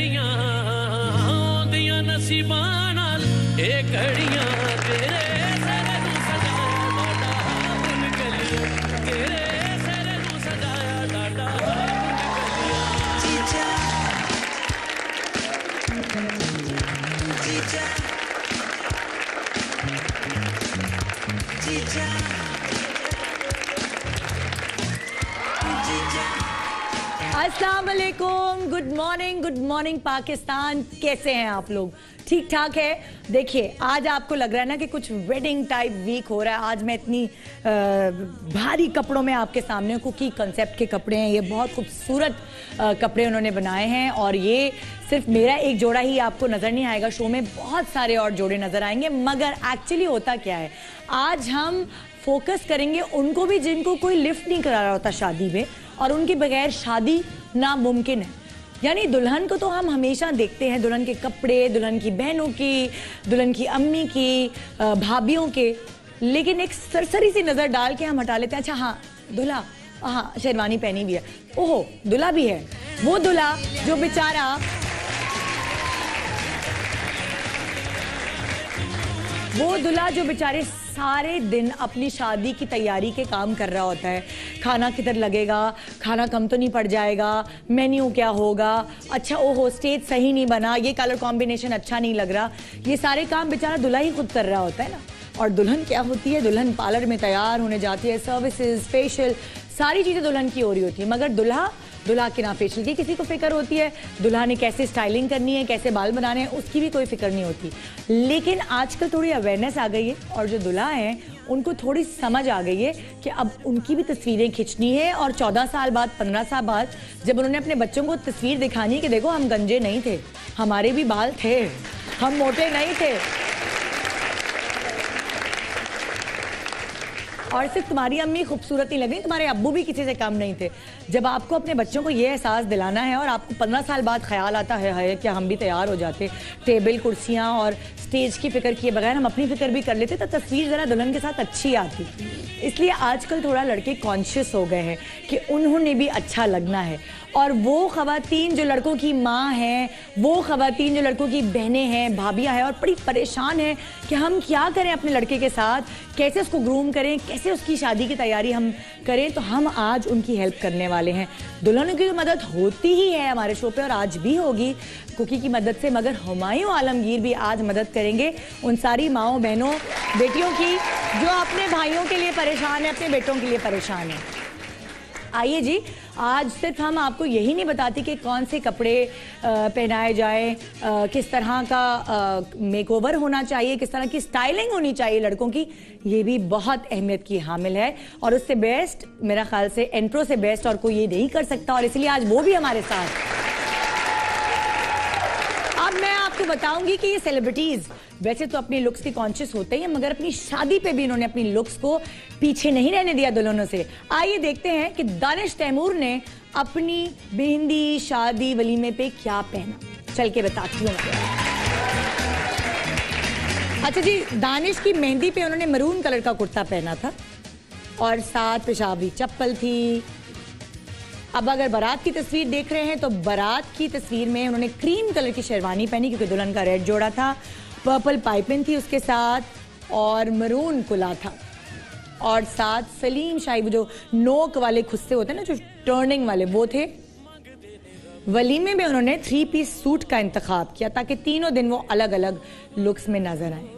घड़ियां दियां नसीबां नाल ए घड़ियां तेरे सर नू सजाया डाडा बुन गलियां तेरे सर नू सजाया डाडा जीजा जीजा जीजा अस्सलाम वालेकुम, गुड मॉर्निंग पाकिस्तान। कैसे हैं आप लोग? ठीक ठाक है। देखिए, आज आपको लग रहा है ना कि कुछ वेडिंग टाइप वीक हो रहा है। आज मैं इतनी भारी कपड़ों में आपके सामने, कुकी कंसेप्ट के कपड़े हैं ये, बहुत खूबसूरत कपड़े उन्होंने बनाए हैं। और ये सिर्फ मेरा एक जोड़ा ही आपको नज़र नहीं आएगा, शो में बहुत सारे और जोड़े नज़र आएंगे। मगर एक्चुअली होता क्या है, आज हम फोकस करेंगे उनको भी जिनको कोई लिफ्ट नहीं करा रहा होता शादी में, और उनके बगैर शादी नामुमकिन है। यानी दुल्हन को तो हम हमेशा देखते हैं, दुल्हन के कपड़े, दुल्हन की बहनों की, दुल्हन की अम्मी की, भाभीियों के, लेकिन एक सरसरी सी नज़र डाल के हम हटा लेते हैं। अच्छा हाँ, दूल्हा, हाँ शेरवानी पहनी भी है, ओहो दूल्हा भी है। वो दूल्हा जो बेचारा, वो दूल्हा जो बेचारे सारे दिन अपनी शादी की तैयारी के काम कर रहा होता है। खाना किधर लगेगा, खाना कम तो नहीं पड़ जाएगा, मेन्यू क्या होगा, अच्छा ओहो स्टेज सही नहीं बना, ये कलर कॉम्बिनेशन अच्छा नहीं लग रहा, ये सारे काम बेचारा दूल्हा ही खुद कर रहा होता है ना। और दुल्हन क्या होती है, दुल्हन पार्लर में तैयार होने जाती है, सर्विसेज, फेशियल, सारी चीज़ें दुल्हन की हो रही होती है। मगर दूल्हा के ना फेशियल की किसी को फिक्र होती है, दूल्हा ने कैसे स्टाइलिंग करनी है, कैसे बाल बनाने हैं, उसकी भी कोई फिक्र नहीं होती। लेकिन आजकल थोड़ी अवेयरनेस आ गई है, और जो दूल्हा हैं उनको थोड़ी समझ आ गई है कि अब उनकी भी तस्वीरें खींचनी है। और 14 साल बाद, 15 साल बाद जब उन्होंने अपने बच्चों को तस्वीर दिखानी है कि देखो हम गंजे नहीं थे, हमारे भी बाल थे, हम मोटे नहीं थे, और सिर्फ तुम्हारी अम्मी खूबसूरत नहीं लग रही, तुम्हारे अब्बू भी किसी से कम नहीं थे। जब आपको अपने बच्चों को ये एहसास दिलाना है, और आपको 15 साल बाद ख्याल आता है कि हम भी तैयार हो जाते, टेबल कुर्सियाँ और स्टेज की फिक्र किए बगैर हम अपनी फिक्र भी कर लेते, तो तस्वीर ज़रा दुल्हन के साथ अच्छी आती। इसलिए आजकल थोड़ा लड़के कॉन्शियस हो गए हैं कि उन्होंने भी अच्छा लगना है। और वो ख़वातीन जो लड़कों की माँ हैं, वो ख़वातीन जो लड़कों की बहनें हैं, भाभियाँ हैं, और बड़ी परेशान हैं कि हम क्या करें अपने लड़के के साथ, कैसे उसको ग्रूम करें, कैसे उसकी शादी की तैयारी हम करें। तो हम आज उनकी हेल्प करने वाले हैं। दुल्हनों की मदद होती ही है हमारे शो पे, और आज भी होगी कुकी की मदद से। मगर हुमायूं आलमगीर भी आज मदद करेंगे उन सारी माँओं, बहनों, बेटियों की जो अपने भाइयों के लिए परेशान है, अपने बेटों के लिए परेशान है। आइए जी, आज सिर्फ हम आपको यही नहीं बताते कि कौन से कपड़े पहनाए जाए, किस तरह का मेकओवर होना चाहिए, किस तरह की स्टाइलिंग होनी चाहिए लड़कों की, ये भी बहुत अहमियत की हामिल है। और उससे बेस्ट, मेरा ख्याल से एंट्रो से बेस्ट और कोई ये नहीं कर सकता, और इसलिए आज वो भी हमारे साथ। अब मैं आपको बताऊंगी कि ये सेलिब्रिटीज वैसे तो अपनी लुक्स की कॉन्शियस होते ही हैं, मगर अपनी शादी पे भी इन्होंने अपनी लुक्स को पीछे नहीं रहने दिया दुल्हनों से। आइए देखते हैं कि दानिश तैमूर ने अपनी मेहंदी शादी वलीमे पे क्या पहना, चल के बताती हूँ। अच्छा जी, दानिश की मेहंदी पे उन्होंने मरून कलर का कुर्ता पहना था, और साथ पेशाबी चप्पल थी। अब अगर बारात की तस्वीर देख रहे हैं तो बारात की तस्वीर में उन्होंने क्रीम कलर की शेरवानी पहनी, क्योंकि दुल्हन का रेड जोड़ा था, पर्पल पाइपिंग थी उसके साथ, और मरून कुला था, और साथ सलीम शाही, वो जो नोक वाले खुस्से होते हैं ना, जो टर्निंग वाले, वो थे। वलीमे में उन्होंने 3 पीस सूट का इंतखाब किया ताकि तीनों दिन वो अलग अलग लुक्स में नजर आए।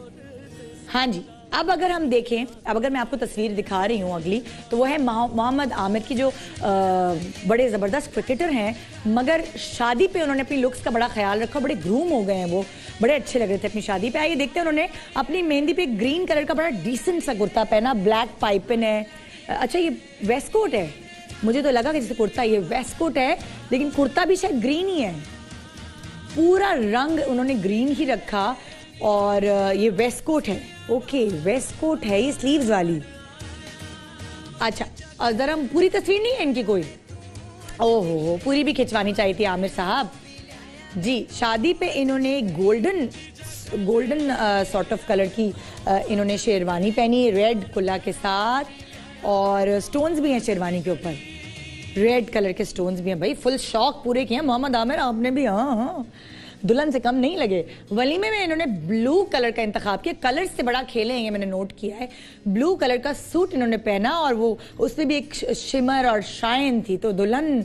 हाँ जी, अब अगर हम देखें, अब अगर मैं आपको तस्वीर दिखा रही हूँ अगली, तो वो है मोहम्मद आमिर की, जो बड़े ज़बरदस्त क्रिकेटर हैं, मगर शादी पे उन्होंने अपनी लुक्स का बड़ा ख्याल रखा, बड़े ग्रूम हो गए हैं, वो बड़े अच्छे लग रहे थे अपनी शादी पे। आइए देखते हैं, उन्होंने अपनी मेहंदी पे ग्रीन कलर का बड़ा डिसेंट सा कुर्ता पहना, ब्लैक पाइपिन है। अच्छा, ये वेस्ट कोट है, मुझे तो लगा कि जैसे कुर्ता, ये वेस्ट कोट है, लेकिन कुर्ता भी शायद ग्रीन ही है, पूरा रंग उन्होंने ग्रीन ही रखा, और ये वेस्ट कोट है। ओके, वेस्ट कोट है ये स्लीव्स वाली। अच्छा, और जरा पूरी तस्वीर नहीं है इनकी कोई, ओहो पूरी भी खिंचवानी चाहिए थी आमिर साहब जी। शादी पे इन्होंने गोल्डन सॉर्ट ऑफ कलर की इन्होंने शेरवानी पहनी, रेड कुल्ला के साथ, और स्टोन्स भी हैं शेरवानी के ऊपर। रेड कलर के स्टोन्स भी हैं भाई, फुल शौक पूरे किए हैं मोहम्मद आमिर आपने भी। हाँ हाँ, दुल्हन से कम नहीं लगे। वलीमे में इन्होंने ब्लू कलर का इंतखाब किया, कलर से बड़ा खेले हैं ये मैंने नोट किया है। ब्लू कलर का सूट इन्होंने पहना और वो उसमें भी एक शिमर और शाइन थी, तो दुल्हन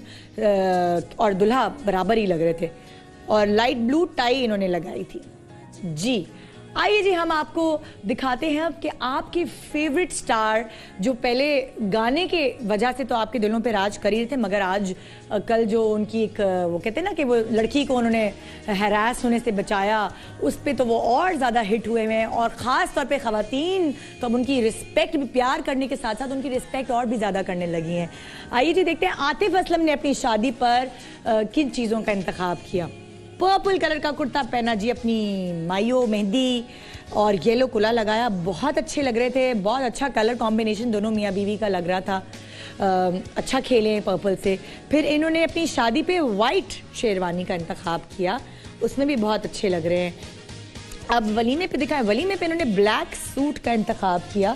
और दुल्हा बराबर ही लग रहे थे। और लाइट ब्लू टाई इन्होंने लगाई थी जी। आइए जी हम आपको दिखाते हैं अब कि आपके फेवरेट स्टार जो पहले गाने के वजह से तो आपके दिलों पे राज कर ही रहे थे, मगर आज कल जो उनकी एक वो कहते हैं ना कि वो लड़की को उन्होंने हैरास होने से बचाया, उस पे तो वो और ज़्यादा हिट हुए हैं। और ख़ास तौर पे ख़वातीन तो अब उनकी रिस्पेक्ट भी, प्यार करने के साथ साथ उनकी रिस्पेक्ट और भी ज़्यादा करने लगी हैं। आइए जी देखते हैं आतिफ असलम ने अपनी शादी पर किन चीज़ों का इंतखाब किया। पर्पल कलर का कुर्ता पहना जी, अपनी मायो मेहंदी और येलो कुला लगाया, बहुत अच्छे लग रहे थे। बहुत अच्छा कलर कॉम्बिनेशन दोनों मियाँ बीवी का लग रहा था। अच्छा खेले पर्पल से। फिर इन्होंने अपनी शादी पे वाइट शेरवानी का इंतखाब किया, उसमें भी बहुत अच्छे लग रहे हैं। अब वलीमे पे दिखाएं, वलीमे पे इन्होंने ब्लैक सूट का इंतखाब किया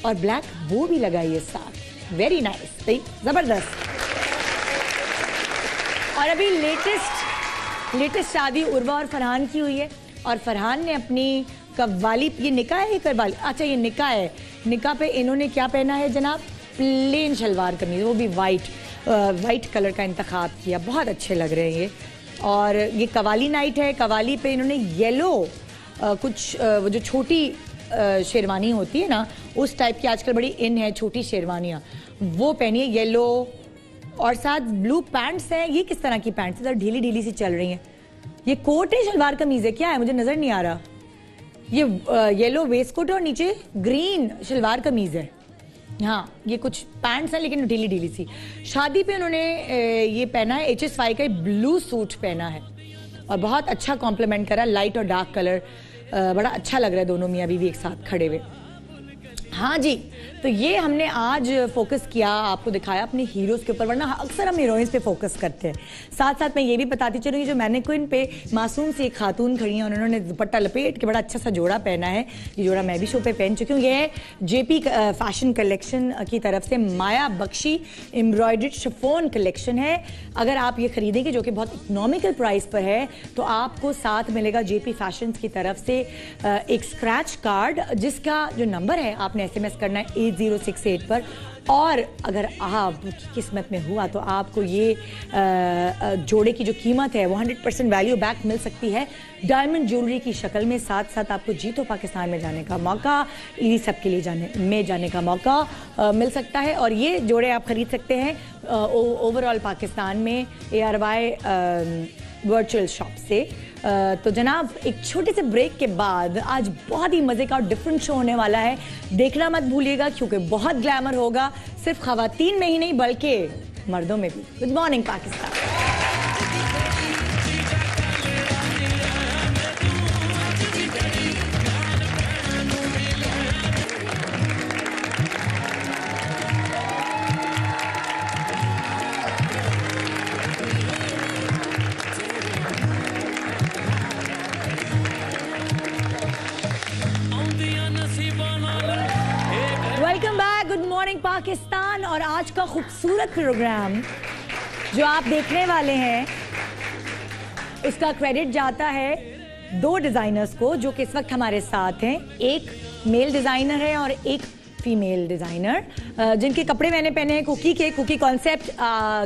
और ब्लैक बो भी लगाई है साथ। वेरी नाइस, जबरदस्त। और अभी लेटेस्ट शादी उर्वा और फरहान की हुई है और फरहान ने अपनी कव्वाली, ये निकाह है कव्वाली, अच्छा ये निकाह है, निकाह पे इन्होंने क्या पहना है जनाब, प्लेन शलवार कमीज, वो भी वाइट कलर का इंतखाब किया, बहुत अच्छे लग रहे हैं ये। और ये कव्वाली नाइट है, कव्वाली पे इन्होंने येलो कुछ वो जो छोटी शेरवानी होती है ना उस टाइप की आजकल बड़ी इन है छोटी शेरवानियाँ, वो पहनी है येलो और साथ ब्लू पैंट्स हैं। ये किस तरह की पैंट्स है, ढीली ढीली सी चल रही हैं। ये कोट है शलवार कमीज है, क्या है मुझे नजर नहीं आ रहा। ये येलो वेस्ट कोट और नीचे ग्रीन शलवार कमीज है। हाँ ये कुछ पैंट्स हैं लेकिन ढीली ढीली सी। शादी पे उन्होंने ये पहना है HSY का ब्लू सूट पहना है और बहुत अच्छा कॉम्प्लीमेंट करा, लाइट और डार्क कलर, बड़ा अच्छा लग रहा है दोनों मियाँ बीवी एक साथ खड़े हुए। हाँ जी, तो ये हमने आज फोकस किया, आपको दिखाया अपने हीरोज़ के ऊपर, वरना अक्सर हम हीरोइंस पे फोकस करते हैं। साथ साथ मैं ये भी बताती चलूँगी, जो मैनेक्विन पे मासूम सी एक खातून खड़ी हैं, उन्होंने दुपट्टा लपेट के बड़ा अच्छा सा जोड़ा पहना है। ये जोड़ा मैं भी शो पे पहन चुकी हूँ। ये JP फैशन कलेक्शन की तरफ से माया बख्शी एम्ब्रॉयडर्ड शिफॉन कलेक्शन है। अगर आप ये खरीदेंगे जो कि बहुत इकोनॉमिकल प्राइस पर है, तो आपको साथ मिलेगा JP फैशन की तरफ से एक स्क्रैच कार्ड, जिसका जो नंबर है आपने SMS करना है 8068 पर। और अगर आपकी किस्मत में हुआ तो आपको ये जोड़े की जो कीमत है वो 100% वैल्यू बैक मिल सकती है डायमंड ज्वेलरी की शक्ल में। साथ साथ आपको जीतो पाकिस्तान में जाने का मौका, ईदी सब के लिए जाने का मौका मिल सकता है। और ये जोड़े आप खरीद सकते हैं ओवरऑल पाकिस्तान में ARY वर्चुअल शॉप से। तो जनाब एक छोटे से ब्रेक के बाद आज बहुत ही मजे का और डिफरेंट शो होने वाला है, देखना मत भूलिएगा क्योंकि बहुत ग्लैमर होगा, सिर्फ खवातीन में ही नहीं बल्कि मर्दों में भी। Good morning Pakistan. Welcome back, good morning Pakistan. और आज का खूबसूरत प्रोग्राम जो आप देखने वाले हैं उसका क्रेडिट जाता है दो डिजाइनर्स को जो कि इस वक्त हमारे साथ हैं। एक मेल डिजाइनर है और एक फीमेल डिजाइनर, जिनके कपड़े मैंने पहने हैं कुकी कॉन्सेप्ट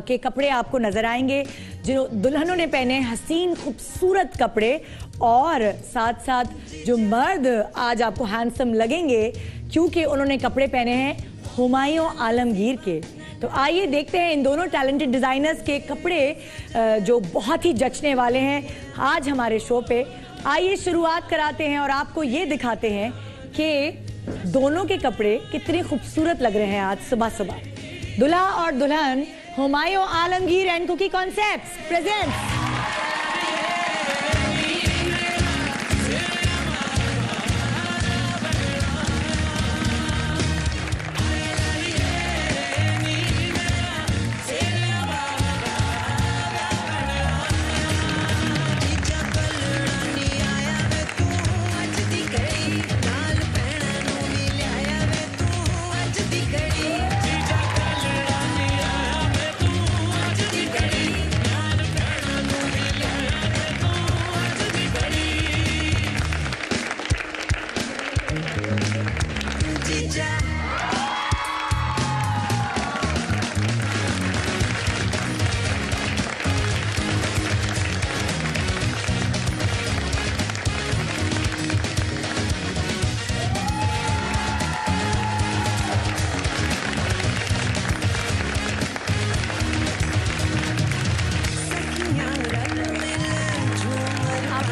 के कपड़े आपको नजर आएंगे, जो दुल्हनों ने पहने हसीन खूबसूरत कपड़े। और साथ साथ जो मर्द आज आपको हैंडसम लगेंगे क्योंकि उन्होंने कपड़े पहने हैं हुमायूं आलमगीर के। तो आइए देखते हैं इन दोनों टैलेंटेड डिजाइनर्स के कपड़े जो बहुत ही जचने वाले हैं आज हमारे शो पे। आइए शुरुआत कराते हैं और आपको ये दिखाते हैं कि दोनों के कपड़े कितने खूबसूरत लग रहे हैं आज सुबह सुबह। दुल्हा और दुल्हन Humayun Alamgir and Kuki concepts presents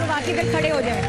बाकी तक खड़े हो जाएं।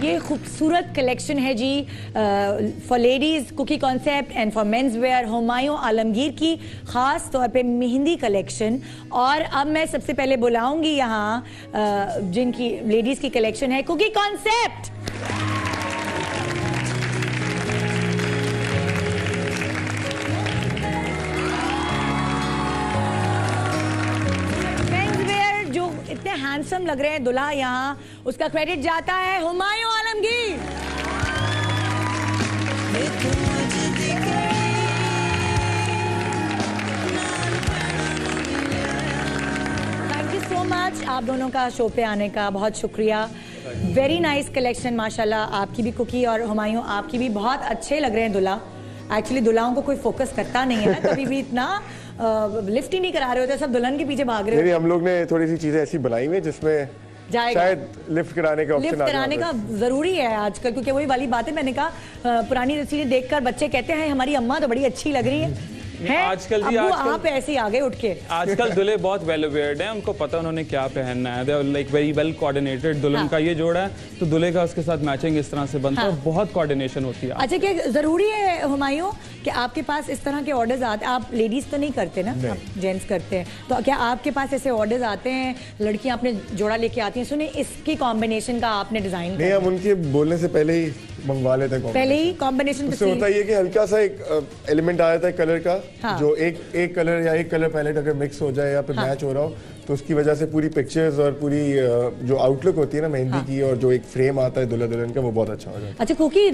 ये खूबसूरत कलेक्शन है जी for ladies Kuki concept and for men's wear Humayun Alamgir की ख़ास तौर पे मेहंदी कलेक्शन। और अब मैं सबसे पहले बुलाऊंगी यहाँ जिनकी लेडीज़ की कलेक्शन है कुकी कॉन्सेप्ट। इतने हैंडसम लग रहे हैं दुल्हा यहाँ, उसका क्रेडिट जाता है Humayun Alamgir. Thank you so much आप दोनों का शो पे आने का बहुत शुक्रिया। वेरी नाइस कलेक्शन माशाल्लाह। आपकी भी कुकी और हुमायूं आपकी भी बहुत अच्छे लग रहे हैं दुल्हा। एक्चुअली दुल्हाओं को कोई फोकस करता नहीं है ना, कभी भी इतना लिफ्ट ही नहीं करा रहे होते, सब दुल्हन के पीछे भाग रहे होते। हम लोग ने थोड़ी सी चीजें ऐसी बनाई हुई जिसमें शायद लिफ्ट कराने का लिफ्ट कराने का जरूरी है आजकल, क्योंकि वही वाली बात है। मैंने कहा पुरानी तस्वीरें देखकर बच्चे कहते हैं हमारी अम्मा तो बड़ी अच्छी लग रही है, आजकल जी आप ऐसे ही आगे उठ के आजकल दुल्हे बहुत वेल अवेयर्ड हैं, उनको पता उन्होंने क्या पहनना है, they are like very well coordinated. दुल्हन का ये जोड़ा है तो दूल्हे का उसके साथ मैचिंग इस तरह से बनता है, बहुत कोऑर्डिनेशन होती है। अच्छा, क्या जरूरी है हुमायूं कि आपके पास इस तरह के ऑर्डर्स आते हैं? आप लेडीज तो नहीं करते ना, आप जेंट्स करते हैं, तो क्या आपके पास ऐसे ऑर्डर्स आते हैं, लड़कियां अपने जोड़ा लेके आती हैं, सुने इसकी कॉम्बिनेशन का आपने डिजाइन नहीं, हम उनके बोलने से पहले ही मंगवा लेते हैं, पहले ही कॉम्बिनेशन। उससे होता है कि हल्का सा एक एलिमेंट आ जाता है कलर का, जो एक कलर या एक कलर पैलेट अगर मिक्स हो जाए या फिर मैच हो रहा हो तो उसकी वजह से पूरी पिक्चर्स और पूरी जो आउटलुक होती है ना मेहंदी की और जो एक फ्रेम आता है दुल्हा दुल्हन का, वो बहुत अच्छा हो जाता है। अच्छा, क्योंकि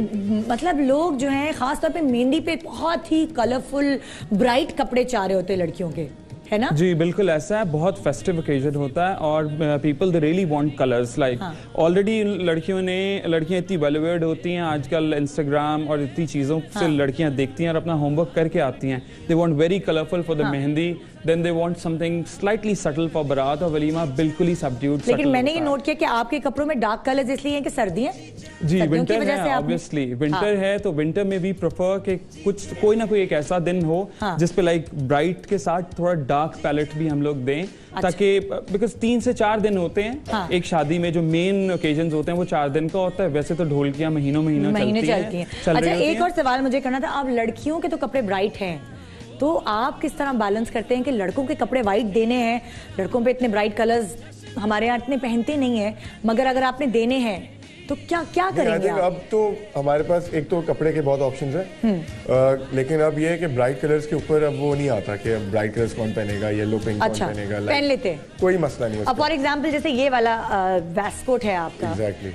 मतलब लोग जो हैं खास तौर पे मेहंदी पे बहुत ही कलरफुल ब्राइट कपड़े चाह रहे होते हैं लड़कियों के, है ना? जी बिल्कुल ऐसा है, बहुत फेस्टिव ओकेजन होता है और people they really want colours like already लड़कियां इतनी वेल अवेयर्ड होती हैं आजकल, इंस्टाग्राम और इतनी चीज़ों से लड़कियां देखती हैं और अपना होमवर्क करके आती हैं। They want very colourful for the mehndi, then they want something slightly subtle for baraat, और वलीमा बिल्कुल ही सबड्यूड। लेकिन मैंने ये नोट किया कि आपके कपड़ों में डार्क कलर्स इसलिए हैं कि सर्दी है। जी विंटर है, ऑब्वियसली विंटर है, तो विंटर में भी प्रेफर कि कुछ कोई ना कोई एक ऐसा दिन हो जिसपे लाइक ब्राइट के साथ थोड़ा डार्क पैलेट भी हम लोग दें, ताकि बिकॉज 3 से 4 दिन होते हैं एक शादी में, जो मेन ओकेजन होते हैं वो 4 दिन का होता है, वैसे तो ढोलकियां महीनों चलती हैं। अच्छा, एक और सवाल मुझे करना था, अब लड़कियों के तो कपड़े ब्राइट हैं, तो आप किस तरह बैलेंस करते हैं कि लड़कों के कपड़े वाइट देने हैं? लड़कों पे इतने ब्राइट कलर्स हमारे यहाँ इतने पहनते नहीं है, मगर अगर आपने देने हैं तो क्या करेंगे आप? अब तो हमारे पास एक तो कपड़े के बहुत ऑप्शंस हैं, लेकिन अब ये है कि ब्राइट कलर्स के ऊपर अब वो नहीं आता कि ब्राइट कलर्स कौन पहनेगा, येलो पिंक कौन पहनेगा, पहन लेते हैं, कोई मसला नहीं है। अब फॉर एग्जांपल जैसे ये वाला वेस्टकोट है आपका,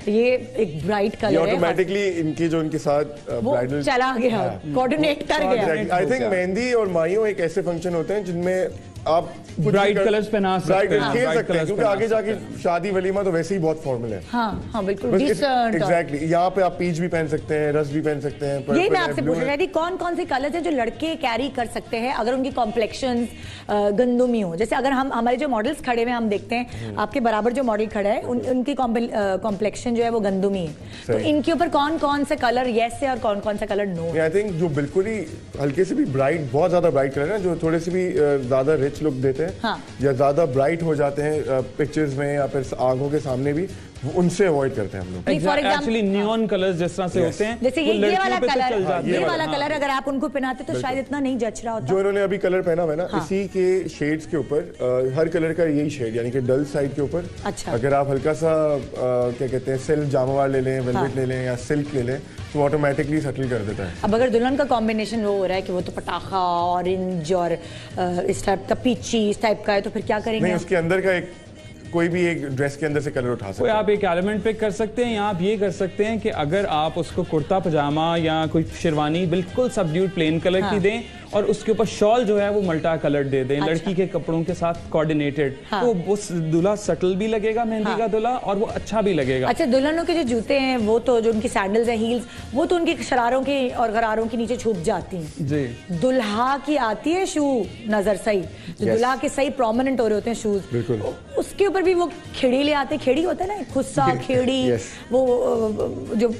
ये एक ब्राइट कलर है, ऑटोमेटिकली इनकी जो इनके साथ ब्राइडल चला गया, कोऑर्डिनेट कर गया। आई थिंक मेहंदी और माइयों एक ऐसे फंक्शन होते हैं जिनमें आप ब्राइट कलर्स पहना सकते हैं, खेल सकते हैं, क्योंकि आगे जाके शादी वलीमा तो वैसे ही बहुत फॉर्मल है। हाँ बिल्कुल, एग्जैक्टली। यहाँ पे आप पीच भी पहन सकते हैं, रस भी पहन सकते हैं। ये मैं आपसे पूछ रही थी, कौन कौन से कलर्स हैं जो लड़के कैरी कर सकते हैं अगर उनकी कॉम्प्लेक्शन गंदुमी हो? जैसे अगर हम हमारे जो मॉडल्स खड़े हुए हम देखते हैं, आपके बराबर जो मॉडल खड़ा है उनकी कॉम्प्लेक्शन जो है वो गंदुमी है, तो इनके ऊपर कौन कौन से कलर यस है और कौन कौन सा कलर नो? आई थिंक जो बिल्कुल ही हल्के से भी ब्राइट, बहुत ज्यादा ब्राइट कलर है, जो थोड़े से भी ज्यादा रिच लुक देते हैं या ज्यादा ब्राइट हो जाते हैं पिक्चर्स में या फिर आंखों के सामने भी, उनसे अवॉइड करते हैं हम लोग। एक्चुअली नियॉन कलर्स जिस तरह से होते हैं, जैसे ये वाला कलर अगर आप उनको पहनाते तो शायद इतना नहीं जच रहा होता। जो इन्होंने अभी कलर पहना हुआ है ना, इसी के शेड्स के ऊपर हर कलर का यही शेड, यानी कि डल साइड के ऊपर अगर आप हल्का सा क्या कहते हैं सिल्क जामवार ले लें, वेलवेट ले लें या सिल्क ले लें, तो ऑटोमेटिकली सेटल कर देता है। अब अगर दुल्हन का कॉम्बिनेशन वो हो रहा है कि वो तो पटाखा, ऑरेंज और इस टाइप का पीची इस टाइप का है, तो फिर क्या करेंगे? नहीं, उसके अंदर का एक कोई भी एक ड्रेस के अंदर से कलर उठा सकते हैं। आप एक एलिमेंट पिक कर सकते हैं, या आप ये कर सकते हैं कि अगर आप उसको कुर्ता पजामा या कोई शेरवानी बिल्कुल सबड्यूड प्लेन कलर की दें और उसके ऊपर शॉल जो है वो मल्टा कलर दे दें, लड़की के कपड़ों के साथ कोऑर्डिनेटेड, तो वो दूल्हा सटल भी लगेगा, मेहंदी का दूल्हा, और वो अच्छा भी लगेगा। अच्छा, दुल्हनों के जो जूते हैं वो तो, जो उनकी सैंडल्स हैं, हील्स, वो तो उनकी शरारों के और गरारों के नीचे छुप जाती हैं जी। दुल्हा की आती है शू नजर सही, जो दुल्हा के सही प्रोमिनेंट हो रहे होते हैं शूज, बिल्कुल उसके ऊपर भी वो खेड़ी ले आते हैं। खेड़ी होता है ना, खुस्सा खेड़ी, वो जो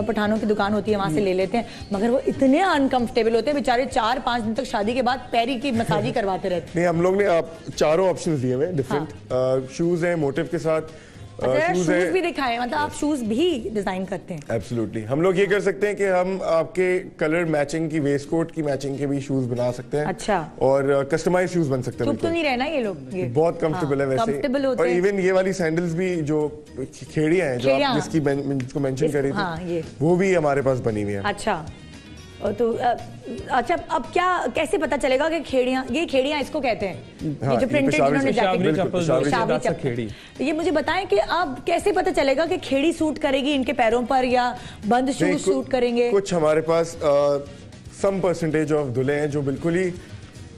पठानों की दुकान होती है वहां से ले लेते हैं, मगर वो इतने अनकंफर्टेबल होते हैं बेचारे, 4-5 दिन तक शादी के बाद पैरी की मसाजी करवाते रहते हैं। नहीं, हम लोग ने आप चारों ऑप्शंस दिए हुए डिफरेंट शूज हैं मोटिव के साथ, शूज भी दिखाए, मतलब आप शूज भी डिजाइन करते हैं? एब्सोल्युटली। हम लोग ये कर सकते हैं कि हम आपके कलर मैचिंग की, वेस्ट कोट की मैचिंग के भी शूज बना सकते हैं। अच्छा। और कस्टमाइज शूज बन सकते हैं। तो नहीं रहना ये लोग, ये बहुत कंफर्टेबल है वैसे, और इवन ये वाली सैंडल्स भी जो खेड़ियां हैं, जो आप जिसको मेंशन कर रही थी, वो भी हमारे पास बनी हुई है। अच्छा, तो अच्छा, अब क्या कैसे पता चलेगा कि खेड़ियां, ये खेड़ियां इसको कहते हैं, ये जो प्रिंटेड इन्होंने जैकेट, ये मुझे बताएं कि अब कैसे पता चलेगा कि खेड़ी सूट करेगी इनके पैरों पर या बंद शूज सूट करेंगे? कुछ हमारे पास सम परसेंटेज ऑफ दूल्हे हैं जो बिल्कुल ही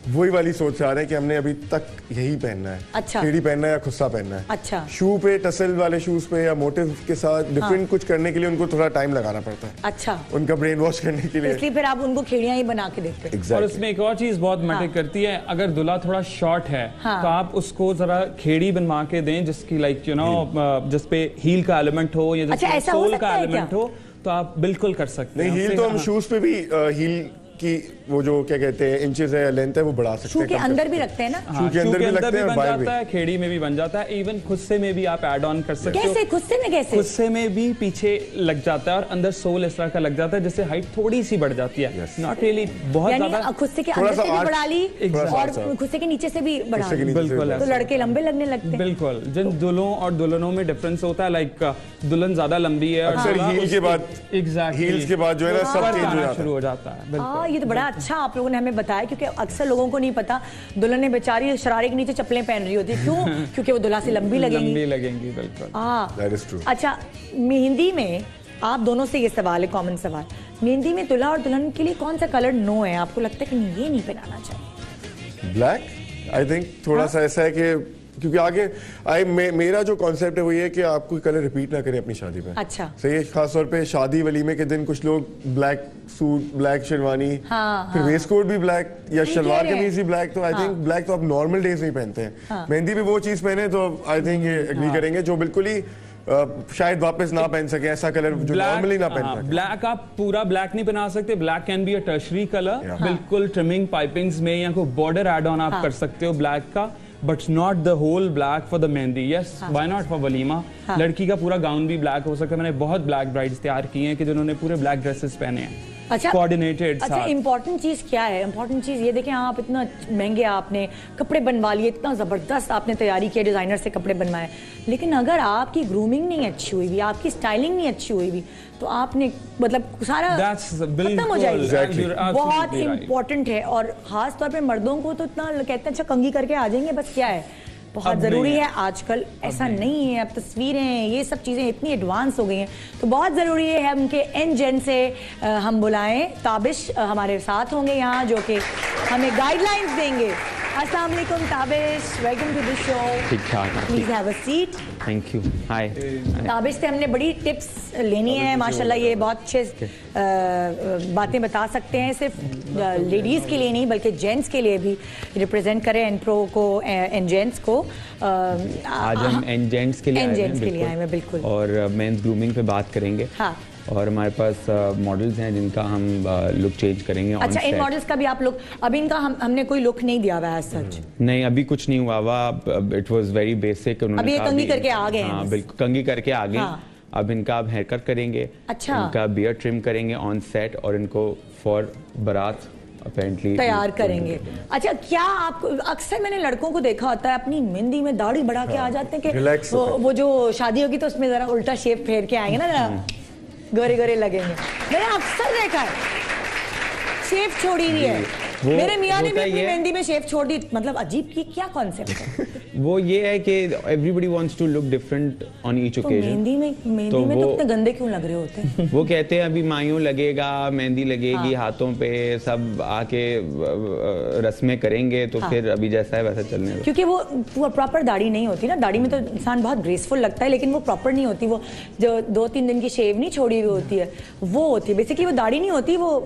वही वाली सोच से आ रहे हैं कि हमने अभी तक यही पहनना है। अच्छा। खेड़ी पहनना है या खुस्सा पहनना है। अच्छा। शू पे, टसल वाले शूज पे या मोटिव के साथ डिफरेंट कुछ करने के लिए उनको थोड़ा टाइम लगाना पड़ता है। अच्छा। उनका ब्रेन वॉश करने के लिए, इसलिए फिर आप उनको खेड़ियां ही बना के देते हैं। exactly. और इसमें एक और चीज बहुत मैटर करती है, अगर दूल्हा थोड़ा शॉर्ट है तो आप उसको जरा खेड़ी बनवा के दें जिसकी लाइक यू नो जिसपे हील का एलिमेंट हो या जिसपे सोल का एलिमेंट हो, तो आप बिल्कुल कर सकते हैं। नहीं, हील तो हम शूज पे भी हील की वो जो क्या कहते हैं इंचेस है या लेंथ है वो बढ़ा सकते हैं। शू के अंदर भी रखते हैं ना? हाँ, के अंदर भी लगते हैं और बन बाहर जाता है, खेड़ी में भी बन जाता है, इवन खुस्से में भी आप ऐड ऑन कर सकते हो। कैसे खुस्से में? कैसे खुस्से में भी पीछे लग जाता है और अंदर सोल इस तरह का लग जाता है जिससे हाइट थोड़ी सी बढ़ जाती है। नॉट रियली बहुत ज्यादा। यानी खुस्से के अंदर से भी बढ़ा ली और खुस्से के नीचे से भी बढ़ा ली, बिल्कुल। तो लड़के लंबे लगने लगते हैं। बिल्कुल, जिन दुल्हों और दुल्हनों में डिफरेंस होता है, लाइक दुल्हन ज्यादा लंबी है, अक्सर हील के बाद, एग्जैक्टली हील्स के बाद जो है ना सब चेंज हो जाता है, शुरू हो जाता है। हाँ, ये तो बड़ा अच्छा आप लोगों ने हमें बताया, क्योंकि अक्सर लोगों को नहीं पता दुल्हन बेचारी शरारे के नीचे चप्पलें पहन रही होती है। क्यों? क्योंकि वो दुल्हा से लंबी लगेंगी। बिल्कुल। That is true. अच्छा, मेहंदी में आप दोनों से ये सवाल है, कॉमन सवाल, मेहंदी में दुल्हा और दुल्हन के लिए कौन सा कलर नो है? आपको लगता है कि नहीं, ये नहीं पहनाना चाहिए? ब्लैक आई थिंक थोड़ा सा ऐसा है कि क्योंकि आगे मेरा जो कॉन्सेप्ट है वो ये है कि आप कोई कलर रिपीट ना करें अपनी शादी में। अच्छा, सही है। खासतौर पे शादी वलीमे के दिन कुछ लोग ब्लैक सूट, ब्लैक शेरवानी, फिर वेस्ट कोट भी ब्लैक या शलवार कमीज भी ब्लैक, तो आई थिंक ब्लैक तो आप नॉर्मल डेज नहीं पहनते हैं। मेहंदी पे वो चीज पहने तो आई थिंक ये एग्री करेंगे जो बिल्कुल ही शायद वापस ना पहन सके ऐसा कलर जो नॉर्मली ना पहन सके। ब्लैक आप पूरा ब्लैक नहीं बना सकते। Black can be a tertiary colour, बिल्कुल ट्रिमिंग पाइपिंग्स में या कोई बॉर्डर एड ऑन आप कर सकते हो ब्लैक का, but not the whole black for the mehndi. Yes, why not for walima. लड़की का पूरा गाउन भी ब्लैक हो सकता है। मैंने बहुत ब्लैक ब्राइड्स तैयार की हैं कि जिन्होंने पूरे ब्लैक ड्रेसेस पहने हैं। अच्छा, कोऑर्डिनेटेड। अच्छा, इंपॉर्टेंट चीज क्या है? इंपॉर्टेंट चीज ये देखें, आप इतना महंगे आपने कपड़े बनवा लिए, इतना जबरदस्त आपने तैयारी की, डिजाइनर से कपड़े बनवाए, लेकिन अगर आपकी ग्रूमिंग नहीं अच्छी हुई भी, आपकी स्टाइलिंग नहीं अच्छी हुई भी, तो आपने मतलब सारा खत्म हो जाएगी। बहुत इंपॉर्टेंट है, और खास तौर पे मर्दों को तो इतना कहते हैं अच्छा कंघी करके आ जाएंगे, बस क्या है, बहुत ज़रूरी है। आजकल ऐसा नहीं है, अब तस्वीरें ये सब चीज़ें इतनी एडवांस हो गई हैं, तो बहुत ज़रूरी है हम के एनजेन से हम बुलाएं। ताबिश हमारे साथ होंगे यहाँ, जो कि हमें गाइडलाइंस देंगे। अस्सलाम वालेकुम Tabish, welcome to the show. ठीक ठाक, please have a seat. Thank you. Hi. Tabish से हमने बड़ी टिप्स लेनी है, माशाल्लाह ये बहुत अच्छे बातें बता सकते हैं, सिर्फ लेडीज़ के लिए नहीं बल्कि जेंट्स के लिए भी रिप्रेजेंट करें एनप्रो को, एनजेंट्स को। आज हम एनजेंट्स के लिए आए हैं, बिल्कुल, और मेंस ग्रूमिंग पे बात करेंगे। हाँ, और हमारे पास मॉडल्स हैं जिनका हम लुक चेंज करेंगे। अच्छा, इन मॉडल्स का भी आप लोग, अभी इनका हमने कोई लुक नहीं दिया हुआ है सच? नहीं, अभी कुछ नहीं हुआ हुआ। It was very basic. अभी कंघी करके आ गए हैं। हाँ बिल्कुल, कंघी करके आ गए। अब इनका अब हेयर कट करेंगे। अच्छा, इनका बियर्ड ट्रिम करेंगे ऑन सेट, और इनको फॉर बारात अपेरेंटली तैयार करेंगे। अच्छा, क्या आप अक्सर मैंने लड़कों को देखा होता है अपनी मेहंदी में दाढ़ी बढ़ा के आ जाते हैं कि वो जो शादी होगी तो उसमें जरा उल्टा शेप फेर के आएंगे ना, जरा गोरे गोरे लगेंगे। मैंने अक्सर देखा है शेप छोड़ी हुई है। मेरे मियाँ ने भी अपनी मेहंदी में शेप छोड़ दी, मतलब अजीब की क्या कॉन्सेप्ट है? वो ये है कि everybody wants to look different on each occasion. मेहंदी में तो इतने गंदे क्यों लग रहे होते हैं? वो कहते हैं अभी मायूं लगेगा, मेहंदी लगेगी, हाथों पे सब आके रस्में करेंगे, तो फिर अभी जैसा है वैसा चलने दो। क्योंकि वो प्रॉपर दाढ़ी नहीं होती ना। दाढ़ी में तो इंसान बहुत ग्रेसफुल लगता है, लेकिन वो प्रॉपर नहीं होती। वो जो 2-3 दिन की शेव नहीं छोड़ी हुई होती है, वो होती है बेसिकली। वो दाढ़ी नहीं होती, वो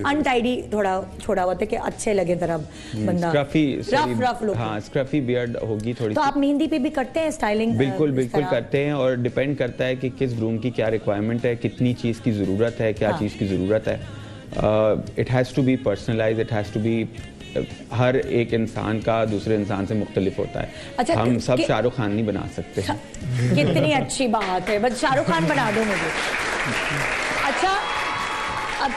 अनटाइडी थोड़ा छोड़ा होता है कि अच्छे लगे तरह बंदा, रफ लुक। हाँ, स्क्रफी बियर्ड होगी थोड़ी। तो आप मेहंदी पे भी करते हैं स्टाइलिंग? बिल्कुल करते हैं, और डिपेंड करता है कि किस ग्रूम की क्या रिक्वायरमेंट है, कितनी चीज़ की ज़रूरत है, क्या चीज़ की ज़रूरत है। It has to be personalize, it has to be, हर एक इंसान का दूसरे इंसान से मुख्तलिफ होता है। अच्छा, हम सब शाहरुख खान नहीं बना सकते। कितनी अच्छी बात है, बस शाहरुख खान बना दो मुझे। अच्छा, अब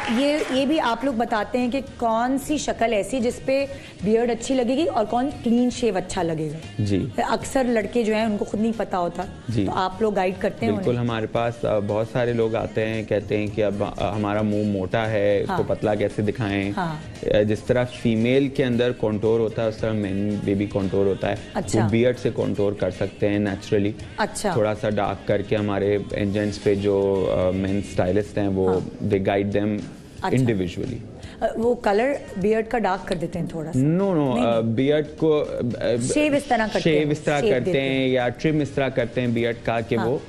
ये भी आप लोग बताते हैं कि कौन सी शक्ल ऐसी जिसपे बियर्ड अच्छी लगेगी और कौन क्लीन शेव अच्छा लगेगा। जी, अक्सर लड़के जो हैं उनको खुद नहीं पता होता, तो आप लोग गाइड करते हैं? बिल्कुल, हमारे पास बहुत सारे लोग आते हैं, कहते हैं कि अब हमारा मुंह मोटा है, इसको पतला कैसे दिखाएं। जिस तरह फीमेल के अंदर कॉन्टोर होता है उस तरह मेन में भी कॉन्टोर होता है। वो बियर्ड से कॉन्टोर कर सकते हैं नेचुरली। अच्छा, थोड़ा सा डार्क करके हमारे एजेंट्स पे जो मेन स्टाइलिस्ट हैं वो दे गाइड देम इंडिविजुअली। वो कलर बियर्ड का डार्क कर देते हैं थोड़ा सा? नो, बियर्ड को शेव इस तरह करते हैं या ट्रिम इस तरह करते हैं बियर्ड का कि वो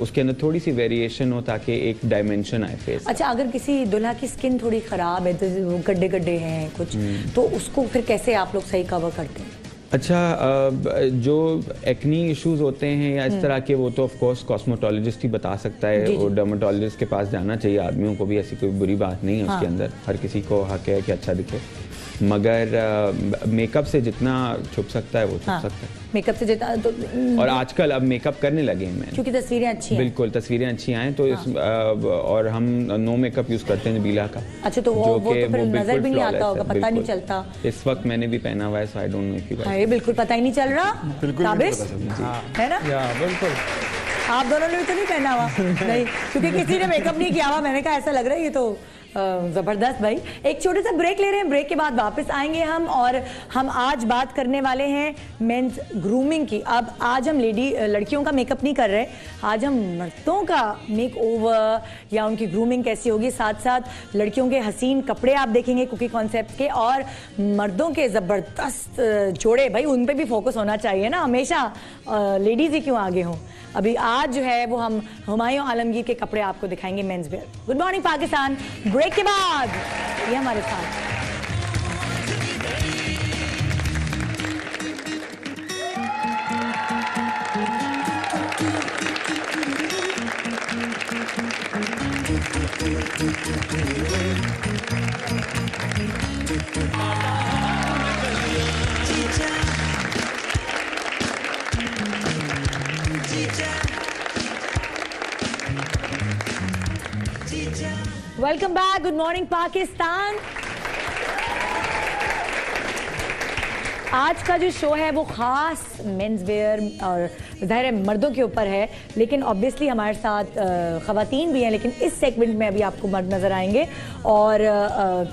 उसके अंदर थोड़ी सी वेरिएशन हो ताकि एक डायमेंशन आए फेस। अच्छा, अगर किसी दुल्हा की स्किन थोड़ी खराब है, तो गड्ढे हैं कुछ, तो उसको फिर कैसे आप लोग सही कवर करते हैं? अच्छा, जो एक्नी इश्यूज होते हैं या इस तरह के, वो तो ऑफ कोर्स कॉस्मेटोलॉजिस्ट ही बता सकता है, और डर्मेटोलॉजिस्ट के पास जाना चाहिए आदमियों को भी, ऐसी कोई बुरी बात नहीं है उसके अंदर, हर किसी को हक है कि अच्छा दिखे, मगर मेकअप से जितना छुप सकता है वो छुप सकता है, मेकअप से जितना तो, और आजकल अब मेकअप करने लगे हैं मैं, क्योंकि तस्वीरें अच्छी हैं। बिल्कुल, तस्वीरें अच्छी आए तो और हम नो मेकअप यूज करते हैं नबीला का। अच्छा, तो वो तो फिर नजर भी नहीं आता होगा, पता नहीं चलता। इस वक्त मैंने भी पहना हुआ है, so I don't know if you guys. बिल्कुल पता ही नहीं चल रहा, ताबिश है ना? बिल्कुल। आप दोनों ने तो नहीं पहना हुआ? नहीं, क्योंकि किसी ने मेकअप नहीं किया हुआ, मैंने कहा ऐसा लग रहा है ये तो जबरदस्त। भाई एक छोटे सा ब्रेक ले रहे हैं, ब्रेक के बाद वापस आएंगे हम, और हम आज बात करने वाले हैं मेंस ग्रूमिंग की। अब आज हम लड़कियों का मेकअप नहीं कर रहे, आज हम मर्दों का मेक ओवर या उनकी ग्रूमिंग कैसी होगी, साथ साथ लड़कियों के हसीन कपड़े आप देखेंगे कुकी कॉन्सेप्ट के, और मर्दों के जबरदस्त जोड़े, भाई उन पे भी फोकस होना चाहिए ना, हमेशा लेडीज ही क्यों आगे हों। अभी आज जो है वो हम हुमायूं आलमगीर के कपड़े आपको दिखाएंगे, men's wear. Good morning Pakistan, break के बाद ये हमारे साथ। Welcome back, good morning Pakistan. आज का जो शो है वो खास मेंस वेयर और ज़ाहिर है मर्दों के ऊपर है, लेकिन ऑब्वियसली हमारे साथ ख़वातीन भी हैं, लेकिन इस सेगमेंट में अभी आपको मर्द नज़र आएंगे और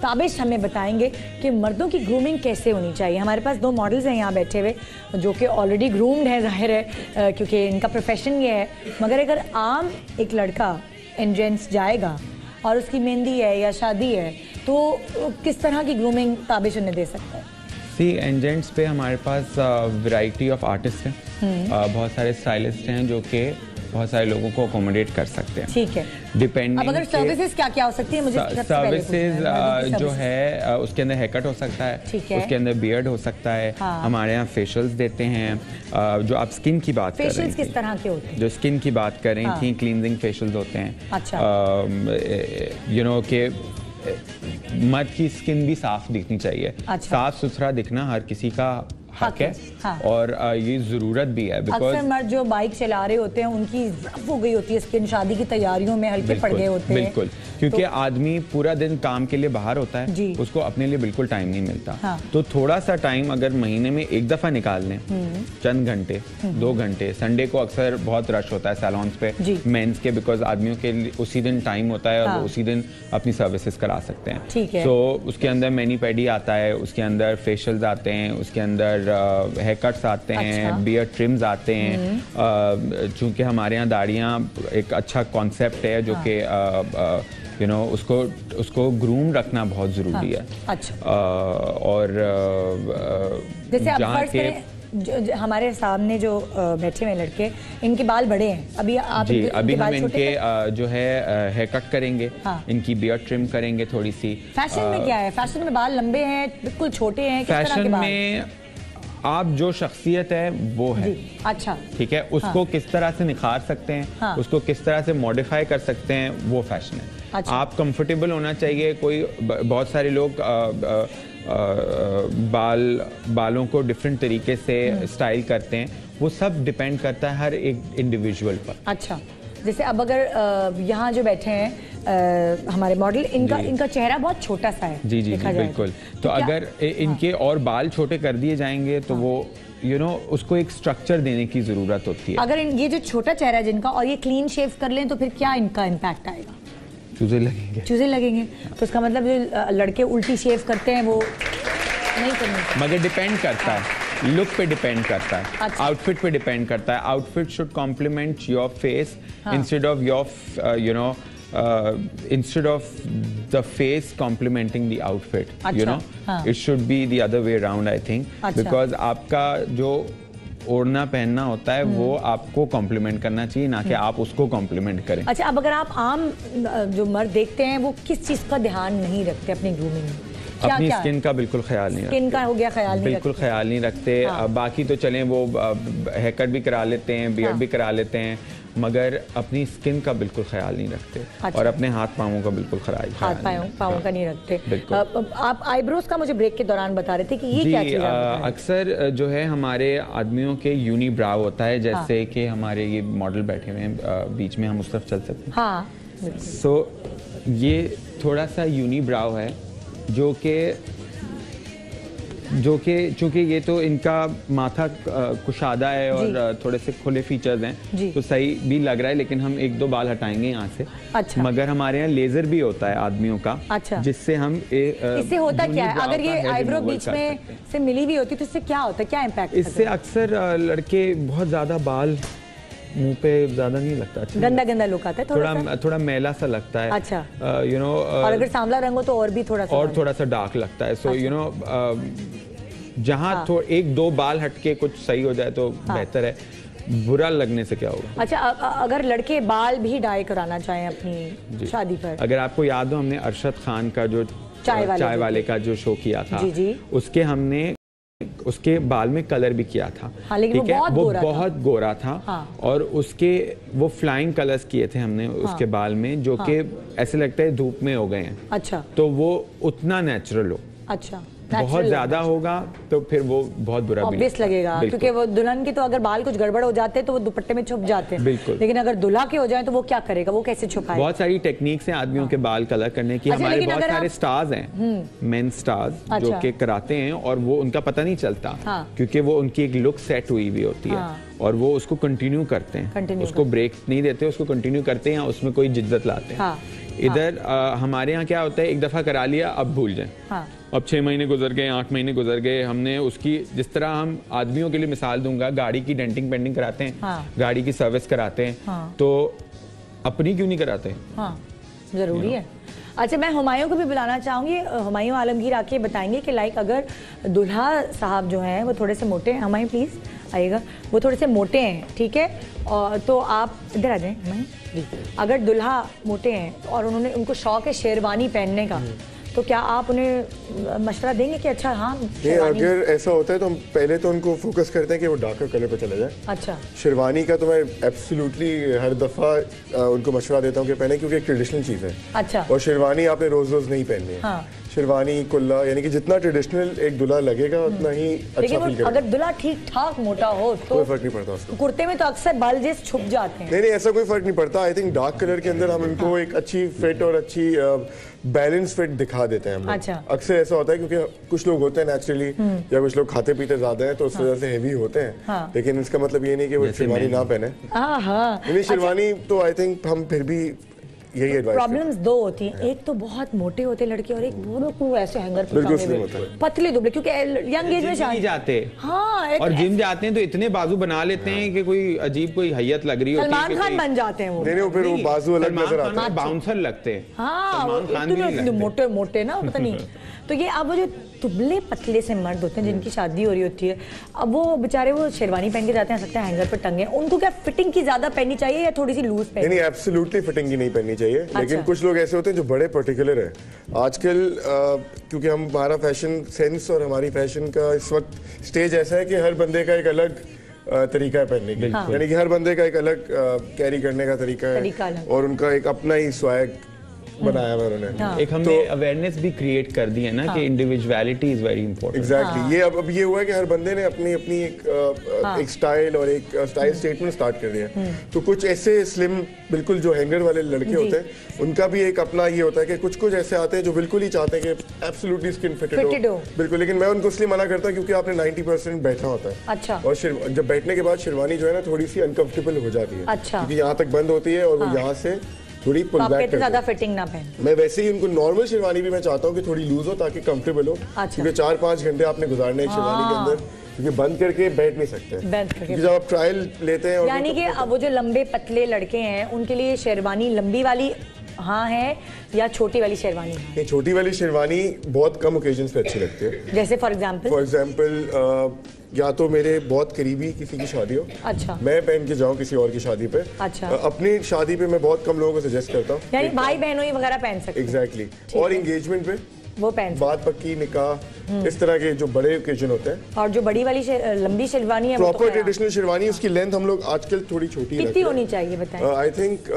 ताबिश हमें बताएंगे कि मर्दों की ग्रूमिंग कैसे होनी चाहिए। हमारे पास दो मॉडल्स हैं यहाँ बैठे हुए जो कि ऑलरेडी ग्रूम्ड हैं, ज़ाहिर है क्योंकि इनका प्रोफेशन ये है, मगर अगर आम एक लड़का इन जेंट्स जाएगा और उसकी मेहंदी है या शादी है तो किस तरह की ग्रूमिंग ताबिश उन्हें दे सकता है? सी एंजेंट्स पे हमारे पास वैरायटी ऑफ आर्टिस्ट हैं, बहुत सारे स्टाइलिस्ट हैं जो कि बहुत सारे लोगों को अकोमोडेट कर सकते हैं। ठीक है, डिपेंडिंग। अब अगर सर्विसेज क्या क्या हो सकती है? मुझे सर्विसेज जो है उसके अंदर हेयर कट हो सकता है, उसके अंदर बियर्ड हो सकता है, हमारे यहाँ फेशियल्स देते हैं। जो आप स्किन की बात कर रहे हैं, किस तरह के होते हैं? जो स्किन की बात कर रही थी, क्लींजिंग फेशियल्स होते हैं। अच्छा, यू नो के मर्द की स्किन भी साफ दिखनी चाहिए। अच्छा। साफ सुथरा दिखना हर किसी का हक है, और ये जरूरत भी है। अक्सर मर्द जो बाइक चला रहे होते हैं उनकी रफ हो गई होती है स्किन, शादी की तैयारियों में हल्के पड़ गए होते हैं। बिल्कुल, क्योंकि आदमी पूरा दिन काम के लिए बाहर होता है, उसको अपने लिए बिल्कुल टाइम नहीं मिलता। तो थोड़ा सा टाइम अगर महीने में एक दफा निकाल लें, चंद घंटे, 2 घंटे, संडे को अक्सर बहुत रश होता है सैलून्स पे मेंस के, बिकॉज आदमियों के उसी दिन टाइम होता है और वो उसी दिन अपनी सर्विसेज करा सकते हैं। तो उसके अंदर मैनी पेडी आता है, उसके अंदर फेशियल्स आते हैं, उसके अंदर हेयर कट्स आते हैं, बियर्ड ट्रिम्स आते हैं। चूंकि हमारे यहाँ दाढ़ियाँ एक अच्छा कॉन्सेप्ट है जो कि यू नो उसको ग्रूम रखना बहुत ज़रूरी है। अच्छा, और जैसे आप फर्ज करें जो हमारे सामने जो बैठे हुए लड़के, इनके बाल बड़े हैं, अभी आप जी अभी हम इनके जो है हेयर कट करेंगे, इनकी बियर्ड ट्रिम करेंगे थोड़ी सी। फैशन में क्या है? फैशन में बाल लंबे हैं, बिल्कुल छोटे हैं, किस तरह के बाल? में आप जो शख्सियत है वो है। अच्छा, ठीक है, उसको किस तरह से निखार सकते हैं, उसको किस तरह से मॉडिफाई कर सकते हैं, वो फैशन है। अच्छा। आप कंफर्टेबल होना चाहिए। कोई बहुत सारे लोग बालों को डिफरेंट तरीके से स्टाइल करते हैं, वो सब डिपेंड करता है हर एक इंडिविजुअल पर। अच्छा, जैसे अब अगर यहाँ जो बैठे हैं हमारे मॉडल, इनका चेहरा बहुत छोटा सा है। जी जी जी बिल्कुल। तो अगर इनके और बाल छोटे कर दिए जाएंगे तो वो उसको एक स्ट्रक्चर देने की जरूरत होती है। अगर ये जो छोटा चेहरा है जिनका और ये क्लीन शेव कर लें तो फिर क्या इनका इम्पैक्ट आएगा? चूजे लगेंगे। चूजे लगेंगे, तो इसका मतलब जो लड़के उल्टी शेव करते हैं वो नहीं करनी। मगर डिपेंड करता है, लुक पे डिपेंड करता है, आउटफिट पे डिपेंड करता है। Outfit should complement your face instead of your instead of the face complementing the outfit, you know, it should be the other way around, I think, because आपका जो ओढ़ना पहनना होता है वो आपको कॉम्प्लीमेंट करना चाहिए, ना कि आप उसको कॉम्प्लीमेंट करें। अच्छा, अब अगर आप आम जो मर्द देखते हैं वो किस चीज़ का ध्यान नहीं रखते अपनी ग्रूमिंग में? अपनी स्किन का बिल्कुल ख्याल नहीं रखते। स्किन का हो गया ख्याल नहीं बिल्कुल रखते। ख्याल नहीं रखते। बाकी तो चलें वो हेयर कट भी करा लेते हैं, बियर्ड भी करा लेते हैं, मगर अपनी स्किन का बिल्कुल ख्याल नहीं रखते। और अपने हाथ पाँवों का बिल्कुल हाथ पाँवों का नहीं रखते। आप आईब्रोज का मुझे ब्रेक के दौरान बता रहे थे कि ये क्या चीज़ है? अक्सर जो है हमारे आदमियों के यूनी ब्राउ होता है, जैसे कि हमारे ये मॉडल बैठे हुए हैं बीच में, हम उस तरफ चल सकते हैं। हाँ, सो ये थोड़ा सा यूनी ब्राउ है, जो कि चूंकि ये तो इनका माथा कुशादा है और थोड़े से खुले फीचर्स हैं, तो सही भी लग रहा है, लेकिन हम 1-2 बाल हटाएंगे यहाँ से। अच्छा। मगर हमारे यहाँ लेजर भी होता है आदमियों का। अच्छा। जिससे हम इससे होता क्या है? अगर ये आईब्रो बीच में से मिली हुई होती तो इससे क्या होता है, क्या इम्पैक्ट? इससे अक्सर लड़के बहुत ज्यादा बाल मुंह पे ज्यादा नहीं लगता, अच्छा गंदा लुक आता है, थोड़ा मैला सा लगता है। अच्छा। यू नो, और अगर सांवला रंग हो तो और भी थोड़ा सा डार्क लगता है। सो यू नो, जहाँ 1-2 बाल हटके कुछ सही हो जाए तो बेहतर है, बुरा लगने से क्या होगा। अच्छा, अगर लड़के बाल भी डाई कराना चाहें अपनी शादी पर? अगर आपको याद हो, हमने अरशद खान का जो चाय वाले का जो शो किया था, उसके हमने उसके बाल में कलर भी किया था। ठीक है, वो बहुत गोरा था। और उसके वो फ्लाइंग कलर्स किए थे हमने उसके बाल में, जो कि ऐसे लगता है धूप में हो गए हैं। अच्छा। तो वो उतना नेचुरल हो। अच्छा। बहुत ज्यादा होगा तो फिर वो बहुत बुरा ऑब्वियस लगेगा, क्योंकि वो दुल्हन की तो अगर बाल कुछ गड़बड़ हो जाते हैं तो वो दुपट्टे में छुप जाते हैं। बिल्कुल। लेकिन अगर दुल्हा के हो जाए तो वो क्या करेगा, वो कैसे छुपाएगा? बहुत सारी टेक्निक्स हैं आदमियों के बाल कलर करने की। हमारे बहुत सारे स्टार्स हैं, मेन स्टार्स, जो कि कराते हैं, और वो उनका पता नहीं चलता, क्योंकि वो उनकी एक लुक सेट हुई हुई होती है, और वो उसको कंटिन्यू करते हैं, उसको ब्रेक नहीं देते, उसको कंटिन्यू करते हैं, उसमें कोई जिद्दत लाते हैं। इधर हमारे यहाँ क्या होता है, एक दफा करा लिया अब भूल जाए। अब 6 महीने गुजर गए, 8 महीने गुजर गए, हमने उसकी, जिस तरह हम आदमियों के लिए मिसाल दूंगा, गाड़ी की डेंटिंग पेंटिंग कराते हैं, गाड़ी की सर्विस कराते हैं, तो अपनी क्यों नहीं कराते? जरूरी है। अच्छा, मैं हुमायूं को भी बुलाना चाहूंगी। हुमायूं आलमगीर आके बताएंगे कि लाइक अगर दुल्हा साहब जो हैं वो थोड़े से मोटे हैं, हुमायूं प्लीज आइएगा, वो थोड़े से मोटे हैं, ठीक है, और तो आप इधर आ जाएं हुमायूं जी। अगर दुल्हा मोटे हैं और उनको शौक है शेरवानी पहनने का, तो क्या आप उन्हें मशवरा देंगे कि अच्छा हाँ अगर ऐसा होता है तो हम पहले तो उनको फोकस करते हैं कि वो डार्कर कलर पे चले जाए। अच्छा। शेरवानी का तो मैं एब्सोल्युटली हर दफा उनको मशवरा देता हूं कि पहने, क्योंकि एक ट्रेडिशनल चीज है। अच्छा। और शेरवानी आपने रोज रोज नहीं पहननी है। हाँ। शेरवानी कुल्ला, यानी कि जितना ट्रेडिशनल एक दुल्हा लगेगा उतना ही अच्छा फील करेगा। अगर दुल्हा ठीक ठाक मोटा हो तो कोई फर्क नहीं पड़ता उसको। कुर्ते में तो अक्सर बाल जैसे छुप जाते हैं। नहीं, ऐसा कोई फर्क नहीं पड़ता। आई थिंक डार्क कलर के अंदर हम इनको एक अच्छी फिट और अच्छी बैलेंस फिट दिखा देते हैं हम। अच्छा। अक्सर ऐसा होता है क्योंकि कुछ लोग होते हैं नेचुरली, या कुछ लोग खाते पीते ज्यादा हैं तो उस वजह से हेवी होते हैं, लेकिन इसका मतलब ये नहीं कि वो शेरवानी ना पहने। शेरवानी तो आई थिंक हम फिर भी यही एडवाइस। प्रॉब्लम्स 2 होती हैं, एक तो बहुत मोटे होते लड़के और एक वो ऐसे हैंगर पे पतले दुबले, क्योंकि यंग एज में शादी जाते। हाँ, और जिम जाते हैं तो इतने बाजू बना लेते हैं कि कोई अजीब कोई हैयत लग रही होती है। सलमान खान बन जाते हैं वो। नहीं, फिर वो बाजू अलग नजर आते हैं, बाउंसर लगते हैं। हाँ, मोटे मोटे ना, पता नहीं। तो ये अब वो जो दुबले पतले से मर्द होते हैं जिनकी शादी हो रही होती है, अब वो बेचारे वो शेरवानी पहन के जाते हैं, सकते हैं हैंगर पर टंगे, उनको क्या फिटिंग की ज्यादा पहननी चाहिए या थोड़ी सी लूज पहननी? नहीं, एब्सोल्युटली फिटिंग की नहीं पहननी चाहिए। अच्छा। लेकिन कुछ लोग ऐसे होते हैं जो बड़े पर्टिकुलर है आजकल, क्योंकि हमारा फैशन सेंस और हमारी फैशन का इस वक्त स्टेज ऐसा है कि हर बंदे का एक अलग तरीका है पहनने की, यानी कि हर बंदे का एक अलग कैरी करने का तरीका है, और उनका एक अपना ही स्वैग बनाया हुआ उन्होंने। एक हमने अवेयरनेस भी क्रिएट कर दी है ना कि individuality is very important. Exactly. ये अब ये हुआ है कि हर बंदे ने अपनी अपनी एक स्टाइल और एक स्टाइल स्टेटमेंट स्टार्ट कर दिया। तो कुछ ऐसे स्लिम बिल्कुल जो हैंगर वाले लड़के होते हैं उनका भी एक अपना ये होता है कि कुछ ऐसे आते हैं जो बिल्कुल ही चाहते हैं कि एब्सोल्युटली स्किन फिटेड हो बिल्कुल, लेकिन मैं उनको इसलिए मना करता हूँ क्योंकि आपने 90% बैठना होता है। अच्छा। और जब बैठने के बाद शेरवानी जो है ना थोड़ी सी अनकंफर्टेबल हो जाती है। अच्छा। क्योंकि यहाँ तक बंद होती है और वो यहाँ से थोड़ी पुल बैक ज्यादा फिटिंग ना पहने। मैं वैसे ही उनको नॉर्मल शेरवानी भी मैं चाहता हूँ कि थोड़ी लूज हो ताकि कंफर्टेबल हो। अच्छा। क्योंकि 4-5 घंटे आपने गुजारने हैं शेरवानी के अंदर, क्योंकि बंद करके बैठ नहीं सकते, क्योंकि जब आप ट्रायल लेते हैं। यानी कि वो जो लंबे पतले लड़के हैं उनके लिए शेरवानी लंबी वाली हाँ है या छोटी वाली शेरवानी है? नहीं, छोटी वाली शेरवानी बहुत कम ओकेजन्स पे अच्छी लगती है। जैसे फॉर एग्जांपल या तो मेरे बहुत करीबी किसी की शादी हो, अच्छा, मैं पहन के जाऊँ किसी और की शादी पे। अच्छा। अपनी शादी पे मैं बहुत कम लोगों को सजेस्ट करता हूँ, यानी भाई बहनों ही वगैरह पहन सकते हैं। एग्जैक्टली। और एंगेजमेंट पे वो पहन बात पक्की, निकाह, इस तरह के जो बड़े ओकेजन होते हैं। और जो बड़ी वाली लंबी शेरवानी है, प्रॉपर ट्रेडिशनल शेरवानी, उसकी लेंथ हम लोग आजकल थोड़ी छोटी कितनी होनी चाहिए बताएं? I think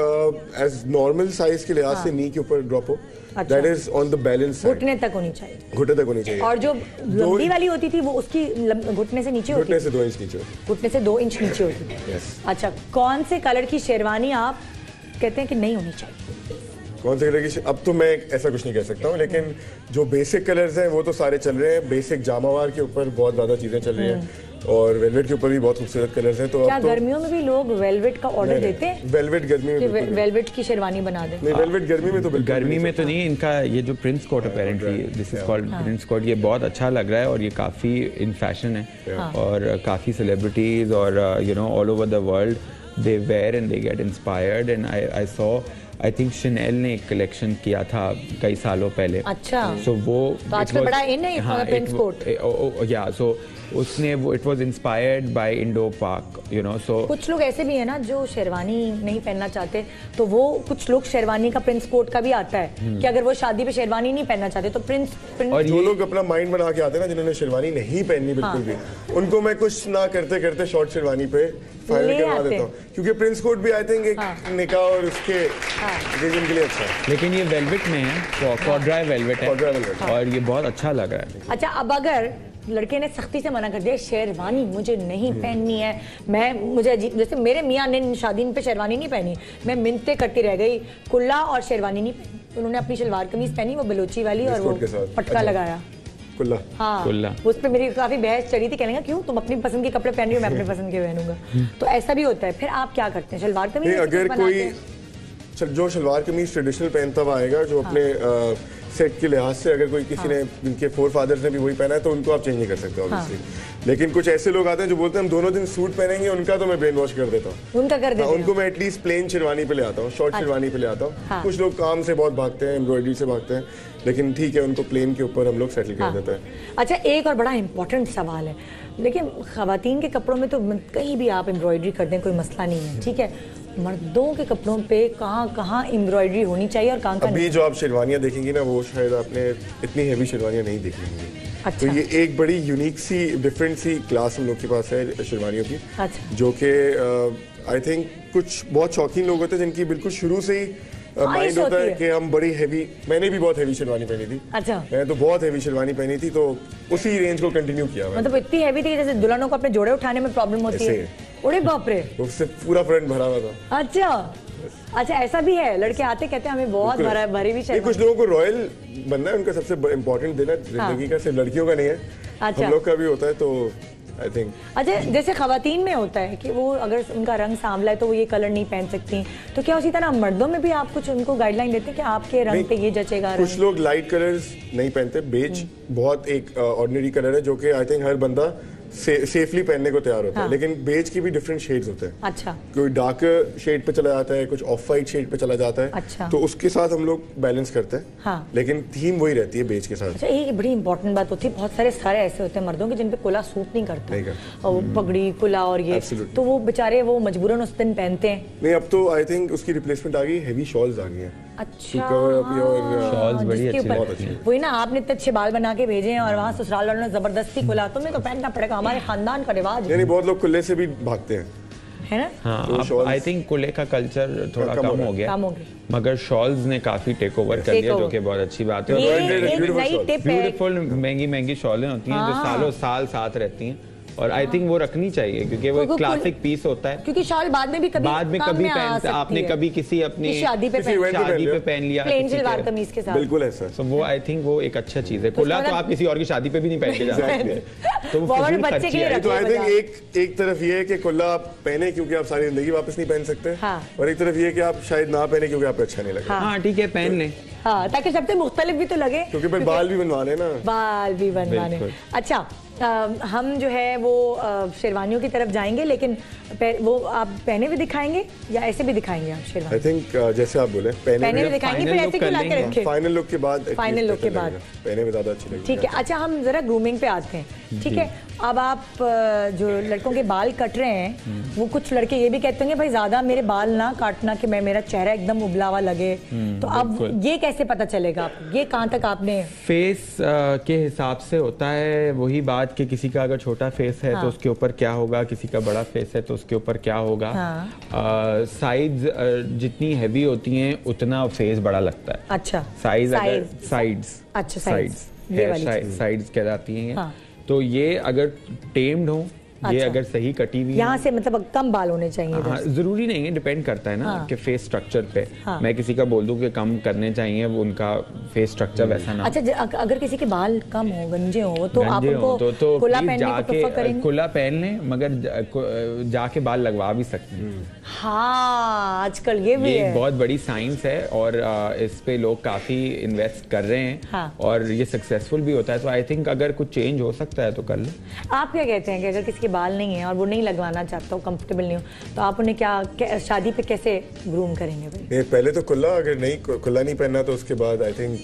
as normal size के लिहाज से नी के ऊपर ड्रॉप हो, that is on the balance, घुटने तक होनी चाहिए, घुटने तक होनी चाहिए। और जो लंबी वाली होती थी वो उसकी घुटने से नीचे होती घुटने से 2 इंच नीचे, घुटने से 2 इंच नीचे होती थी। Yes. अच्छा, कौन से कलर की शेरवानी आप कहते हैं कि नहीं होनी चाहिए? कौन से कलर की? अब तो मैं ऐसा कुछ नहीं कह सकता हूँ, लेकिन जो बेसिक कलर्स हैं वो तो सारे चल रहे हैं। बेसिक जामावार के ऊपर बहुत ज्यादा चीजें चल रही हैं और वेलवेट के ऊपर भी बहुत खूबसूरत कलर्स हैं। तो क्या अब तो गर्मियों में भी लोग वेलवेट का ऑर्डर देते हैं? वेलवेट गर्मी में बिल्कुल वेलवेट की शेरवानी बना दें? नहीं, वेलवेट गर्मी में तो बिल्कुल गर्मी में तो नहीं। इनका ये जो prince coat apparently this is called prince coat, ये बहुत अच्छा लग रहा है और ये काफ़ी इन फैशन है और काफ़ी सेलिब्रिटीज और you know all over the world they wear and they get inspired and I saw I think Chanel ने एक कलेक्शन किया था कई सालों पहले। अच्छा, सो वो तो आजकल बड़ा इन है प्रिंस कोट। या सो उसने वो it was inspired by Indo पाक, यू नो। सो कुछ लोग ऐसे भी है ना जो शेरवानी नहीं पहनना चाहते, तो वो कुछ लोग शेरवानी का प्रिंस कोट का भी आता है कि अगर वो शादी पे शेरवानी नहीं पहनना चाहते तो प्रिंस और जो लोग अपना माइंड बना के आते हैं ना, जिन्होंने शेरवानी नहीं पहननी बिल्कुल भी, उनको मैं कुछ ना करते करते शॉर्ट शेरवानी पे फाइनल करवा देता हूँ, क्योंकि प्रिंस कोट भी आई थिंक एक निकाह और उसके ओकेजन के लिए अच्छा है। लेकिन ये वेलवेट में है, कॉर्ड्राई वेलवेट है और ये बहुत अच्छा लग रहा है। अच्छा, अब अगर लड़के ने सख्ती से मना कर दिया शेरवानी मुझे नहीं पहननी है, मुझे अजीब, जैसे मेरे मियाँ ने शादी पे शेरवानी नहीं पहनी, मैं मिन्नतें करती रह गई, कुल्ला और शेरवानी नहीं पहनी, उन्होंने अपनी शलवार कमीज पहनी वो बलोची वाली और वो पटका लगाया कुल्ला। हाँ, कुल्ला। उस पर मेरी काफी बहस चढ़ी थी, कहने क्यों तुम अपनी पसंद के कपड़े पहन रही हो, मैं अपनी पसंद के पहनूंगा। तो ऐसा भी होता है। फिर आप क्या करते हैं? शलवार कमीज अगर कोई जो शलवार कमीज ट्रेडिशनल पहनता हुआ आएगा, जो अपने सेट के लिहाज से, अगर कोई किसी ने, जिनके फोर फादर्स ने भी वही पहना है, तो उनको आप चेंज नहीं कर सकते ऑब्वियसली। लेकिन कुछ ऐसे लोग आते हैं जो बोलते हैं हम दोनों दिन सूट पहनेंगे, उनका तो मैं ब्रेन वॉश कर देता हूँ। उनका कर देता हूँ, उनको मैं एटलीस्ट प्लेन शेरवानी पे ले आता हूँ, शॉर्ट शेरवानी पे ले आता हूँ। कुछ लोग काम से बहुत भागते हैं, एम्ब्रॉयडरी से भागते हैं, लेकिन ठीक है, उनको प्लेन के ऊपर हम लोग सेटल कर देते हैं। अच्छा, एक और बड़ा इंपॉर्टेंट सवाल है, लेकिन खवातीन के कपड़ों में तो कहीं भी आप एम्ब्रॉयडरी कर दें कोई मसला नहीं है, ठीक है। मर्दों के कपड़ों पे कहाँ एम्ब्रॉयडरी होनी चाहिए और कहाँ अभी जो आप शेरवानियाँ देखेंगी ना, वो शायद आपने इतनी हैवी शेरवानियाँ नहीं देखी होंगी। अच्छा। तो ये एक बड़ी यूनिक सी डिफरेंट सी क्लास हम लोग के पास है शेरवानियों की। अच्छा। जो कि आई थिंक कुछ बहुत शौकीन लोग होते हैं जिनकी बिल्कुल शुरू से ही माइंड होता है कि हम बड़ी हैवी, मैंने भी बहुत हैवी शेरवानी पहनी थी। अच्छा। मैं तो बहुत हैवी शेरवानी पहनी थी, तो उसी रेंज को कंटिन्यू किया। मतलब इतनी हैवी थी जैसे दुल्हनों को अपने जोड़े उठाने में प्रॉब्लम होती है। अरे बाप रे, उससे पूरा फ्रंट भरा हुआ था। अच्छा अच्छा, ऐसा भी है? लड़के आते कहते हैं हमें बहुत भरी भी शेरवानी। कुछ लोगों को रॉयल बनना है, उनका सबसे इम्पोर्टेंट दिन है जिंदगी का, सिर्फ लड़कियों का नहीं है। अच्छा। हम लोग का भी होता है, तो आई थिंक। अच्छा, जैसे खवातीन में होता है कि वो अगर उनका रंग सांवला है तो वो ये कलर नहीं पहन सकती, तो क्या उसी तरह मर्दों में भी आप कुछ उनको गाइडलाइन देते हैं कि आपके रंग पे ये जचेगा? कुछ लोग लाइट कलर्स नहीं पहनते। बेज बहुत एक ऑर्डिनरी कलर है जो कि आई थिंक हर बंदा सेफली पहनने को तैयार होता है। लेकिन बेज के भी डिफरेंट शेड्स होते हैं। अच्छा। कोई डार्क शेड पे चला जाता है, कुछ ऑफ वाइट शेड पे चला जाता है। अच्छा। तो उसके साथ हम लोग बैलेंस करते हैं। हाँ। लेकिन थीम वही रहती है बेज के साथ। अच्छा, एक बड़ी इंपॉर्टेंट बात होती है, बहुत सारे ऐसे होते हैं मर्दों के जिन पे कुला सूट नहीं करता, और पगड़ी कुला और ये, तो वो बेचारे वो मजबूरन उस दिन पहनते हैं। नहीं, अब तो आई थिंक उसकी रिप्लेसमेंट आ गई, हैवी शॉल्स आ गई हैं। अच्छा, शॉल्स बड़ी अच्छी लगती हैं। वही ना, आपने इतने अच्छे बाल बना के भेजे हैं और वहाँ ससुराल वालों ने जबरदस्ती खुला, तुम्हें तो पहनना पड़ेगा, हमारे खानदान का रिवाज है। बहुत लोग कुल्ले से भी भागते हैं, है ना? हाँ, आई थिंक कुल्ले का कल्चर थोड़ा कम हो गया, मगर शॉल्स ने काफी टेक ओवर कर लिया, जो कि बहुत अच्छी बात है। ब्यूटीफुल महंगी शॉलें होती हैं जो सालों साल साथ रहती हैं, और आई थिंक वो रखनी चाहिए क्योंकि वो एक क्लासिक पीस होता है। क्योंकि शॉल बाद में भी कभी पहनते, आपने कभी किसी अपनी शादी पे पहन लिया प्लेन सलवार कमीज के साथ, बिल्कुल ऐसा। तो वो आई थिंक वो एक अच्छा चीज है। कुल्ला तो आप किसी और की शादी पे भी नहीं पहन के जा सकते, तो वो बच्चे के लिए। तो आई थिंक एक तरफ ये है कि कुल्ला आप पहने क्योंकि आप सारी जिंदगी वापस नहीं पहन सकते, और एक तरफ ये है कि आप शायद ना पहने क्योंकि आपको अच्छा नहीं लगे। हाँ ठीक है, पहन लें, हाँ, ताकि सबसे मुख्तलिफ भी तो लगे, क्योंकि बाल भी बनवाने ना, बाल भी बनवाने। अच्छा, हम जो है वो शेरवानियों की तरफ जाएंगे, लेकिन वो आप पहने हुए दिखाएंगे या ऐसे भी दिखाएंगे आप शेरवानी? आई थिंक जैसे आप बोले पहने हुए दिखाएंगे, फिर ऐसे क्यों ला के रखें? फाइनल लुक के बाद, फाइनल लुक के बाद पहने में ज़्यादा अच्छी लगेगी। ठीक है, अच्छा हम जरा ग्रूमिंग पे आते हैं। ठीक है, अब आप जो लड़कों के बाल कट रहे हैं, वो कुछ लड़के ये भी कहते होंगे भाई ज्यादा मेरे बाल ना काटना कि मैं मेरा चेहरा एकदम उबला हुआ लगे, तो अब ये कैसे पता चलेगा आपको? ये कहाँ तक आपने फेस के हिसाब से होता है वही बात कि किसी का अगर छोटा फेस है तो उसके ऊपर क्या होगा, किसी का बड़ा फेस है तो उसके ऊपर क्या होगा। साइड्स जितनी हैवी होती हैं उतना फेस बड़ा लगता है। अच्छा, साइज अगर साइड्स, अच्छा साइड्स कहलाती हैं। तो ये अगर टेम्ड हो, ये अगर सही कटी हुई यहाँ से मतलब कम बाल होने चाहिए। हाँ, जरूरी नहीं है, डिपेंड करता है ना कि फेस स्ट्रक्चर पे। मैं किसी का बोल दूं कि कम करने चाहिए, वो उनका फेस स्ट्रक्चर वैसा ना। अच्छा, अगर किसी के बाल कम हो, गंजे हो, तो आप उनको तो खुला पहनने को प्रेफर करेंगे? खुला पहन लें, मगर जाके बाल लगवा भी सकते हैं। हाँ, आजकल ये भी है, बहुत बड़ी साइंस है और इस पे लोग काफी इन्वेस्ट कर रहे हैं और ये सक्सेसफुल भी होता है। तो आई थिंक अगर कुछ चेंज हो सकता है तो कर लें। आप क्या कहते हैं कि अगर किसी के बाल नहीं है और वो नहीं लगवाना चाहता हो, कंफर्टेबल नहीं हो, तो आप उन्हें क्या शादी पे कैसे ग्रूम करेंगे भाई? पहले तो खुला, अगर नहीं खुला नहीं पहनना तो उसके बाद आई थिंक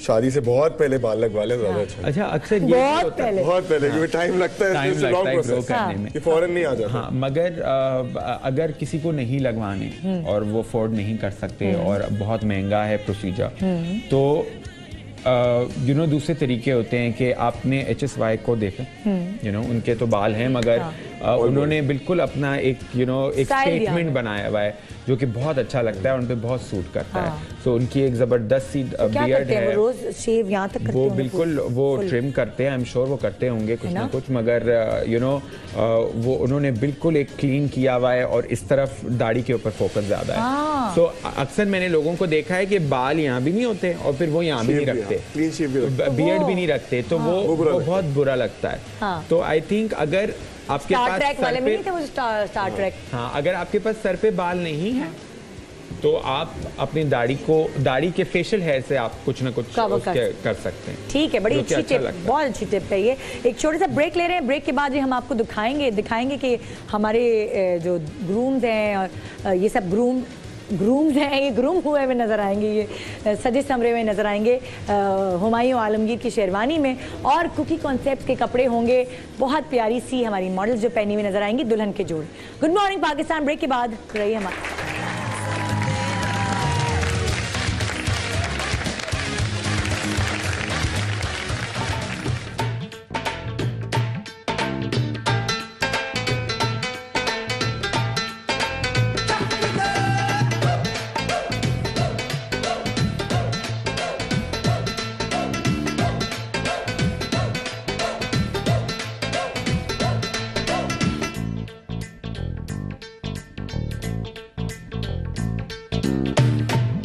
शादी से बहुत पहले बाल लगवा लें, ज्यादा अच्छा। अच्छा, अक्सर ये बहुत पहले क्योंकि टाइम लगता है ग्रो करने में, कि फौरन नहीं आ जाता। हाँ, मगर अगर किसी को नहीं लगवाने और वो अफोर्ड नहीं कर सकते और बहुत महंगा है प्रोसीजर, तो दूसरे तरीके होते हैं कि आपने HSY को देखें, उनके तो बाल हैं मगर उन्होंने बिल्कुल अपना एक एक स्टेटमेंट बनाया हुआ है जो कि बहुत अच्छा लगता है, उन पे बहुत सूट करता है। सो उनकी एक जबरदस्त सी बियर्ड है, रोज शेव यहाँ तक करते वो बिल्कुल वो ट्रिम करते हैं, आई एम श्योर वो करते होंगे कुछ ना कुछ, मगर वो उन्होंने बिल्कुल एक क्लीन किया हुआ है और इस तरफ दाढ़ी के ऊपर फोकस ज्यादा है। सो अक्सर मैंने लोगों को देखा है कि बाल यहाँ भी नहीं होते और फिर वो यहाँ भी नहीं रखते, बियर्ड भी नहीं रखते, तो वो बहुत बुरा लगता है। तो आई थिंक अगर आपके पास वाले में नहीं थे वो स्टार ट्रैक, हाँ, अगर आपके पास सर पे बाल नहीं है तो आप अपनी दाढ़ी के फेशियल हेयर से आप कुछ ना कुछ कर सकते हैं। ठीक है, बड़ी अच्छी टिप, बहुत अच्छी टिप है ये। एक छोटा सा ब्रेक ले रहे हैं, ब्रेक के बाद ही हम आपको दिखाएंगे कि हमारे जो ग्रूम्स हैं और ये सब ग्रूम्स हैं, ये ग्रूम हुए हुए नजर आएंगे, ये सजे समरे हुए नजर आएंगे हुमायूं आलमगीर की शेरवानी में, और कुकी कॉन्सेप्ट के कपड़े होंगे, बहुत प्यारी सी हमारी मॉडल्स जो पहनी हुई नजर आएंगी, दुल्हन के जोड़े। गुड मॉर्निंग पाकिस्तान, ब्रेक के बाद रहिए हमारे।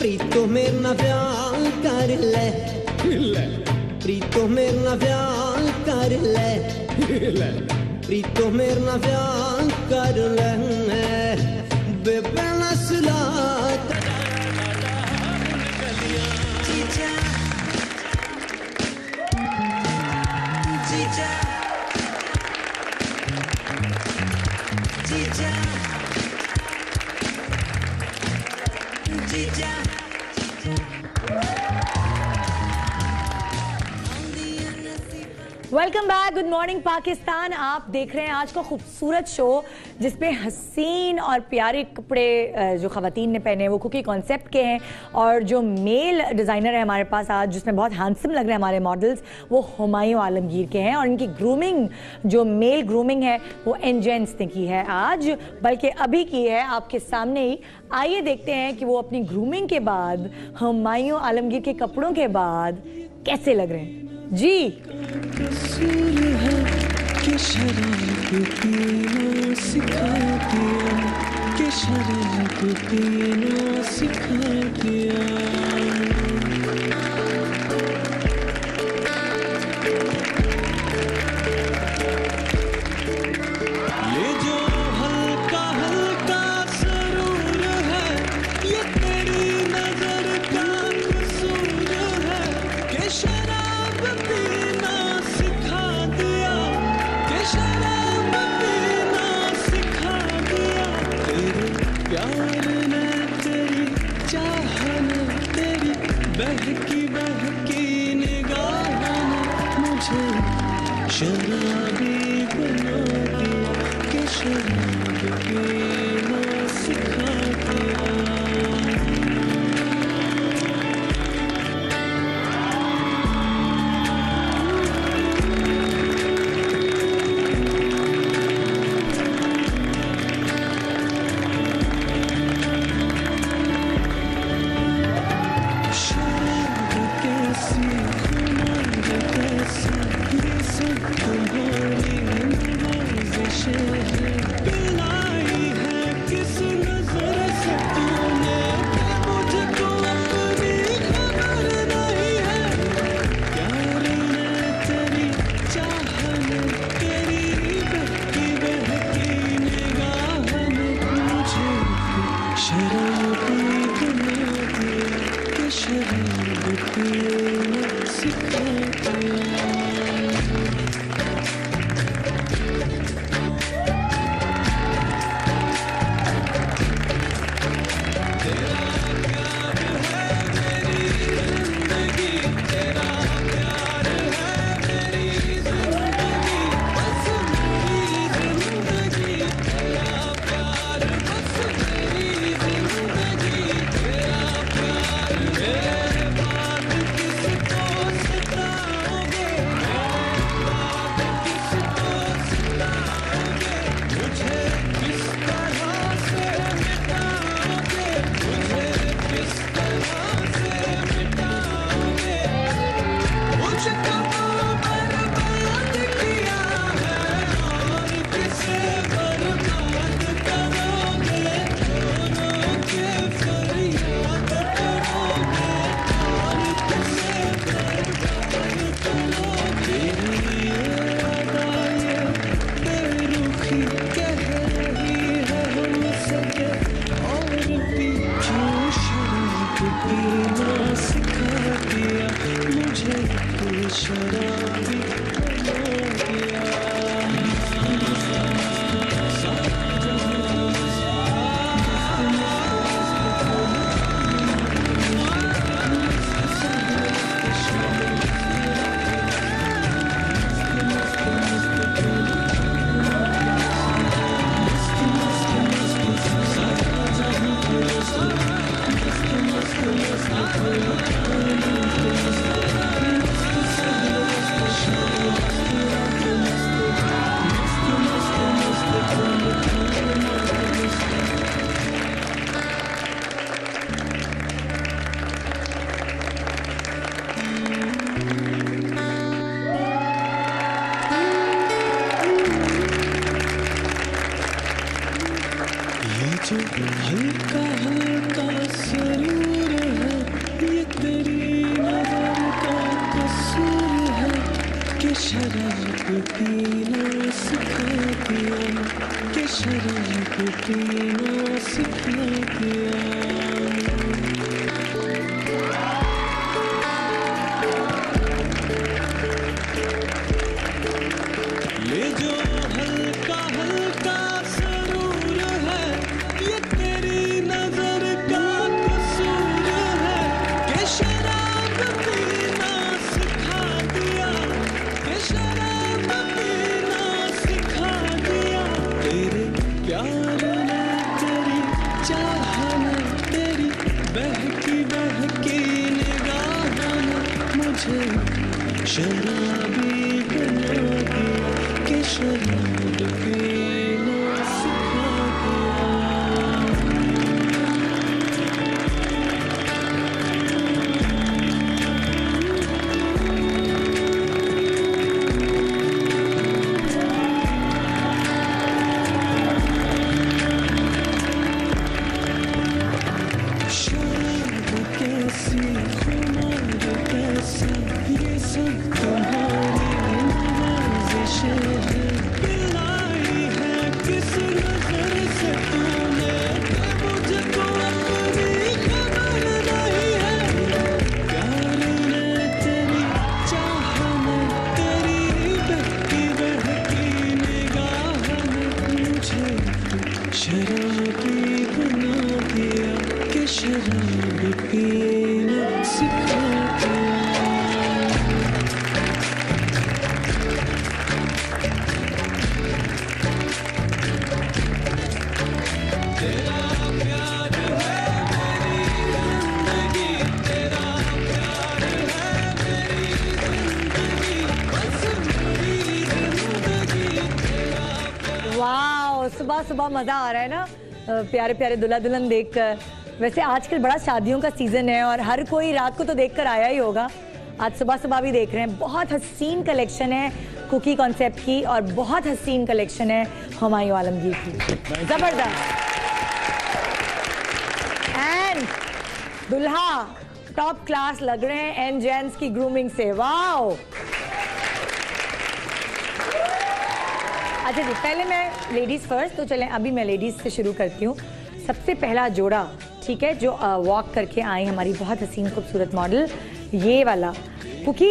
प्रीतो मेरे ना प्यार कर ले, प्रीतो मेरे ना प्यार कर ले, प्रीतो मेरे ना प्यार कर ले, बेबे नस्ला जीजा जीजा जीजा जीजा। Welcome back, good morning Pakistan. आप देख रहे हैं आज का खूबसूरत शो जिसमें हसीन और प्यारे कपड़े जो ख़वातीन ने पहने हैं वो कुकी कॉन्सेप्ट के हैं, और जो मेल डिज़ाइनर है हमारे पास आज जिसमें बहुत हैंडसम लग रहे हैं हमारे मॉडल्स, वो हुमायूं आलमगीर के हैं, और इनकी ग्रूमिंग जो मेल ग्रूमिंग है वो एनजेंस ने की है आज, बल्कि अभी की है आपके सामने ही। आइए देखते हैं कि वो अपनी ग्रूमिंग के बाद, हुमायूं आलमगीर के कपड़ों के बाद कैसे लग रहे हैं जी। कि शराब पीना सिखा दिया, कि शराब पीना सिखा दिया। ये जो हल्का हल्का सरूर है, ये तेरी नजर का कसूर है, कि शराब पीना सिखा दिया। बहकी बहकी निगाहों ने मुझे शराबी बना दिया कि शराब पीना सिखा दिया। हल्का हल्का सरूर है ये तेरी नजर का कसूर है कि शराब पीना सिखा दिया कि शराब पीना सिखा दिया। ये जो हल्का हल्का सरूर है ये तेरी नजर का कसूर है कि शराब पीना सिखा दिया कि शराब पीना सिखा दिया। तेरे प्यार ने तेरी चाह ने तेरी बहकी बहकी निगाहों ने मुझे शराबी बना दिया कि शराब पीना सिखा दिया। शराब कैसी खुमार कैसा ये सब तुम्हारी नवाज़िश है। सुबह मजा आ रहा है ना प्यारे प्यारे दुल्हा दुल्हन देखकर। वैसे आजकल बड़ा शादियों का सीजन है और हर कोई रात को तो देखकर आया ही होगा, आज सुबह सुबह भी देख रहे हैं। बहुत हसीन कलेक्शन है कुकी कॉन्सेप्ट की और बहुत हसीन कलेक्शन है हुमायूं आलमगीर की, जबरदस्त। एंड दुल्हा टॉप क्लास लग रहे हैं एंड जेंट्स की ग्रूमिंग से, वाओ। अच्छा जी, पहले मैं लेडीज फर्स्ट, तो चलें अभी मैं लेडीज से शुरू करती हूँ। सबसे पहला जोड़ा, ठीक है, जो वॉक करके आई हमारी बहुत हसीन खूबसूरत मॉडल, ये वाला, क्योंकि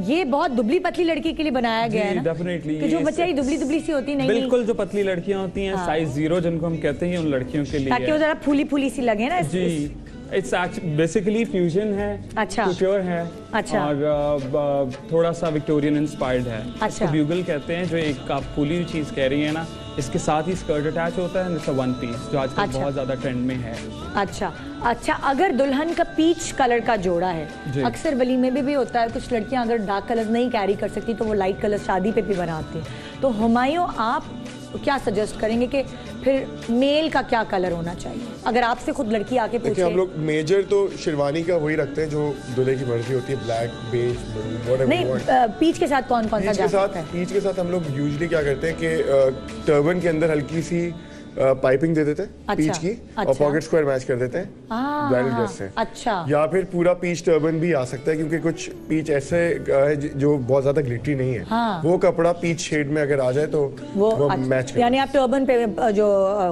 ये बहुत दुबली पतली लड़की के लिए बनाया गया है ना, डेफिनेटली, कि जो बच्चे दुबली दुबली सी होती नहीं, बिल्कुल जो पतली लड़कियां होती हैं, साइज 0 जिनको हम कहते हैं, उन लड़कियों के लिए, ताकि वो जरा फूली फूली सी लगे ना। जी, इट्स बेसिकली फ्यूजन है, अच्छा, कुट्योर है, अच्छा, और थोड़ा सा विक्टोरियन इंस्पायर्ड है। अच्छा, इसको ब्यूगल कहते हैं, जो एक आप फूली हुई चीज कह रही है ना, इसके साथ ही स्कर्ट अटैच होता है, इट्स अ वन पीस, जो आजकल बहुत ज्यादा ट्रेंड में है। अच्छा अच्छा, अगर दुल्हन का पीच कलर का जोड़ा है, अक्सर वलीमे में भी होता है, कुछ लड़कियां अगर डार्क कलर नहीं कैरी कर सकती तो वो लाइट कलर शादी पे भी बनाती हैं, तो हुमायूं आप क्या सजेस्ट करेंगे कि फिर मेल का क्या कलर होना चाहिए, अगर आपसे खुद लड़की आके पूछे? हम लोग मेजर तो शेरवानी का वही रखते हैं जो दूल्हे की मर्जी होती है, ब्लैक, बेज, नहीं, पीच के साथ कौन कौन सा जा सकता है? पीच के साथ हम लोग यूजुअली क्या करते हैं कि टर्बन के अंदर हल्की सी पाइपिंग दे देते हैं, अच्छा, पीच की, अच्छा, और पॉकेट स्क्वायर मैच कर देते हैं ब्राइडल ड्रेस से। अच्छा, या फिर पूरा पीच टर्बन भी आ सकता है, क्योंकि कुछ पीच ऐसे है जो बहुत ज्यादा ग्लिटरी नहीं है, हाँ, वो कपड़ा पीच शेड में अगर आ जाए तो वो अच्छा, मैच कर, यानी आप टर्बन पे जो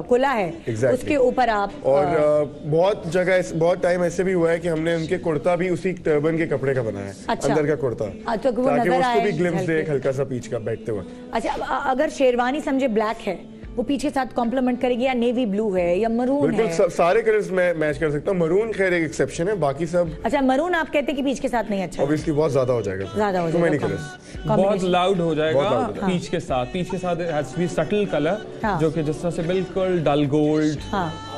कुला है, exactly, उसके ऊपर आप, और बहुत जगह बहुत टाइम ऐसे भी हुआ है कि हमने उनके कुर्ता भी उसी टर्बन के कपड़े का बनाया है, अच्छा, अंदर का कुर्ता, ताकि उसको भी ग्लिम्स दे हल्का सा पीच का बैठते हुए। अच्छा, अगर शेरवानी समझे ब्लैक है, वो पीछे साथ कॉम्प्लीमेंट करेगी, या नेवी ब्लू है या मरून है? बिल्कुल सारे कलर्स मैं मैच कर सकता हूँ, मरून खैर एक एक्सेप्शन है, बाकी सब। अच्छा, मरून आप कहते हैं कि पीच के साथ नहीं अच्छा? ऑब्वियसली बहुत ज्यादा हो जाएगा, ज्यादा हो जाएगा, बहुत लाउड हो जाएगा पीच के साथ। पीच के साथ has to be subtle colour, जो कि जिस तरह से बिल्कुल डल गोल्ड,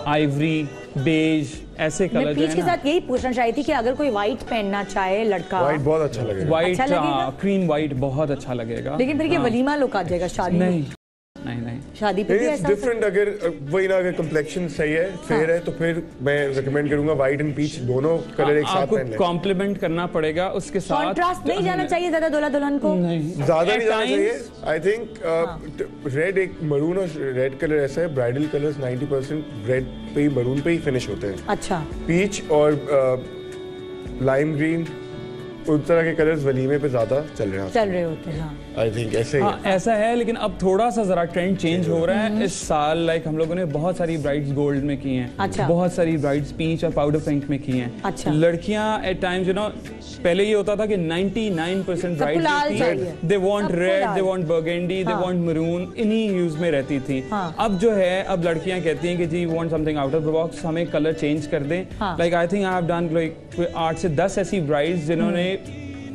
आइवरी, बेज, ऐसे कलर। पीच के साथ यही पूछना चाहती थी कि अगर कोई व्हाइट पहनना चाहे लड़का, व्हाइट बहुत अच्छा लगेगा, व्हाइट, क्रीम व्हाइट बहुत अच्छा लगेगा, लेकिन फिर ये वलीमा लुक आ जाएगा शादी में। नहीं, शादी पे भी ऐसा डिफरेंट। अगर वही ना, अगर कम्प्लेक्शन सही है, फेयर है, तो फिर मैं रिकमेंड करूंगा व्हाइट एंड पीच दोनों कलर एक साथ पहन लें। कॉम्प्लीमेंट करना पड़ेगा उसके साथ, कॉन्ट्रास्ट नहीं जाना चाहिए ज्यादा दूल्हा दुल्हन को, ज्यादा नहीं जाना चाहिए। आई थिंक रेड, एक मरून और रेड कलर ऐसा है, ब्राइडल कलर्स 90% रेड पे ही, मरून पे ही फिनिश होते हैं। अच्छा, पीच और लाइम ग्रीन, उस तरह के कलर्स वलीमे पे ज्यादा चल रहे होते हैं। आई थिंक ऐसे ऐसा है, लेकिन अब थोड़ा सा जरा ट्रेंड चेंज हो रहा है इस साल। लाइक हम लोगों ने बहुत सारी ब्राइड्स गोल्ड में की हैं, अच्छा, बहुत सारी ब्राइड्स पीच और पाउडर पिंक में की हैं। अच्छा, लड़कियां एट टाइम्स, यू नो, पहले ये होता था कि 99% brides they want red, they want burgundy, they want maroon, इन्हीं ह्यूज में रहती थी। अब जो है, अब लड़कियां कहती हैं कि जी want something out of the box, हमें कलर चेंज कर दें। Like I think I have done like 8 से 10 ऐसी ब्राइड्स जिन्होंने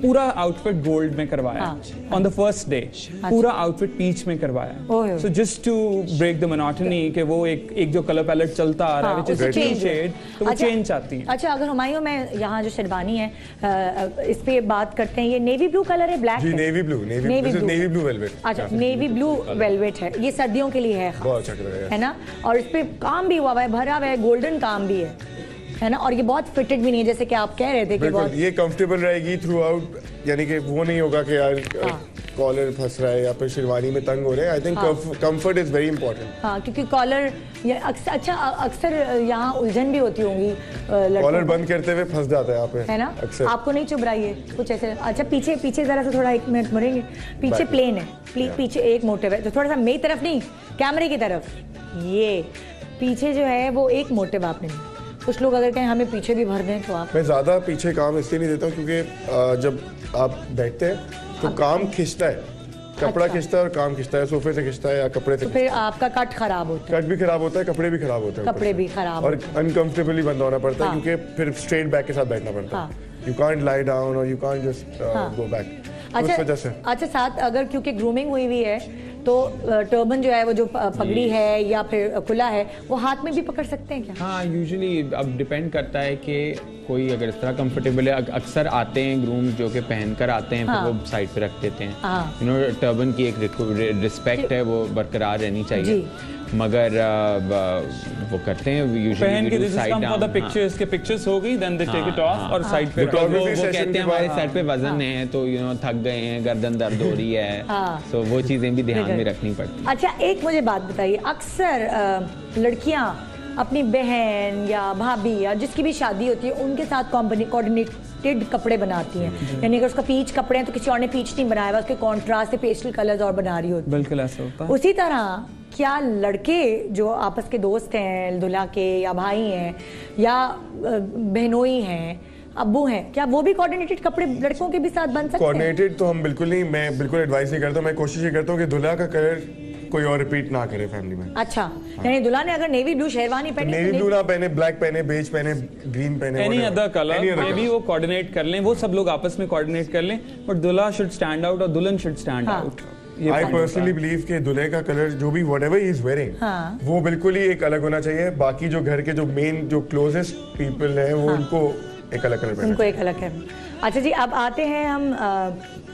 पूरा आउटफिट गोल्ड में करवाया, ऑन द फर्स्ट डे पूरा आउटफिट पीच में करवाया, so just to break the monotony कि वो एक जो कलर पैलेट चलता आ रहा है, व्हिच इज ग्रीन शेड, तो वो चेंज चाहती है। अच्छा, अगर हुमायूं में यहाँ जो शेरवानी है, इस पे बात करते हैं, ये नेवी ब्लू कलर है, ब्लैक है? Navy blue velvet. अच्छा, नेवी ब्लू वेलवेट है, ये सर्दियों के लिए है, बहुत अच्छा कलर है ना, और इस पे काम भी हुआ है, भरा हुआ है, गोल्डन काम भी है ना, और ये बहुत फिटेड भी नहीं है, जैसे कि आप कह रहे थे कि बहुत ये कंफर्टेबल रहेगी थ्रू आउट, यानी कि वो नहीं होगा कि यार कॉलर फंस रहा है या फिर शेरवानी में तंग हो रहे हैं। I think comfort is very important. हाँ, क्योंकि कॉलर अक्सर यहाँ उलझन भी होती होंगी, कॉलर बंद करते हुए फंस जाता है यहाँ पे, है ना, आपको नहीं चुभ रहा है कुछ ऐसे? अच्छा, पीछे जरा सा थोड़ा 1 मिनट मुड़ेंगे, पीछे प्लेन है, पीछे एक मोटिव है, तो थोड़ा सा मेरी तरफ नहीं, कैमरे की तरफ, ये पीछे जो है वो एक मोटिव आपने, कुछ लोग अगर कहें हमें पीछे भी भर दें तो आप? मैं ज्यादा पीछे काम इसलिए नहीं देता हूँ क्योंकि जब आप बैठते हैं तो काम खिंचता है, कपड़ा खिंचता है और काम खिंचता है, सोफे से खिंचता है या कपड़े से, तो फिर आपका कट खराब होता है, कट भी खराब होता है, कपड़े भी खराब होते हैं, कपड़े भी खराब और अनकंफर्टेबली बंद होना पड़ता है, क्योंकि फिर स्ट्रेट बैक के साथ बैठना पड़ता है, यू कांट लाई डाउन और you can't just go back. अच्छा, साथ अगर क्योंकि ग्रूमिंग हुई हुई है तो टर्बन जो है, वो जो पगड़ी है या फिर खुला है, वो हाथ में भी पकड़ सकते हैं क्या? हाँ, यूजुअली अब डिपेंड करता है कि कोई अगर इस तरह कंफर्टेबल है, अक्सर आते हैं ग्रूम जो कि पहन कर आते हैं, फिर वो साइड पे रख देते हैं। यू नो, टर्बन की एक रिस्पेक्ट है, वो बरकरार रहनी चाहिए, मगर वो करते हैं पहन के पिक्चर्स के पिक्चर्स हो गई, then they take it off और साइड पे वो कहते हैं हमारे सर पे वजन है, तो यू नो थक गए हैं, गर्दन दर्द हो रही है, तो वो चीजें भी ध्यान में रखनी पड़ती। अच्छा, एक मुझे बात बताइए, अक्सर लड़कियां अपनी बहन या भाभी या जिसकी भी शादी होती है उनके साथ कोऑर्डिनेटेड कपड़े बनाती हैं, यानी अगर उसका पीच कपड़े हैं तो किसी और ने पीच नहीं बनाया, उसके कॉन्ट्रास्ट से पेस्टल कलर्स और बना रही होती है। बिल्कुल ऐसा होता है। उसी तरह क्या लड़के जो आपस के दोस्त हैं, दुल्हा के या भाई हैं या बहनोई हैं, अब्बू हैं, क्या वो भी कोऑर्डिनेटेड कपड़े लड़कों के भी साथ बन सकते हैं? कोऑर्डिनेटेड तो हम बिल्कुल नहीं, मैं बिल्कुल एडवाइस नहीं करता। मैं कोशिश ये करता हूँ कि दुल्हा का कलर कोई और रिपीट ना करे फैमिली में। अच्छा, यानी दुल्हा ने अगर नेवी ब्लू शेरवानी पहनी, नेवी ब्लू ना पहने, ब्लैक पहने, बेज पहने, ग्रीन पहने, any other colour may be वो कोऑर्डिनेट कर लें, वो सब लोग आपस में कोऑर्डिनेट कर लें, बट दुल्हा शुड स्टैंड आउट और दुल्हन should stand out. I personally believe कि दूल्हे का कलर जो भी व्हाटएवर ही इज वेयरिंग, वो बिल्कुल ही एक अलग होना चाहिए। बाकी जो घर के जो मेन जो क्लोजेस्ट पीपल हैं वो उनको एक अलग कलर, उनको एक अलग है। अच्छा जी, अब आते हैं हम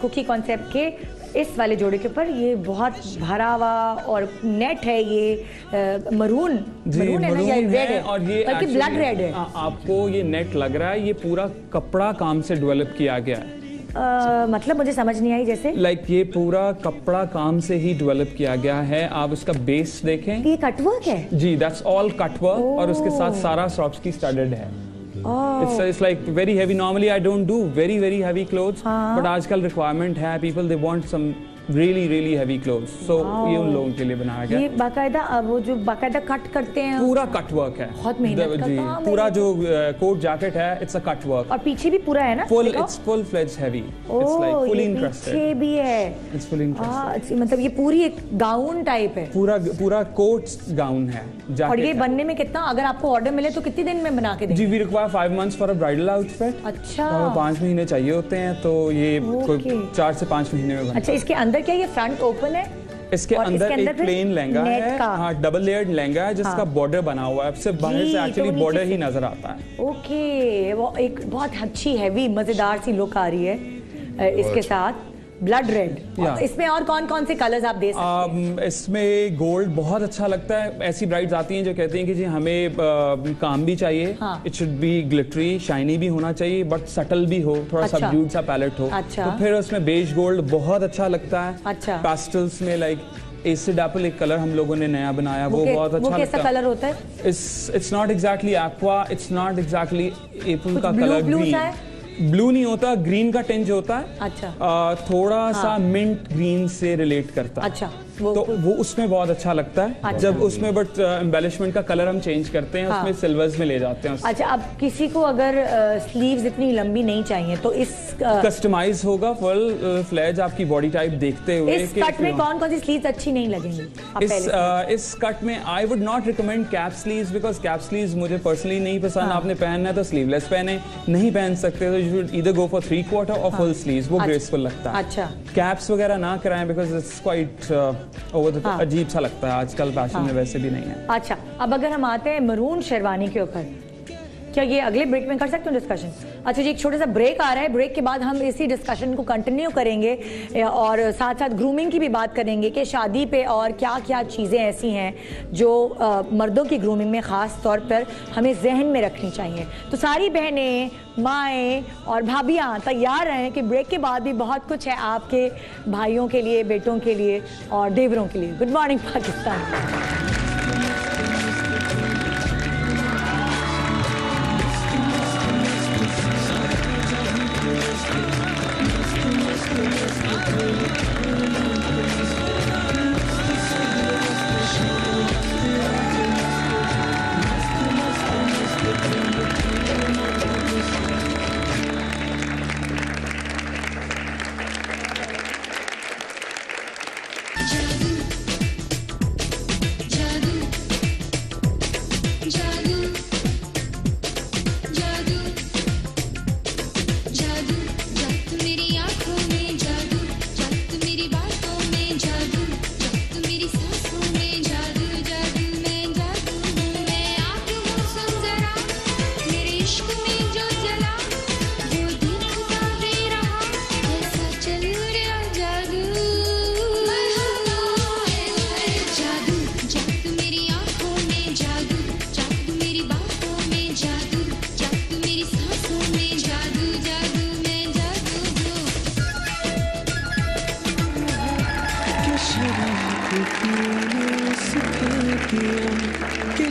कुकी कॉन्सेप्ट के इस वाले जोड़े के ऊपर। ये बहुत भरा हुआ और नेट है, ये मरून है ना, या रेड है, और ये बल्कि ब्लड रेड है। आपको ये नेट लग रहा है, ये पूरा कपड़ा काम से डेवलप किया गया है। मतलब मुझे समझ नहीं आई। जैसे ये पूरा कपड़ा काम से ही डेवलप किया गया है। आप उसका बेस देखें, ये कटवर्क है जी, दैट्स ऑल कटवर्क, और उसके साथ सारा Swarovski स्टडेड है। It's like very heavy. Normally I don't do very heavy clothes, but आजकल requirement है, people they want some really heavy clothes, so ये उन लोगों के लिए बनाया गया। ये बाकायदा वो जो बाकायदा कट करते हैं, पूरा कट वर्क है, बहुत मेहनत का काम है। पूरा जो कोट जैकेट है, इट्स अ कट वर्क, और पीछे भी पूरा है ना, it's full fledged heavy, it's like fully encrusted, पीछे भी है, इट्स फुली इंक्रस्टेड। मतलब ये पूरी एक गाउन टाइप है, पूरा कोट गाउन है। और ये बनने में कितना, अगर आपको ऑर्डर मिले तो कितने दिन में बना के देंगे? जी, we require 5 months for a bridal outfit. अच्छा, 5 महीने चाहिए होते हैं, तो ये 4 से 5 महीने में बनता है। अच्छा, इसके अंदर क्या ये फ्रंट ओपन है? इसके अंदर एक प्लेन लहंगा है, हाँ, डबल लेयर्ड लहंगा है जिसका बॉर्डर बना हुआ है, सिर्फ बाहर से एक्चुअली बॉर्डर ही नजर आता है। ओके, वो एक बहुत अच्छी हैवी मजेदार सी लुक आ रही है इसके साथ। ब्लड रेड, इसमें और कौन कौन से कलर्स आप दे सकते हैं? इसमें गोल्ड बहुत अच्छा लगता है। ऐसी ब्राइड्स आती हैं जो कहती हैं कि जी हमें काम भी चाहिए, it should be glittery, shiny भी होना चाहिए, बट सटल भी हो, थोड़ा सबड्यूड सा पैलेट हो। तो फिर उसमें बेज गोल्ड बहुत अच्छा लगता है। पेस्टल्स में लाइक एसिड एप्पल एक कलर हम लोगों ने नया बनाया, वो बहुत अच्छा लगता है। कैसा कलर होता है? It's not exactly aqua, it's not exactly Apple का कलर, ग्रीन ब्लू नहीं होता, ग्रीन का टिंज होता है। अच्छा, थोड़ा सा मिंट ग्रीन से रिलेट करता है। अच्छा, तो वो उसमें बहुत अच्छा लगता है। अच्छा। जब उसमें बट एम्बेलिशमेंट का कलर हम चेंज करते हैं, उसमें सिल्वर्स में ले जाते हैं। अच्छा, अब किसी को अगर स्लीव्स इतनी लंबी नहीं चाहिए तो इस कस्टमाइज होगा फुल फ्लेज आपकी बॉडी टाइप देखते हुए। इस कट में कौन कौन सी स्लीव्स अच्छी नहीं लगेंगी? इस कट में I would not recommend cap sleeves, because cap sleeves मुझे पर्सनली नहीं पसंद। आपने पहनना है तो स्लीवलेस पहने, नहीं पहन सकते तो you should either go for 3/4 और फुल स्लीव्स, वो ग्रेसफुल लगता है। अच्छा, कैप्स वगैरह ना कराएं बिकॉज इट्स क्वाइट अजीब सा लगता है, आजकल फैशन में वैसे भी नहीं है। अच्छा, अब अगर हम आते हैं मरून शेरवानी के ऊपर, क्या ये अगले ब्रेक में कर सकते हैं डिस्कशन? अच्छा जी, एक छोटा सा ब्रेक आ रहा है, ब्रेक के बाद हम इसी डिस्कशन को कंटिन्यू करेंगे और साथ साथ ग्रूमिंग की भी बात करेंगे कि शादी पे और क्या क्या चीज़ें ऐसी हैं जो मर्दों की ग्रूमिंग में ख़ास तौर पर हमें जहन में रखनी चाहिए। तो सारी बहनें, माएँ और भाभियाँ तैयार रहें कि ब्रेक के बाद भी बहुत कुछ है आपके भाइयों के लिए, बेटों के लिए और देवरों के लिए। Good morning Pakistan.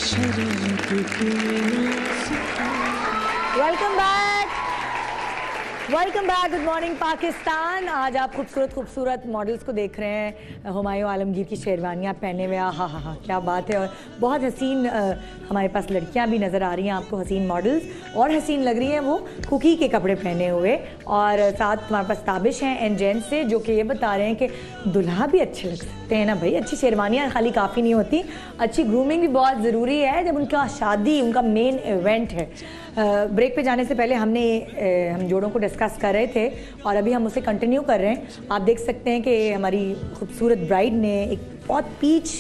Welcome back, good morning Pakistan. आज आप खूबसूरत खूबसूरत मॉडल्स को देख रहे हैं। हुमायूं आलमगीर की शेरवानियाँ पहने हुए, हा क्या बात है। और बहुत हसीन हमारे पास लड़कियां भी नज़र आ रही हैं आपको, हसीन मॉडल्स, और हसीन लग रही हैं वो कुकी के कपड़े पहने हुए। और साथ हमारे पास ताबिश हैं एंड जेंट्स से, जो कि ये बता रहे हैं कि दुल्हा भी अच्छे लग सकते हैं ना भाई। अच्छी शेरवानियाँ खाली काफ़ी नहीं होती, अच्छी ग्रूमिंग भी बहुत ज़रूरी है जब उनका शादी, उनका मेन इवेंट है। ब्रेक पे जाने से पहले हम जोड़ों को डिस्कस कर रहे थे और अभी हम उसे कंटिन्यू कर रहे हैं। आप देख सकते हैं कि हमारी खूबसूरत ब्राइड ने एक बहुत पीच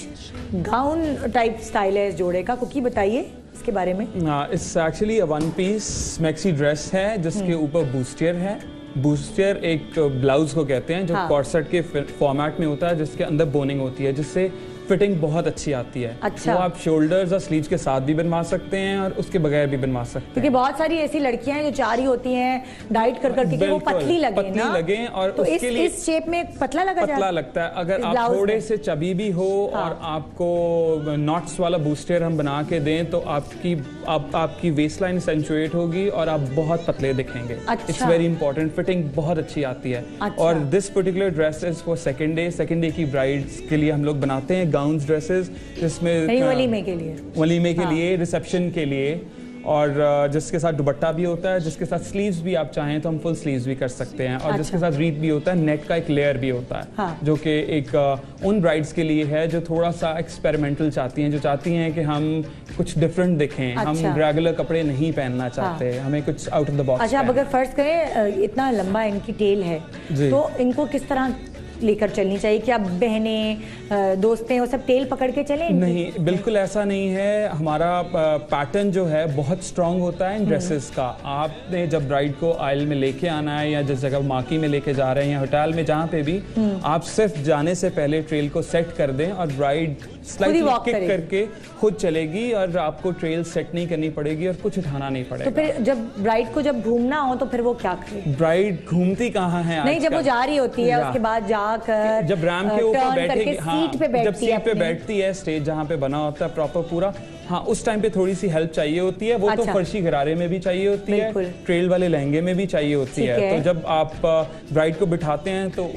गाउन टाइप स्टाइल है इस जोड़े का। कुकी बताइए इसके बारे में। It's actually one piece maxi dress है जिसके ऊपर बूस्टियर है। बूस्टियर एक ब्लाउज को कहते हैं जो कॉर्सेट के फॉर्मेट में होता है, जिसके अंदर बोनिंग होती है, जिससे फिटिंग बहुत अच्छी आती है। अच्छा। वो आप शोल्डर्स और स्लीव्स के साथ भी बनवा सकते हैं और उसके बगैर भी बनवा सकते हैं। क्योंकि बहुत सारी ऐसी लड़कियां हैं जो चाह रही होती हैं डाइट कर करके कि वो पतली लगे और तो उसके लिए इस शेप में पतला लगता है। अगर आप थोड़े से चबी भी हो और आपको नॉट्स वाला बूस्टर हम बना के दें तो आपकी वेस्ट लाइन सेंचुएट होगी और आप बहुत पतले दिखेंगे। इट्स वेरी इंपॉर्टेंट, फिटिंग बहुत अच्छी आती है। और this particular dress is for second day की ब्राइड्स के लिए हम लोग बनाते हैं गाउन्स ड्रेसेस, जिसमें वलीमे के लिए रिसेप्शन के लिए, और जिसके साथ दुपट्टा भी होता है, जिसके साथ स्लीव्स भी आप चाहें तो हम फुल स्लीव्स भी कर सकते हैं, और जिसके साथ रीत भी होता है, नेट का एक लेयर भी होता है, जो कि एक उन ब्राइड्स के लिए है जो थोड़ा सा एक्सपेरिमेंटल चाहती हैं, जो चाहती हैं कि हम कुछ डिफरेंट दिखें। हम रेगुलर कपड़े नहीं पहनना चाहते, हमें कुछ आउट ऑफ द बॉक्स। अच्छा, अब अगर फर्ज करें इतना लंबा इनकी टेल है तो इनको किस तरह लेकर चलनी चाहिए? क्या बहनें दोस्तें वो सब टेल पकड़ के चलें? नहीं, बिल्कुल ऐसा नहीं है। हमारा पैटर्न जो है बहुत स्ट्रांग होता है इन ड्रेसेस का। आपने जब ब्राइड को आयल में लेके आना है या जिस जगह माकी में लेके जा रहे हैं या होटल में, जहाँ पे भी, आप सिर्फ जाने से पहले ट्रेल को सेट कर दें और ब्राइड स्लाइटली किक करके खुद चलेगी और आपको ट्रेल सेट नहीं करनी पड़ेगी और कुछ उठाना नहीं पड़ेगा। तो फिर जब ब्राइड को जब घूमना हो तो फिर वो क्या करे? ब्राइड घूमती कहाँ है? नहीं, जब वो जा रही होती है उसके बाद जाकर जब रैंप के ऊपर बैठेगी, सीट पे बैठती है, स्टेज जहाँ पे बना होता है प्रॉपर पूरा, हाँ, उस टाइम पे थोड़ी सी हेल्प चाहिए होती है। वो तो फर्शी गरारे में भी चाहिए होती है, ट्रेल वाले लहंगे में भी चाहिए होती है। तो जब आप ब्राइड को बिठाते हैं तो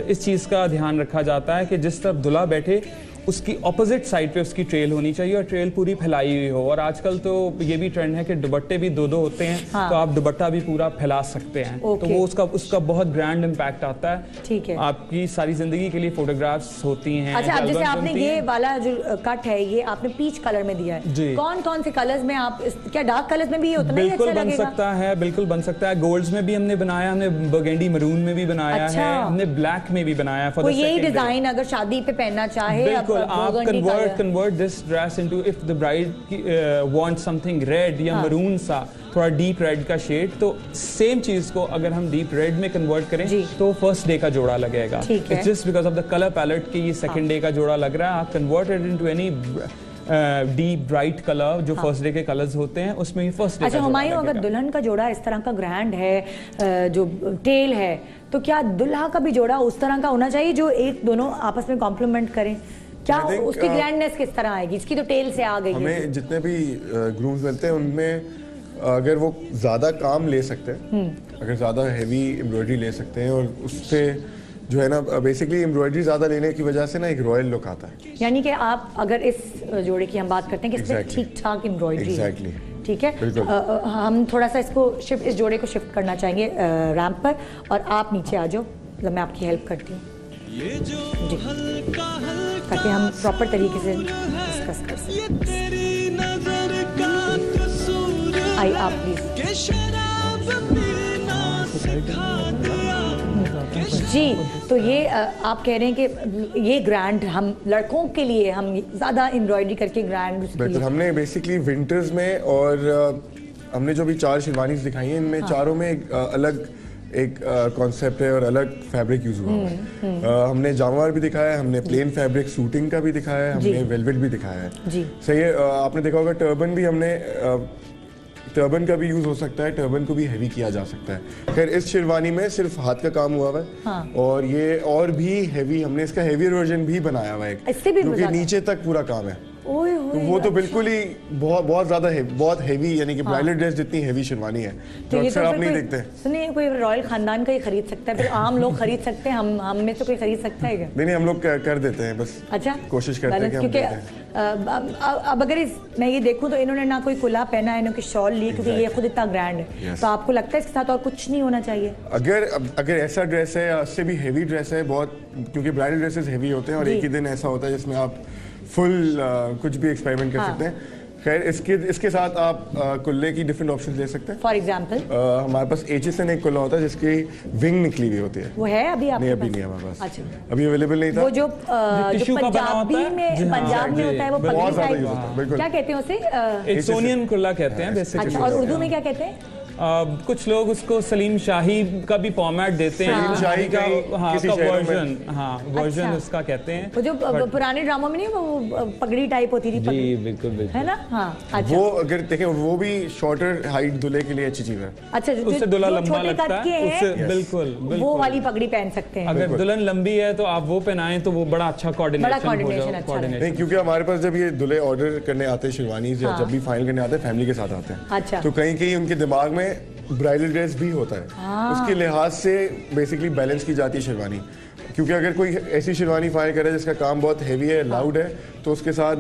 इस चीज का ध्यान रखा जाता है कि जिस तरफ दुल्हा बैठे उसकी ऑपोजिट साइड पे उसकी ट्रेल होनी चाहिए और ट्रेल पूरी फैलाई हुई हो। और आजकल तो ये भी ट्रेंड है कि दुपट्टे भी दो होते हैं, तो आप दुपट्टा भी पूरा फैला सकते हैं। तो वो उसका बहुत ग्रैंड इम्पैक्ट आता है। ठीक है, आपकी सारी जिंदगी के लिए फोटोग्राफ्स होती हैं। अच्छा, अब जैसे आपने ये वाला जो कट है ये आपने पीच कलर में दिया है, कौन से कलर्स में आप क्या डार्क कलर्स में भी होता है? बिल्कुल बन सकता है, बिल्कुल बन सकता है। गोल्ड्स में भी हमने बनाया, हमने बर्गेंडी मरून में भी बनाया है, हमने ब्लैक में भी बनाया। यही डिजाइन अगर शादी पे पहनना चाहे, आप convert this dress into, if the bride wants something red या maroon सा थोड़ा डीप रेड का शेड, तो सेम चीज को अगर हम डीप रेड में कन्वर्ट करें तो फर्स्ट डे का जोड़ा लगेगा। It's just because of the colour palette कि ये सेकंड डे का जोड़ा लग रहा है। आप convert it into any deep bright colour जो फर्स्ट डे के कलर्स होते हैं, उसमें ही फर्स्ट डे। अच्छा, हुमायूं, अगर दुल्हन का जोड़ा इस तरह का ग्रैंड है, जो टेल है, तो क्या दुल्हा का भी जोड़ा उस तरह का होना चाहिए जो एक दोनों आपस में कॉम्प्लीमेंट करें? क्या उसकी ग्रैंडनेस किस तरह आएगी? इसकी तो टेल से आ गई है। हमें जितने भी ग्रूम्स मिलते हैं उनमें अगर वो ज़्यादा काम ले सकते हैं, अगर ज़्यादा हैवी एम्ब्रॉयडरी ले सकते हैं, और उससे जो है ना बेसिकली एम्ब्रॉयडरी ज़्यादा लेने की वजह से ना एक रॉयल लुक आता है। यानी कि आप अगर इस जोड़े की हम बात करते हैं कि इसमें ठीक ठाक एम्ब्रॉयडरी है, ठीक है, हम थोड़ा सा इस जोड़े को शिफ्ट करना चाहेंगे रैंप पर, और आप नीचे आ जाओ, मैं आपकी हेल्प करती हूँ ताकि हम प्रॉपर तरीके से डिस्कस कर सकें। आई आप प्लीज। जी, तो ये आप कह रहे हैं कि ये ग्रैंड हम लड़कों के लिए हम ज़्यादा एम्ब्रॉयडरी करके ग्रैंड बिल्कुल। हमने बेसिकली विंटर्स में और हमने जो भी 4 शेरवानीज दिखाई हैं, इनमें चारों में अलग एक कॉन्सेप्ट है और अलग फैब्रिक यूज हुआ है। हमने जामवार भी दिखाया है, हमने प्लेन फैब्रिक सूटिंग का भी दिखाया है, हमने वेलवेट भी दिखाया है। सही है। आपने देखा होगा टर्बन भी हमने टर्बन का भी यूज हो सकता है, टर्बन को भी हैवी किया जा सकता है। खैर इस शेरवानी में सिर्फ हाथ का काम हुआ है, और ये और भी हैवी, हमने इसका हैवी वर्जन भी बनाया हुआ है जो कि नीचे तक पूरा काम है। तो वो तो बिल्कुल ही बहुत ज्यादा बहुत हेवी, यानी कि ब्राइडल ड्रेस जितनी हेवी शेरवानी है जो अक्सर आप नहीं देखते। सुनिए, कोई रॉयल खानदान का ही खरीद सकता है, फिर आम लोग खरीद सकते हैं, हम में से कोई खरीद सकता है क्या? नहीं, हम लोग कर देते हैं बस। अच्छा, कोशिश करते हैं कि हम क्योंकि अब अगर मैं ये देखूं तो इन्होंने ना कोई कुला पहना है, इन्होंने शॉल ली, क्योंकि ये खुद इतना ग्रैंड है। तो आपको लगता है इसके साथ और कुछ नहीं होना चाहिए? अगर ऐसा ड्रेस है या उससे भी हेवी ड्रेस है बहुत, क्योंकि ब्राइडल ड्रेसेस हेवी होते हैं और एक ही दिन ऐसा होता है जिसमें आप फुल कुछ भी एक्सपेरिमेंट कर सकते हैं। खैर, इसके साथ आप कुल्ले की डिफरेंट ऑप्शंस ले सकते हैं। फॉर एग्जांपल हमारे पास एचएसएन एक कुल्ला होता है जिसकी विंग निकली हुई होती है। वो है अभी आपके पास? नहीं, अभी नहीं हमारे पास। अच्छा, अभी अवेलेबल नहीं था। वो जो पंजाब में होता है वो पगड़ी टाइप, क्या कहते हैं उसे? एचोनियन कुल्ला कहते हैं बेसिकली। अच्छा, और उर्दू में क्या कहते हैं? कुछ लोग उसको सलीम शाही का भी फॉर्मेट देते हैं। सलीम शाही का वर्जन, वर्जन उसका कहते हैं। वो जो पुराने ड्रामों में नहीं वो पगड़ी टाइप होती थी, जी बिल्कुल बिल्कुल, है ना? हाँ, अच्छा। वो अगर देखें वो भी शॉर्टर हाइट दूल्हे के लिए अच्छी चीज है। अच्छा, उससे दुल्हा लंबा लगता है, उससे बिल्कुल वो वाली पगड़ी पहन सकते हैं। अगर दुल्हन लंबी है तो आप वो पहनाएं तो वो बड़ा अच्छा कोऑर्डिनेशन। नहीं, क्योंकि हमारे पास जब ये दूल्हे ऑर्डर करने आते हैं शेरवानी या जब भी फाइनल करने आते हैं फैमिली के साथ आते हैं। अच्छा, तो कहीं उनके दिमाग में ब्राइडल ड्रेस भी होता है, उसके लिहाज से बेसिकली बैलेंस की जाती है शेरवानी। क्योंकि अगर कोई ऐसी शेरवानी फाइल करे जिसका काम बहुत हेवी है, लाउड है, तो उसके साथ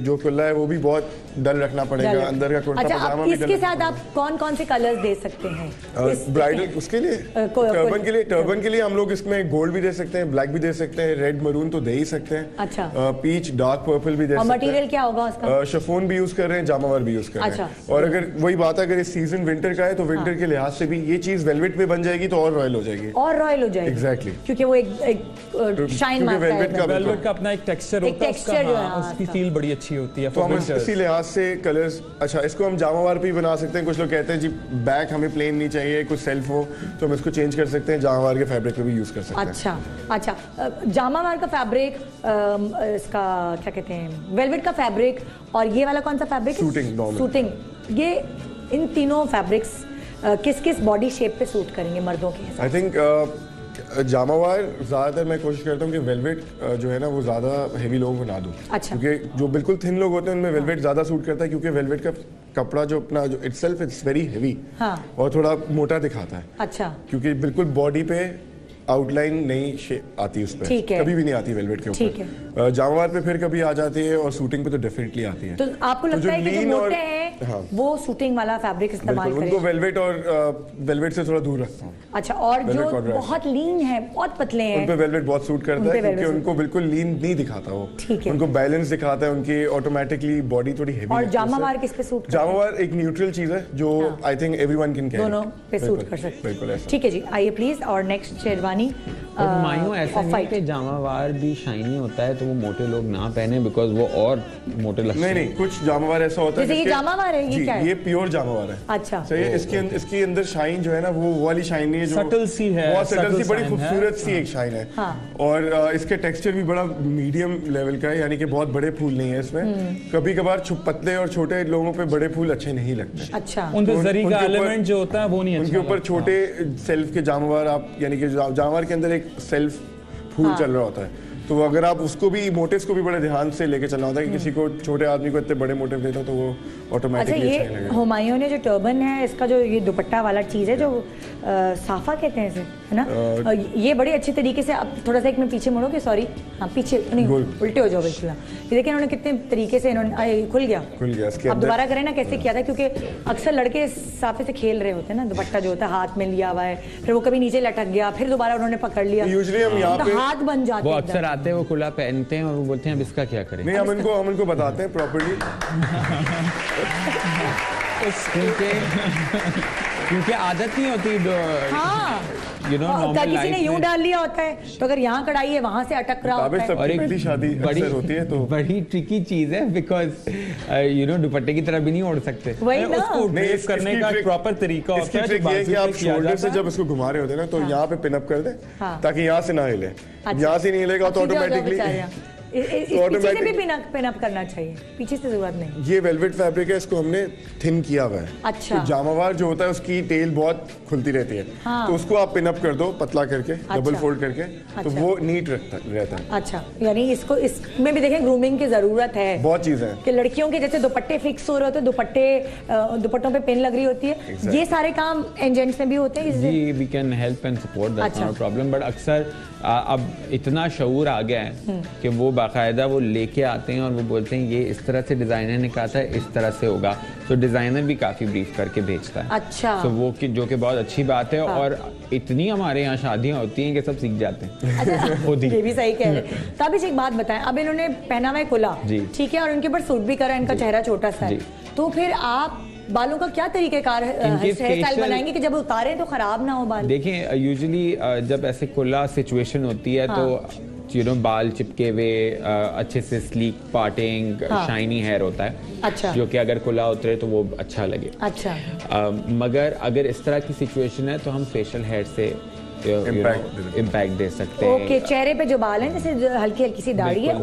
जो कुल्ला है वो भी बहुत डल रखना पड़ेगा, अंदर का कुर्ता पजामा भी। इसके साथ आप कौन से कलर्स दे सकते हैं ब्राइडल? उसके लिए टर्बन के लिए हम लोग इसमें गोल्ड भी दे सकते हैं, ब्लैक भी दे सकते हैं, रेड मरून तो दे ही सकते हैं। अच्छा, पीच डार्क पर्पल भी दे सकते हैं। मटेरियल क्या होगा उसका? शिफॉन भी यूज कर रहे हैं, जामावर भी यूज कर रहे हैं। और अगर वही बात है, अगर इस सीजन विंटर का है तो विंटर के लिहाज से भी ये चीज वेलवेट में बन जाएगी तो और रॉयल हो जाएगी। एग्जैक्टली, क्योंकि वो एक शाइन मारता है। वेलवेट का अपना एक टेक्सचर होता है, उसकी फील बड़ी अच्छी होती है। तो हम इसी लिहाज से कलर्स, अच्छा, इसको हम जामावार पे भी बना सकते हैं। कुछ लोग कहते हैं जी बैक हमें प्लेन नहीं चाहिए, कुछ सेल्फ हो, तो हम इसको चेंज कर सकते हैं, जामावार के फैब्रिक पे भी यूज कर सकते हैं। अच्छा, जामावार का फैब्रिक, इसका क्या कहते हैं, वेलवेट का फैब्रिक, और ये वाला कौन सा फैब्रिक? सूटिंग। ये इन तीनों फैब्रिक्स किस बॉडी शेप पे सूट करेंगे मर्दों के? आई थिंक जामावार ज्यादातर मैं कोशिश करता हूँ कि वेलवेट जो है ना वो ज्यादा हेवी लोगों को ना दूं। अच्छा, क्योंकि जो बिल्कुल थिन लोग होते हैं उनमें वेलवेट ज्यादा सूट करता है, क्योंकि वेलवेट का कपड़ा जो अपना जो इटसेल्फ इट्स वेरी हेवी और थोड़ा मोटा दिखाता है। अच्छा, क्योंकि बिल्कुल बॉडी पे आउटलाइन नहीं आती उस पर, कभी भी नहीं आती वेलवेट के ऊपर। जामावार पे फिर कभी आ जाती है और शूटिंग पे तो डेफिनेटली आती है। तो आपको लगता है कि जो मोटे हैं वो शूटिंग वाला फैब्रिक इस्तेमाल करें? उनको वेलवेट और वेलवेट से थोड़ा दूर रखता हूँ। अच्छा, और जो बहुत लीन है, बहुत पतले हैं, उन पे वेलवेट बहुत सूट करता है, क्योंकि उनको बिल्कुल लीन नहीं दिखाता वो, उनको बैलेंस दिखाता है, उनकी ऑटोमेटिकली बॉडी थोड़ी हेवी। और जामावार किस पे सूट? जामावार एक न्यूट्रल चीज है जो I think everyone can carry, दोनों पे सूट कर सकते हैं। बिल्कुल ऐसा। ठीक है जी, आइए प्लीज। और नेक्स्ट शेरवानी मायूं ऐसा नहीं कि जामावार भी शाइनी होता है तो वो मोटे लोग ना पहने, बिकॉज वो और मोटे लगते हैं। नहीं, कुछ जामावार ऐसा होता है। जैसे ये जामावार है, ये क्या है? ये प्योर जामावार है। अच्छा, सही है। इसके अंदर शाइन जो है ना वो वाली शाइन नहीं है, जो सटल सी है, बहुत सटल सी, बड़ी खूबसूरत सी एक शाइन है। और इसके टेक्सचर भी बड़ा मीडियम लेवल का है, यानी कि बहुत बड़े फूल नहीं है इसमें। कभी कभार पतले और छोटे लोगों पे बड़े फूल अच्छे नहीं लगते। अच्छा, उनके जरी का एलिमेंट जो होता है वो नहीं अच्छा, उनके ऊपर छोटे सेल्फ के जामावार, आप यानी कि जामावार के अंदर एक सेल्फ फूल चल रहा होता है, तो अगर आप उसको भी मोटिव्स को भी बड़े ध्यान से लेके चलना होता है कि किसी को छोटे आदमी को इतने बड़े मोटिव देता तो वो ऑटोमेटिकली अच्छा नहीं लगेगा। हुमायूं ने जो टर्बन है, इसका जो ये दुपट्टा वाला चीज है, जो साफा कहते हैं इसे, है ना, ये बड़ी अच्छी तरीके से, अब थोड़ा सा एक मिनट पीछे मुड़ोगे, सॉरी, हाँ पीछे नहीं, उल्टे हो जाओ बिल्कुल। ये देखिए इन्होंने कितने तरीके से इन्होंने खुल गया। अब दोबारा करें ना कैसे किया था, क्योंकि अक्सर लड़के साफे से खेल रहे होते हैं ना, दुपट्टा जो होता है हाथ में लिया हुआ है, फिर वो कभी नीचे लटक गया, फिर दोबारा उन्होंने पकड़ लिया, यूजुअली हम यहाँ पे हाथ बन जाते हैं। वो अक्सर आते हैं, वो खुला पहनते हैं और वो बोलते हैं अब इसका क्या करें। नहीं, हम इनको बताते हैं प्रॉपर्ली, क्योंकि आदत नहीं होती। किसी ने यूं डाल लिया होता है, तो अगर यहाँ कढ़ाई है वहां से अटक रहा होता है। और एक शादी बड़ी होती है तो बड़ी ट्रिकी चीज है, बिकॉज दुपट्टे की तरह भी नहीं ओढ़ सकते। उसको ड्रेप करने का प्रॉपर तरीका होता है। इसकी ट्रिक ये कि आप शोल्डर से जब इसको घुमा रहे होते हैं ना, तो यहाँ पे पिन अप कर दें ताकि यहाँ से ना हिले। यहाँ से नहीं हिलेगा तो ऑटोमेटिकली पीछे से भी पिन अप करना चाहिए, पीछे से जरूरत नहीं। ये वेलवेट फैब्रिक है, इसको हमने थिन किया हुआ है। अच्छा। तो जामावार जो होता है उसकी टेल बहुत खुलती रहती है, हाँ। तो उसको आप पिन अप कर दो पतला करके, डबल फोल्ड करके, तो अच्छा। वो नीट रहता है। अच्छा, यानी इसको इसमें भी देखें ग्रूमिंग की जरूरत है, बहुत चीजें हैं कि लड़कियों के जैसे दुपट्टे फिक्स हो रहे होते हैं, दुपट्टों पे पिन लग रही होती है, ये सारे काम एंड जेंट्स में भी होते हैं जी। We can help and support, that's not a problem, but अक्सर अब इतना शऊर आ गया है कि वो बाकायदा वो लेके आते हैं और वो बोलते हैं ये इस तरह से डिजाइनर ने कहा था इस तरह से होगा, तो डिजाइनर भी काफी ब्रीफ करके भेजता है। अच्छा। तो वो जो कि बहुत अच्छी बात है। और इतनी हमारे यहाँ शादियाँ होती हैं कि सब सीख जाते हैं खुद ही। ये भी सही कह रहे हैं। ताबिश एक बात बताएं, अब इन्होंने पहना हुआ है खुला, ठीक है, और उनके ऊपर सूट भी करा, इनका चेहरा छोटा सा है, तो फिर आप बालों का क्या तरीकेकार हेयर स्टाइल बनाएंगे कि जब उतारे तो खराब ना हो बाल? देखें, यूजुअली जब ऐसे खुला सिचुएशन होती है तो बाल चिपके हुए, अच्छे से स्लीक पार्टिंग, शाइनी हेयर होता है। अच्छा। जो कि अगर खुला उतरे तो वो अच्छा लगे। अच्छा। मगर अगर इस तरह की सिचुएशन है तो हम फेशियल हेयर से इम्पैक्ट दे सकते हैं। ओके, चेहरे पे जो बाल हैं, जैसे हल्की हल्की सी दाढ़ी है,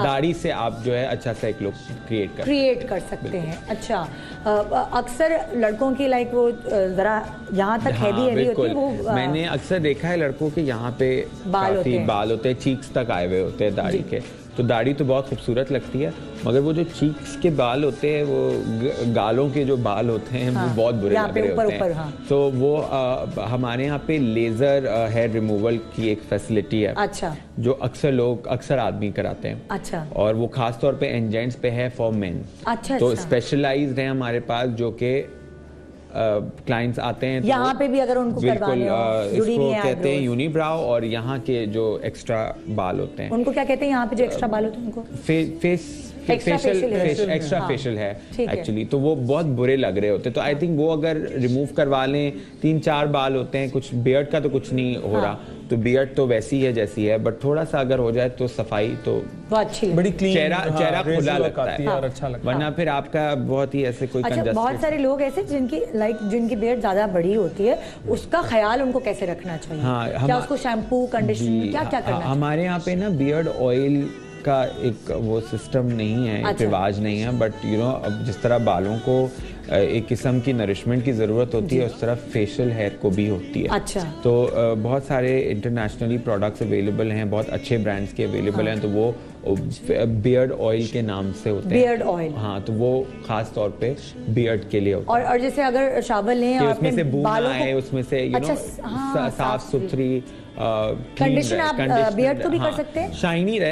दाढ़ी से आप जो है अच्छा सा एक लुक क्रिएट कर सकते हैं। अच्छा, अक्सर लड़कों की लाइक वो जरा यहाँ तक हैवी होती है, वो मैंने अक्सर देखा है लड़कों के यहाँ पे काफी बाल होते हैं, चीक्स तक आए हुए होते हैं दाढ़ी के, तो दाढ़ी तो बहुत खूबसूरत लगती है, मगर वो जो चीक्स के बाल होते हैं, वो गालों के जो बाल होते हैं, वो बहुत बुरे लग रहे होते हैं। तो वो हमारे यहाँ पे लेजर हेयर रिमूवल की एक फैसिलिटी है। अच्छा। जो अक्सर आदमी कराते हैं। अच्छा। और वो खास तौर पे एंजेंट्स पे है फॉर मेन। अच्छा। तो स्पेशलाइज्ड है हमारे पास, जो कि क्लाइंट्स आते हैं यहाँ पे भी अगर उनको करवाने हो, इसको कहते हैं यूनिब्राउ, और यहाँ के जो एक्स्ट्रा बाल होते हैं उनको क्या कहते हैं? यहाँ पे जो एक्स्ट्रा बाल होते हैं उनको एक्स्ट्रा फेशियल है एक्चुअली, तो वो बहुत बुरे लग रहे होते हैं। तो आई थिंक वो अगर रिमूव करवा लें, 3-4 बाल होते हैं, कुछ बियर्ड का तो कुछ नहीं हो रहा, तो बियर्ड तो वैसी है जैसी है, बट थोड़ा सा अगर हो जाए तो सफाई तो अच्छी, बड़ी क्लीन, चेहरा खुला लगता है और अच्छा लगता है, वरना फिर आपका बहुत ही ऐसे कोई कंजस्टेड। बहुत सारे लोग ऐसे जिनकी बियर्ड ज्यादा बड़ी होती है, उसका ख्याल उनको कैसे रखना चाहिए? क्या उसको शैम्पू, कंडीशनर, क्या क्या करना? हमारे यहाँ पे ना बियर्ड ऑयल का एक वो सिस्टम नहीं है, एक रिवाज नहीं है, बट अब जिस तरह बालों को एक किस्म की नरिशमेंट की ज़रूरत होती है, उस तरह फेशियल हेयर को भी होती है। अच्छा। तो बहुत सारे इंटरनेशनली प्रोडक्ट्स अवेलेबल हैं, बहुत अच्छे ब्रांड्स के अवेलेबल हैं, तो वो बियर्ड ऑयल के नाम से होते हैं। बियर्ड ऑयल, हाँ, तो वो खास तौर पे बियर्ड के लिए होता है। और जैसे अगर शावर लें और उसमें से बू आए, उसमें से साफ सुथरी कंडीशन आप बियर्ड को भी कर सकते हैं, शाइनी रहे,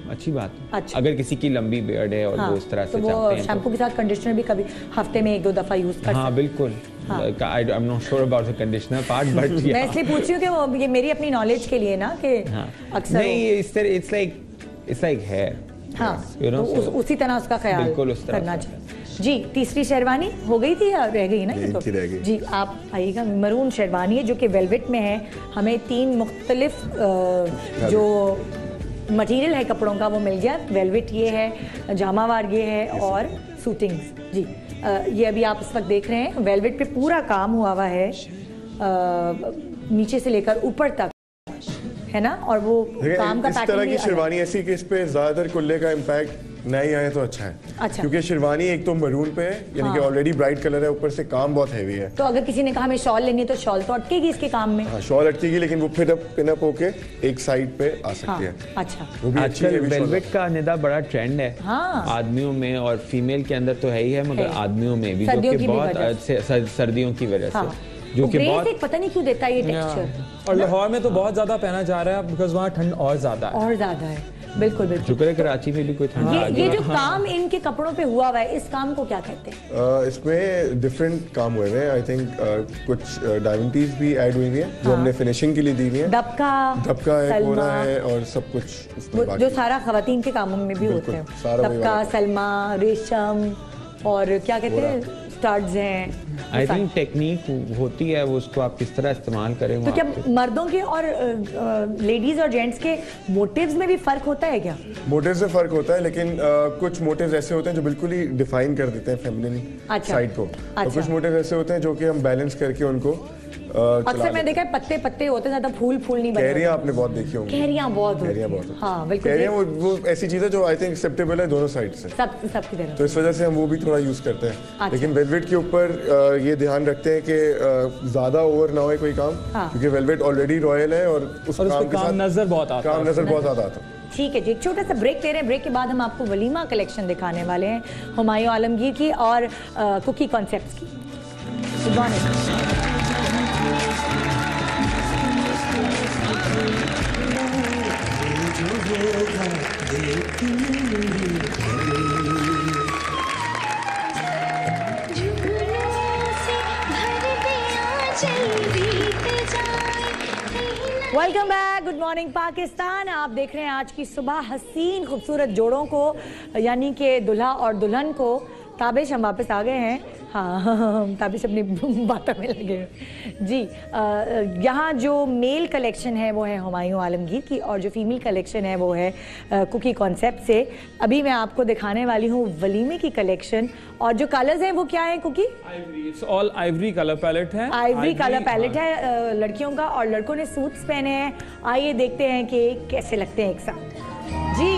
अच्छी बात है। अच्छा। अगर किसी की लंबी बियर्ड है और वो इस तरह से चाहते हैं, शैम्पू के साथ कंडीशनर भी कभी हफ्ते में 1-2 दफा यूज कर। हाँ बिल्कुल। I'm not sure about the conditioner part, but yeah. मैं इसलिए पूछ रही हूँ कि वो ये मेरी अपनी नॉलेज के लिए ना, कि अक्सर नहीं, it's like hair. हाँ, तो उसी तरह उसका ख्याल करना चाहिए। जी, तीसरी शेरवानी हो गई थी या रह गई ना? ये तो जी, आप आइएगा। मरून शेरवानी है जो कि वेलवेट में है। हमें 3 मुख्तलिफ जो मटेरियल है कपड़ों का वो मिल गया। वेलवेट ये है, जामावार ये है, और सूटिंग्स। जी, ये अभी आप इस वक्त देख रहे हैं, वेलवेट पे पूरा काम हुआ है, नीचे से लेकर ऊपर तक, है ना? और वो काम का इस तरह की शेरवानी ऐसी कि इस पे ज्यादातर कुल्ले का इम्पैक्ट नहीं आए तो अच्छा है। अच्छा। क्योंकि शेरवानी एक तो मरून पे है, यानी कि ऑलरेडी ब्राइट कलर है, ऊपर से काम बहुत हैवी है। तो अगर किसी ने कहा हमें शॉल लेनी है तो शॉल तो अटकेगी इसके काम में? हाँ, शॉल अटकेगी, लेकिन वो फिर पिन अप होके एक साइड पे आ सकती है। अच्छा। आजकल वेलवेट का निदा बड़ा ट्रेंड है। हाँ। आदमियों में और फीमेल के अंदर तो है ही है, मगर आदमियों में भी, जो कि बहुत सर्दियों की वजह से, जो कि बहुत पता नहीं क्यों देता है ये टेक्सचर। और लाहौर में तो बहुत ज्यादा पहना जा रहा है, बिकॉज़ वहाँ ठंड और ज्यादा है। बिल्कुल बिल्कुल। शुक्र है कराची में भी कोई ठंड आ गई। ये जो काम इनके कपड़ों पे हुआ हुआ है, इस काम को क्या कहते हैं? इसमें डिफरेंट काम हुए हैं। आई थिंक कुछ डायमंडीज भी ऐड हुई है, जो हमने फिनिशिंग के लिए दी हुई है। दबका है, कोरा है, और सब कुछ जो सारा खवातीन के कामों में भी होते हैं। दबका, सलमा, रेशम, और क्या कहते हैं, स्टड्स हैं। आई थिंक टेक्निक होती है, वो उसको आप किस तरह इस्तेमाल करें। तो क्या मर्दों के और लेडीज और जेंट्स के मोटिव्स में भी फर्क होता है क्या? मोटिव्स में फर्क होता है, लेकिन कुछ मोटिव्स ऐसे होते हैं जो बिल्कुल ही डिफाइन कर देते हैं फेमिनिन साइड को। तो कुछ मोटिव्स ऐसे होते हैं जो कि हम बैलेंस करके उनको अक्सर मैं देखा है पत्ते पत्ते होते हैं, ज्यादा फूल नहीं बनते। कैरियां आपने बहुत देखी होंगी। कैरियां बहुत होती हैं। हाँ बिल्कुल। कैरियां वो ऐसी चीज है जो आई थिंक एक्सेप्टेबल है दोनों साइड से, सबकी तरफ। तो इस वजह से हम वो भी थोड़ा यूज करते हैं। अच्छा। लेकिन वेलवेट के ऊपर ये ध्यान रखते हैं कि ज्यादा ओवर ना हो कोई काम, क्योंकि वेलवेट ऑलरेडी रॉयल है और उस काम के साथ नजर बहुत आता है। ठीक है जी, एक छोटा सा ब्रेक ले रहे हैं। ब्रेक के बाद हम आपको वलीमा कलेक्शन दिखाने वाले हैं हुमायूं आलमगीर की और कुकी कॉन्सेप्ट्स की। Welcome back, good morning Pakistan. आप देख रहे हैं आज की सुबह हसीन खूबसूरत जोड़ों को, यानी कि दुल्हा और दुल्हन को। ताबिश हम वापस आ गए हैं। हाँ ताबिश अपनी बातों में लगे जी। यहाँ जो मेल कलेक्शन है वो है हुमायूं आलमगीर की, और जो फीमेल कलेक्शन है वो है कुकी कॉन्सेप्ट से। अभी मैं आपको दिखाने वाली हूँ वलीमे की कलेक्शन, और जो कलर्स हैं वो क्या है Cookie? It's all ivory colour palette है। आइवरी कलर पैलेट है लड़कियों का, और लड़कों ने सूट्स पहने हैं। आइए देखते हैं कि कैसे लगते हैं एक साथ जी।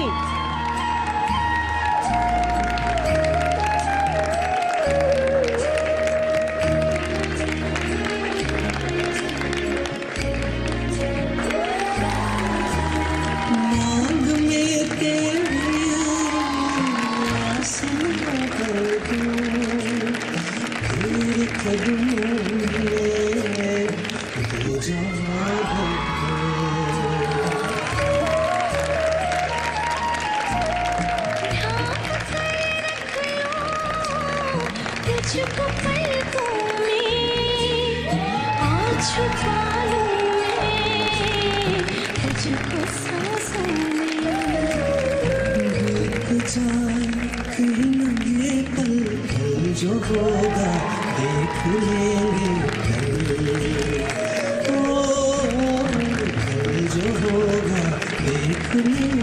जो होगा देख लेंगे, जो होगा देख लेंगे।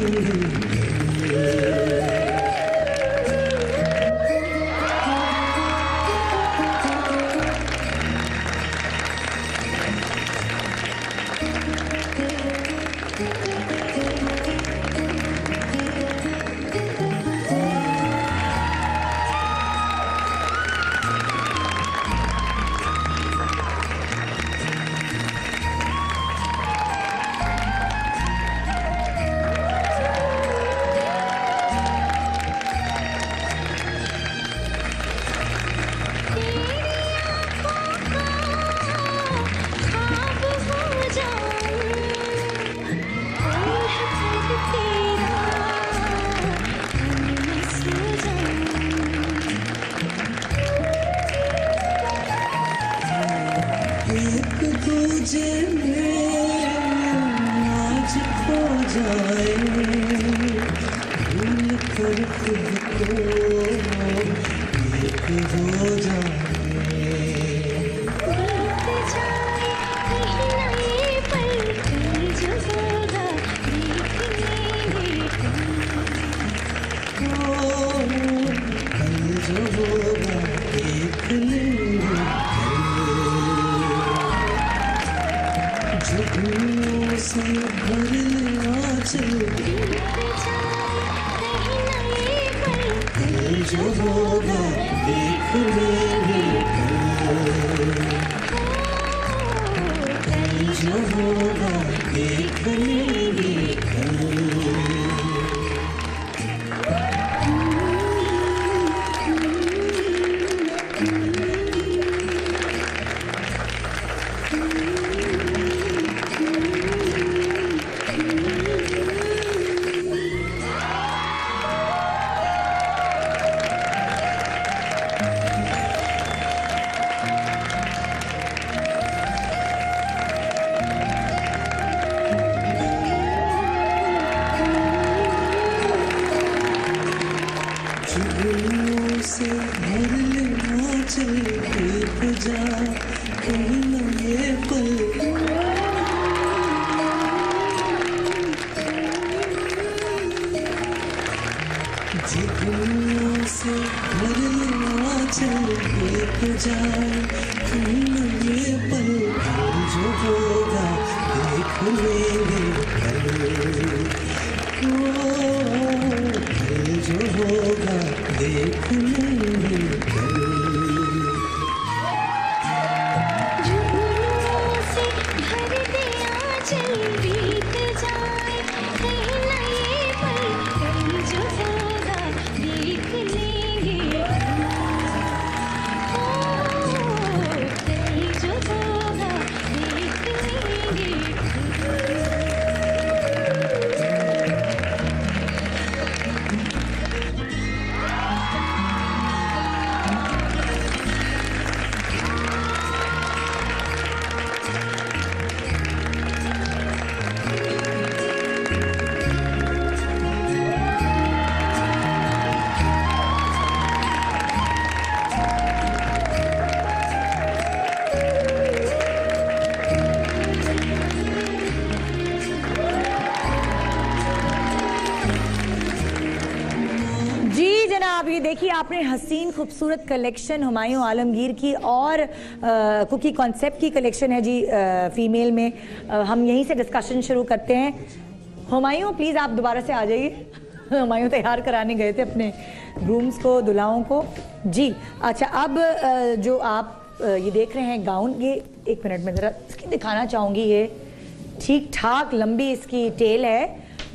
जाए ये पल आपने हसीन खूबसूरत कलेक्शन हुमायूं आलमगीर की और कुकी कॉन्सेप्ट की कलेक्शन है जी फीमेल में। हम यहीं से डिस्कशन शुरू करते हैं। हुमायूं प्लीज़ आप दोबारा से आ जाइए। हुमायूं तैयार कराने गए थे अपने ग्रूम्स को, दुल्हाओं को जी। अच्छा, अब जो आप ये देख रहे हैं गाउन, ये एक मिनट में ज़रा इसकी दिखाना चाहूँगी। ये ठीक ठाक लंबी इसकी टेल है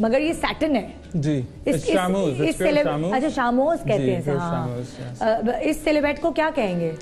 मगर ये सैटिन है जी। अच्छा, शामोज कहते हैं। हाँ, इस सिलुएट को क्या कहेंगे?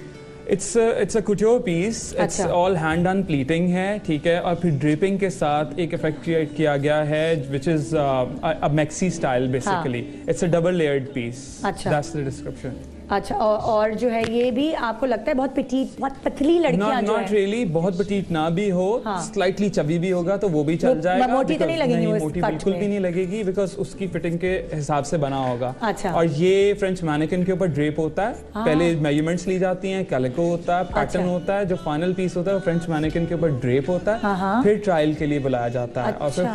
It's a couture piece. It's all hand done pleating है, ठीक है, और फिर ड्रिपिंग के साथ एक इफेक्ट क्रिएट किया गया है which is a maxi style basically. It's a double layered piece. अच्छा, that's the description. अच्छा, और जो है ये भी आपको लगता है बहुत पिटीट, बहुत पतली लड़कियां जो है? Not really, बहुत पिटीट ना भी हो, स्लाइटली चबी भी होगा तो वो भी चल जाएगा। मोटी तो नहीं लगेगी? नहीं, मोटी बिल्कुल भी नहीं लगेगी बिकॉज उसकी फिटिंग के हिसाब से बना होगा। अच्छा। और ये फ्रेंच मैनिकिन के ऊपर ड्रेप होता है। पहले मेजरमेंट्स ली जाती हैं, कैलिको होता है, पैटर्न होता है, जो फाइनल पीस होता है वो फ्रेंच मैनिकिन के ऊपर ड्रेप होता है, फिर ट्रायल के लिए बुलाया जाता है और फिर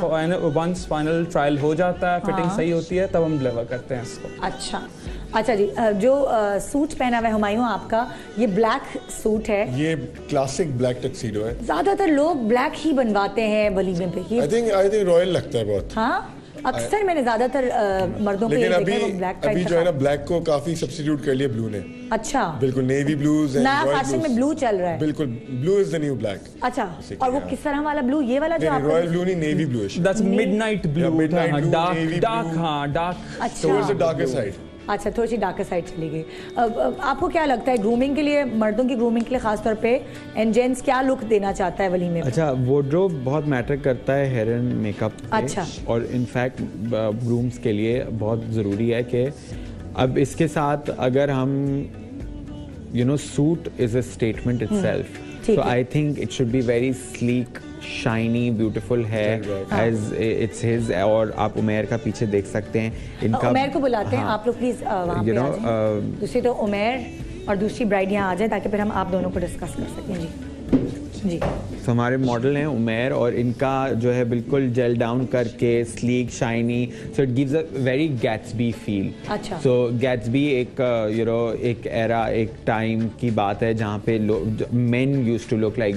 वंस फाइनल ट्रायल हो जाता है, फिटिंग सही होती है, तब हम डिलीवर करते हैं इसको। अच्छा जी, जो सूट पहना हुआ है हुमायूं आपका, ये ब्लैक सूट है। ये क्लासिक ब्लैक टक्सीडो है। ज्यादातर लोग ब्लैक ही बनवाते हैं वलीमे पे। आई थिंक रॉयल लगता है बहुत। हाँ, अक्सर मैंने ज्यादातर मर्दों को लेकिन ये देखा है वो ब्लैक अभी जो है ना ब्लैक को काफी सब्स्टिट्यूट कर लिया ब्लू ने। अच्छा, बिल्कुल नेवी ब्लूज, नया फैशन में ब्लू चल रहा है। बिल्कुल, blue is the new black. अच्छा, और वो किस तरह वाला ब्लू? ये वाला जो आप रॉयल ब्लू नहीं, नेवी ब्लू है। That's midnight blue, dark. हां, dark towards the darker side. अच्छा, थोड़ी सी डार्कर साइड चली गई। आपको क्या लगता है ग्रूमिंग के लिए, मर्दों की ग्रूमिंग के लिए खासतौर पे एंड जेंट्स क्या लुक देना चाहता है वलीमे में? अच्छा, वार्डरोब बहुत मैटर करता है हेयर एंड मेकअप। अच्छा। और इनफैक्ट ग्रूम्स के लिए बहुत ज़रूरी है कि अब इसके साथ अगर हम suit is a statement itself, so I think it should be very sleek, shiny, beautiful hair as it's his। और आप उमेर का पीछे देख सकते हैं, इनका उमेर को बुलाते हैं आप लोग प्लीज वहाँ पे आ जाएं। दूसरी तो उमेर और दूसरी ब्राइड यहाँ आ जाए ताकि फिर हम आप दोनों को डिस्कस कर सकें। जी, तो हमारे मॉडल हैं उमेर और इनका जो है बिल्कुल जेल डाउन करके sleek, shiny, so it gives a very Gatsby feel. अच्छा। सो गैट्सबी एक एक एरा, एक टाइम की बात है जहाँ पे men used to look like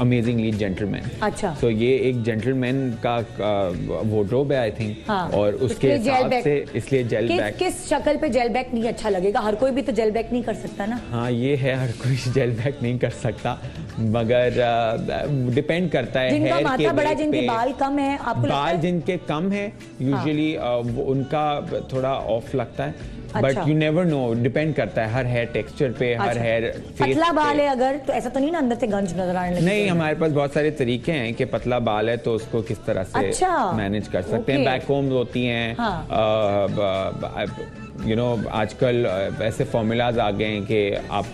amazingly gentleman. अच्छा। तो ये एक जेंटलमैन का वार्डरोब है आई थिंक। हाँ। और उसके हिसाब से इसलिए जेल बैक। किस शक्ल पे जेल बैक नहीं अच्छा लगेगा? हर कोई भी तो जेल बैक नहीं कर सकता ना। हाँ, ये है, हर कोई जेल बैक नहीं कर सकता, मगर डिपेंड करता है जिनका हेयर माथा बड़ा, जिनके बाल कम है, आपको बाल जिनके कम है यूजुअली उनका थोड़ा ऑफ लगता है। But you never know, depend करता है हर हेयर टेक्सचर पे, हर हेयर फेस। पतला बाल है अगर तो ऐसा तो नहीं ना अंदर से गंज नजर आने लगेगा? नहीं, हमारे पास बहुत सारे तरीके हैं कि पतला बाल है तो उसको किस तरह से मैनेज कर सकते हैं। बैक कोम्स होती हैं, आजकल ऐसे फॉर्मूलाज आ गए हैं कि आप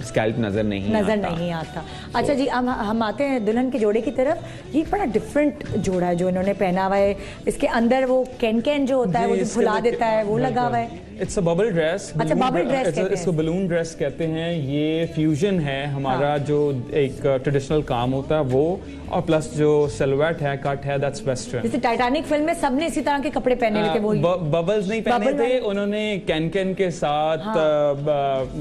स्कैल्प नजर नहीं आता। अच्छा जी, हम आते हैं दुल्हन के जोड़े की तरफ। ये बड़ा डिफरेंट जोड़ा है जो इन्होंने पहना हुआ है। इसके अंदर वो कैन जो होता है, वो जो फुला देता है, वो लगा हुआ है। It's a bubble dress. अच्छा, बबल ड्रेस कहते हैं इसको, बलून ड्रेस कहते हैं। ये फ्यूजन है हमारा जो एक ट्रेडिशनल काम होता है वो, और प्लस जो सिलुएट है, कट है, दैट्स वेस्टर्न। जैसे टाइटैनिक फिल्म में सबने इसी तरह के कपड़े पहने हुए थे। वो बबल्स नहीं पहने थे उन्होंने, कैन के साथ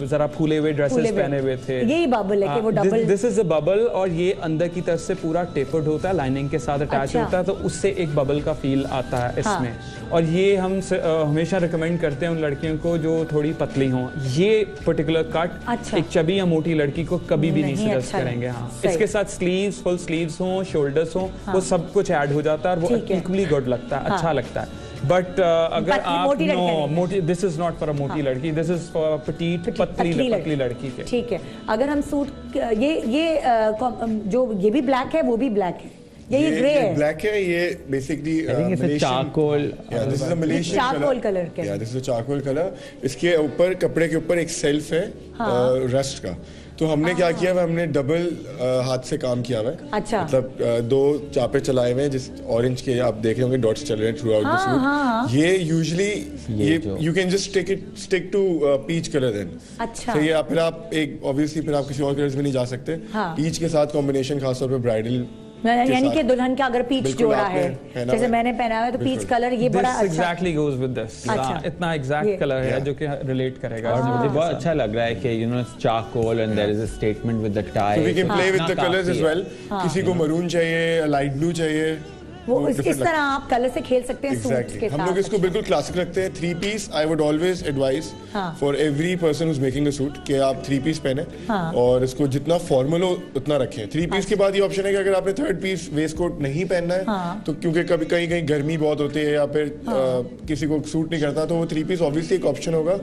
जरा फूले हुए ड्रेसेस पहने हुए थे। यही बबल है कि वो double. This is a bubble, और ये अंदर की तरफ से पूरा टेपर्ड होता है, लाइनिंग के साथ अटैच होता है, तो उससे एक बबल का फील आता है इसमें। और ये हम हमेशा रिकमेंड करते हैं उन लड़कियों को जो थोड़ी पतली हों। ये पर्टिकुलर कट एक चबी या मोटी लड़की को कभी भी नहीं सजेस्ट करेंगे। हाँ, इसके साथ स्लीव्स, फुल स्लीव्स हों, शोल्डर्स हों, वो सब कुछ ऐड हो जाता है और वो इक्वली गुड लगता है, अच्छा लगता है। बट अगर आप मोटी, this is not for a मोटी लड़की, दिस इज फॉर पटीट, पतली लड़की के। ठीक है, अगर हम सूट ये जो ये भी ब्लैक है, वो भी ब्लैक है, ये ग्रे है, ब्लैक है। ये basically charcoal, this is a Malaysian charcoal colour के। This is a charcoal colour. इसके ऊपर, कपड़े के ऊपर एक सेल्फ है रस्ट का। तो हमने क्या किया है, हमने डबल हाथ से काम किया हुआ है। अच्छा। मतलब दो चापे चलाए हुए हैं, जिस ऑरेंज के आप देख रहे होंगे डॉट्स चल रहे हैं थ्रू आउट द सूट। ये usually you can just stick to peach colour then. अच्छा। तो ये फिर आप एक ऑब्वियसली फिर आप किसी और कलर्स में नहीं जा सकते। पीच के साथ कॉम्बिनेशन खासतौर पे ब्राइडल यानी कि दुल्हन का अगर पीच बिल्कुल जोड़ा आपने है, पहना जैसे है। मैंने पहना है तो पीच कलर ये बड़ा This अच्छा exactly goes with this. अच्छा। इतना एग्जैक्ट कलर है जो कि रिलेट करेगा। और मुझे बहुत अच्छा लग रहा है कि you know charcoal and there is a statement with the tie. So we can play with the colors as well. किसी को मरून चाहिए, लाइट ब्लू चाहिए, वो इस तरह आप कलर से खेल सकते हैं सूट्स Exactly. के हम लोग साथ। इसको बिल्कुल क्लासिक रखते हैं। 3 piece I would always advise हाँ। For every person who's making a suit कि आप 3 पीस पहने हाँ। और इसको जितना फॉर्मल हो उतना रखें। 3 पीस के बाद ये ऑप्शन है कि अगर आपने 3rd पीस वेस्ट कोट नहीं पहनना है हाँ। तो क्योंकि कभी कहीं कहीं गर्मी बहुत होती है या फिर किसी को सूट नहीं करता तो वो 3 पीस ऑब्वियसली एक ऑप्शन होगा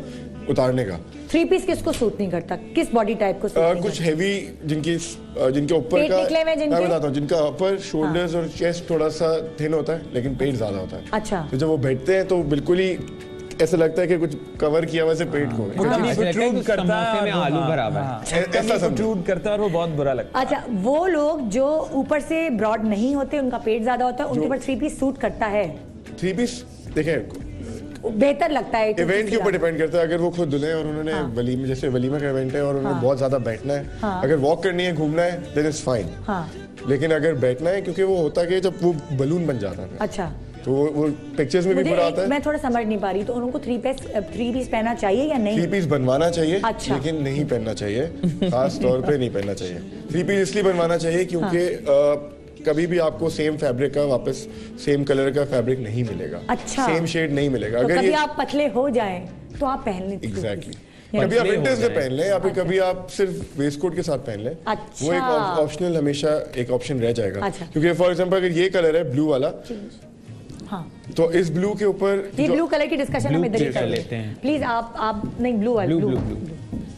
उतारने का। 3 पीस किसको सूट नहीं करता, किस बॉडी टाइप को सूट नहीं कुछ करता? हेवी जिनके ऊपर पेट का निकले हुए जिनके? मैं बताता हूँ, जिनका अपर शोल्डर्स और चेस्ट थोड़ा सा थिन होता है लेकिन पेट ज्यादा होता है। अच्छा। तो जब वो बैठते हैं तो बिल्कुल ही ऐसा लगता है कि कुछ कवर किया हुआ से पेट को प्रोट्रूड करता है में आलू बराबर। ऐसा समझो। प्रोट्रूड करता है और वो बहुत बुरा लगता है। अच्छा, वो लोग जो ऊपर से ब्रॉड नहीं होते, उनका पेट ज्यादा होता है, उनके ऊपर 3 पीस सूट करता है, 3 पीस देखें बेहतर लगता है। इवेंट के ऊपर डिपेंड करता है। अगर वो खुद दुल्हन और उन्होंने वलीमे जैसे वलीमा का इवेंट है और उन्होंने बहुत ज्यादा बैठना है, अगर वॉक करनी है, घूमना है, देन इट्स फाइन। लेकिन अगर बैठना है, क्योंकि वो होता है जब वो बलून बन जाता है अच्छा, तो वो पिक्चर्स में भी बुरा आता है। मैं थोड़ा समझ नहीं पा रही, तो उनको 3 पीस पहनना चाहिए या नहीं? 3 पीस बनवाना चाहिए, अच्छा। लेकिन नहीं पहनना चाहिए, खास तौर पे नहीं पहनना चाहिए। 3 पीस इसलिए बनवाना चाहिए क्योंकि कभी भी आपको सेम फैब्रिक का वापस सेम कलर का फैब्रिक नहीं मिलेगा। अच्छा। सेम शेड नहीं मिलेगा। तो अगर कभी ये आप पतले हो जाएं तो आप पहन लें। एग्जैक्टली कभी आप विंटर्स में पहन लें या फिर कभी आप सिर्फ वेस्ट कोट के साथ पहन लें। अच्छा। वो एक ऑप्शनल हमेशा एक ऑप्शन रह जाएगा। अच्छा। क्योंकि फॉर एग्जांपल अगर ये कलर है ब्लू वाला, हाँ, तो इस ब्लू के ऊपर ये ब्लू कलर की डिस्कशन हम इधर ही कर लेते हैं। प्लीज। आप नहीं, ब्लू वाले, ब्लू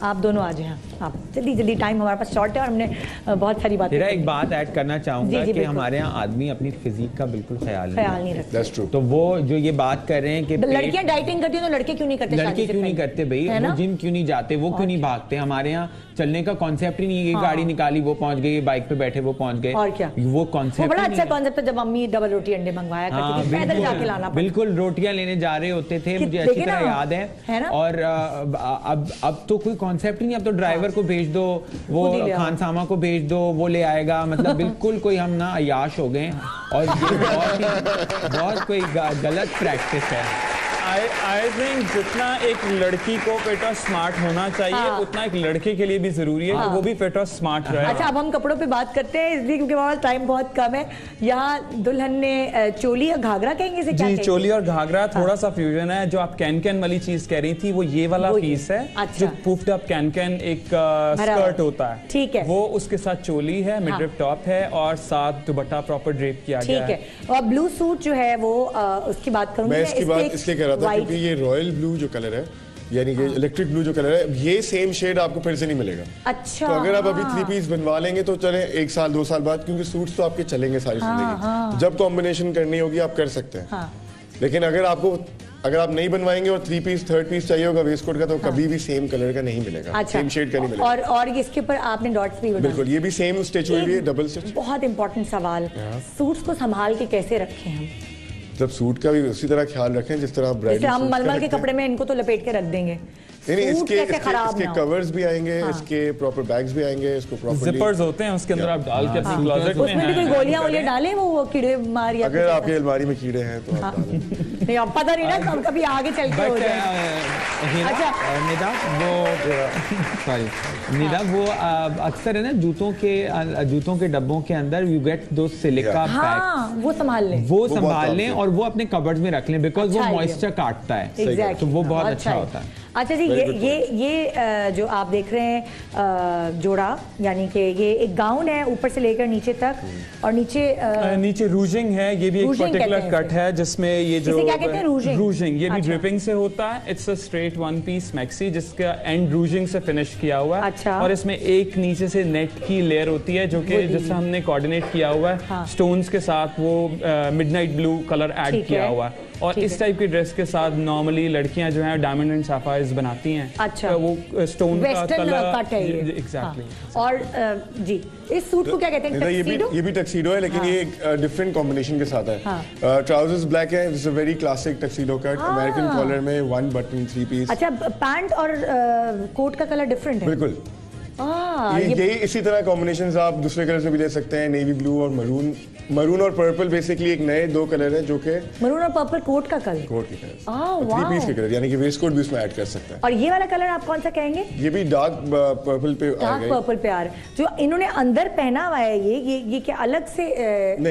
आप दोनों आ जाएं। आप जल्दी जल्दी, टाइम हमारे पास शॉर्ट है और हमने बहुत सारी बातें। एक बात ऐड करना चाहूंगा जी, कि हमारे यहाँ आदमी अपनी फिजिक का बिल्कुल ख्याल नहीं रखते। That's true। तो वो जो ये बात कर रहे हैं कि लड़कियां डाइटिंग करती हैं तो लड़के क्यों नहीं करते? लड़के क्यों नहीं करते भाई? वो जिम क्यों नहीं जाते? वो क्यों नहीं भागते? हमारे यहाँ चलने का कॉन्सेप्ट ही नहीं है। गाड़ी निकाली, वो पहुंच गई, बाइक पे बैठे वो पहुंच गए। और क्या, वो कॉन्सेप्ट बड़ा अच्छा कॉन्सेप्ट है। जब मम्मी डबल रोटी अंडे मंगवाया करती थी, पैदल जाके लाना पड़ता। बिल्कुल रोटियां लेने जा रहे होते थे, मुझे अच्छी तरह याद है ना? और अब तो कोई कॉन्सेप्ट ही नहीं। अब तो ड्राइवर को भेज दो, वो खानसामा को भेज दो, वो ले आएगा। मतलब बिल्कुल कोई हम ना अयाश हो गए और ये बहुत कोई गलत प्रैक्टिस है। आई थिंक जितना एक लड़की को फिट और स्मार्ट होना चाहिए, उतना एक लड़के के लिए भी जरूरी है कि वो भी फिट और स्मार्ट रहे। अच्छा, अब हम कपड़ों पे बात करते हैं, इसलिए क्योंकि हमारा टाइम बहुत कम है। यहाँ दुल्हन ने चोली और घाघरा कहेंगे इसे? क्या जी, कहेंगे? चोली और घाघरा थोड़ा सा फ्यूजन है। जो आप कैन वाली चीज कह रही थी, वो ये वाला पीस है। अच्छा। जो पुफ्ड अप कैन एक स्कर्ट होता है, ठीक है, वो उसके साथ चोली है, मिडरिप टॉप है और साथ दुपट्टा प्रॉपर ड्रेप किया गया है। ठीक है। और ब्लू सूट जो है वो उसकी बात करूंगी मैं इसकी बात इसलिए कह रहा था क्योंकि ये रॉयल ब्लू जो कलर है, यानी कि इलेक्ट्रिक ब्लू जो कलर है, ये सेम शेड आपको फिर से नहीं मिलेगा। अच्छा। तो अगर आप अभी 3 पीस बनवा लेंगे तो चले 1 साल 2 साल बाद, क्योंकि सूट्स तो आपके चलेंगे सारी जिंदगी। जब कॉम्बिनेशन करनी होगी आप कर सकते हैं। लेकिन अगर आप नहीं बनवाएंगे और 3 पीस 3rd पीस चाहिए होगा वेस्ट कोट का, तो कभी भी सेम कलर का नहीं मिलेगा। अच्छा। सेम शेड का नहीं मिलेगा। और इसके ऊपर आपने डॉट्स भी बनाए। बिल्कुल, ये भी सेम स्टिच हुई है, डबल स्टिच। बहुत इंपॉर्टेंट सवाल, सूट्स को संभाल के कैसे रखें हम? जब सूट का भी उसी तरह ख्याल रखें जिस तरह ब्राइडल जैसे हम मलमल के कपड़े में इनको तो लपेट के रख देंगे, नहीं, सूट कैसे खराब इसके ना हो? कवर्स भी आएंगे, इसके प्रॉपर बैग्स भी आएंगे, इसको प्रॉपर्ली जिपर्स होते हैं, उसके अंदर आप डाल के अपनी क्लोजेट में उसमें भी कोई गोलियां वोलियां डालें, वो कीड़े मार या अगर आपकी अलमारी में कीड़े हैं तो आप डालें। नहीं, अब पता नहीं ना, कभी आगे चल के हो जाए। अच्छा, निदा वो अक्सर है ना जूतों के डब्बों के अंदर यू गेट दो सिलिका पैक, वो संभाल लें, और वो अपने कबर्ड में रख लें, बिकॉज वो मॉइस्चर काटता है। तो वो बहुत अच्छा होता है। अच्छा जी, ये जो आप देख रहे हैं जोड़ा, यानी कि ये एक गाउन है ऊपर से लेकर नीचे तक, और नीचे रूजिंग है। ये भी एक पर्टिकुलर कट है जिसमें ये जो क्या कहते हैं, रूजिंग, ये भी ड्रिपिंग से होता है। It's a straight 1 piece maxi जिसका एंड रूजिंग से फिनिश किया हुआ है। अच्छा। और इसमें एक नीचे से नेट की लेयर होती है जो कि जिससे हमने कोऑर्डिनेट किया हुआ है स्टोन्स के साथ, वो मिडनाइट ब्लू कलर ऐड किया हुआ है। और इस टाइप की ड्रेस के साथ नॉर्मली लड़कियां जो हैं डायमंड एंड सैफायर्स बनाती हैं। अच्छा। तो वो स्टोन का कलर कट है ये। एग्जैक्टली। और जी, इस सूट को क्या कहते हैं? ये भी टक्सीडो है, लेकिन ये एक डिफरेंट कॉम्बिनेशन के साथ है। ट्राउजर्स ब्लैक है, it's a very classic tuxedo cut, American collar में 1 बटन 3 पीस। अच्छा, पैंट और कोट का कलर डिफरेंट है? बिल्कुल। यही इसी तरह कॉम्बिनेशंस आप दूसरे कलर से भी ले सकते हैं, नेवी ब्लू और मरून और पर्पल बेसिकली एक नए 2 कलर हैं जो कि मरून और पर्पल कोट का कलर, कोट के कलर, 3 पीस के कलर, यानी कि वेस्ट कोट भी उसमें ऐड कर सकते हैं। और ये वाला कलर आप कौन सा कहेंगे? ये भी डार्क पर्पल पे आ गए, डार्क पर्पल पे आ रहा है। जो इन्होंने अंदर पहना हुआ है ये क्या अलग से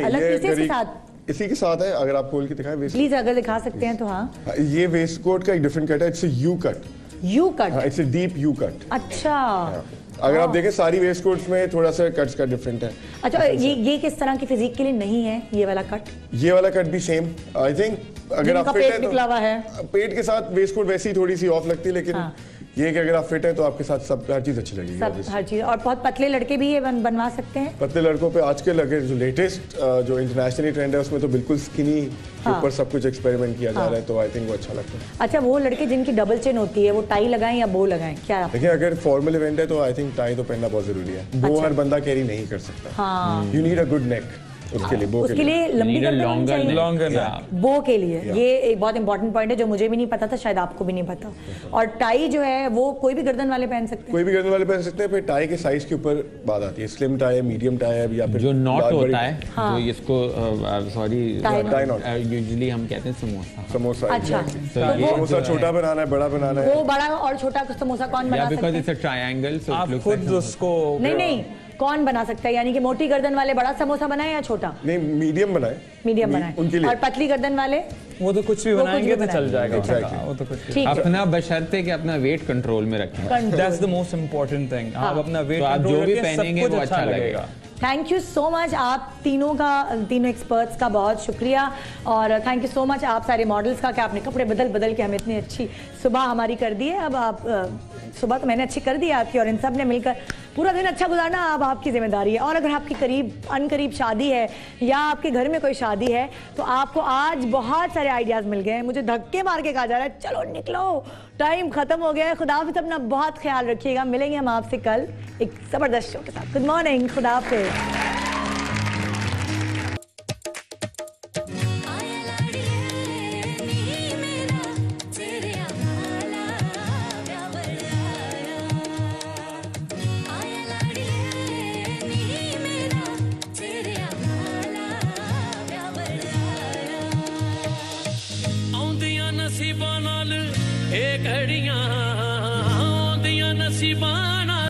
अलग पीसेस के साथ? इसी के साथ है। अगर आप खोल के दिखाएं वेस्ट, प्लीज अगर दिखा सकते हैं तो। हाँ, ये वेस्ट कोट का एक डिफरेंट कट है, it's a you cut. You cut, it's a deep you cut. अच्छा, अगर आप देखें सारी वेस्ट कोट्स में थोड़ा सा कट्स का डिफरेंट है। अच्छा, ये किस तरह की फिजिक के लिए नहीं है ये वाला कट? ये वाला कट भी सेम, आई थिंक अगर आप फिट पेट है निकला हुआ है, पेट के साथ वेस्ट कोट वैसी थोड़ी सी ऑफ लगती है, लेकिन ये कि अगर आप फिट है तो आपके साथ सब हर चीज अच्छी लगेगी, सब हर चीज। और बहुत पतले लड़के भी ये बनवा सकते हैं। पतले लड़कों पे आजकल अगर जो लेटेस्ट जो इंटरनेशनली ट्रेंड है उसमें तो बिल्कुल स्किनी के ऊपर सब कुछ एक्सपेरिमेंट किया जा रहा है, तो आई थिंक वो अच्छा लगता है। अच्छा, वो लड़के जिनकी डबल चेन होती है वो टाई लगाएं या बो लगाएं, क्या? देखिए, अगर फॉर्मल इवेंट है तो आई थिंक टाई तो पहनना बहुत जरूरी है। बो हर बंदा कैरी नहीं कर सकता, यू नीड अ गुड नेक उसके लिए, उसके लिए लंबी गर्दन चाहिए, लॉन्गर बो के लिए। ये एक बहुत इंपॉर्टेंट पॉइंट है जो मुझे भी नहीं पता था, शायद आपको भी नहीं पता। और टाई जो है वो कोई भी गर्दन वाले पहन सकते हैं, कोई भी गर्दन वाले पहन सकते हैं। फिर टाई के साइज के ऊपर बात आती है, स्लिम टाई है, मीडियम टाई है, या फिर जो नॉट होता है, जो इसको सॉरी टाई नॉट यूजुअली हम कहते हैं समोसा। अच्छा, समोसा छोटा बनाना है, बड़ा बनाना है, वो बड़ा और छोटा समोसा कौन बना सकता है? बिकॉज़ इट्स अ ट्रायंगल, सो आप खुद उसको नहीं, कौन बना सकता है? यानी कि मोटी गर्दन वाले बड़ा समोसा बनाए या छोटा? नहीं, मीडियम बनाए, मीडियम बनाए उनके लिए। और पतली गर्दन वाले वो तो कुछ भी बनाएंगे तो चल जाएगा, वो तो कुछ ठीक है। अपना बशर्ते कि अपना वेट कंट्रोल में रखें, that's the most important thing. आप अपना वेट तो आप कंट्रोल जो भी रखें, सब पहनेंगे कुछ वो अच्छा लगेगा। थैंक यू सो मच आप तीनों एक्सपर्ट्स का बहुत शुक्रिया। और थैंक यू सो मच आप सारे मॉडल्स का कि आपने कपड़े बदल बदल के हमें इतनी अच्छी सुबह हमारी कर दी है। अब आप सुबह तो मैंने अच्छी कर दी आपकी, और इन सब ने मिलकर पूरा दिन अच्छा गुजारना अब आपकी जिम्मेदारी है। और अगर आपकी अनकरीब शादी है या आपके घर में कोई शादी है तो आपको आज बहुत सारे आइडियाज़ मिल गए हैं। मुझे धक्के मार के कहा जा रहा है चलो निकलो, टाइम खत्म हो गया है। खुदा हाफिज़, अपना बहुत ख्याल रखिएगा। मिलेंगे हम आपसे कल एक ज़बरदस्त शो के साथ। गुड मॉर्निंग, खुदा हाफिज़। नसीबां नाल ए घड़ियां आउंदियां नसीबां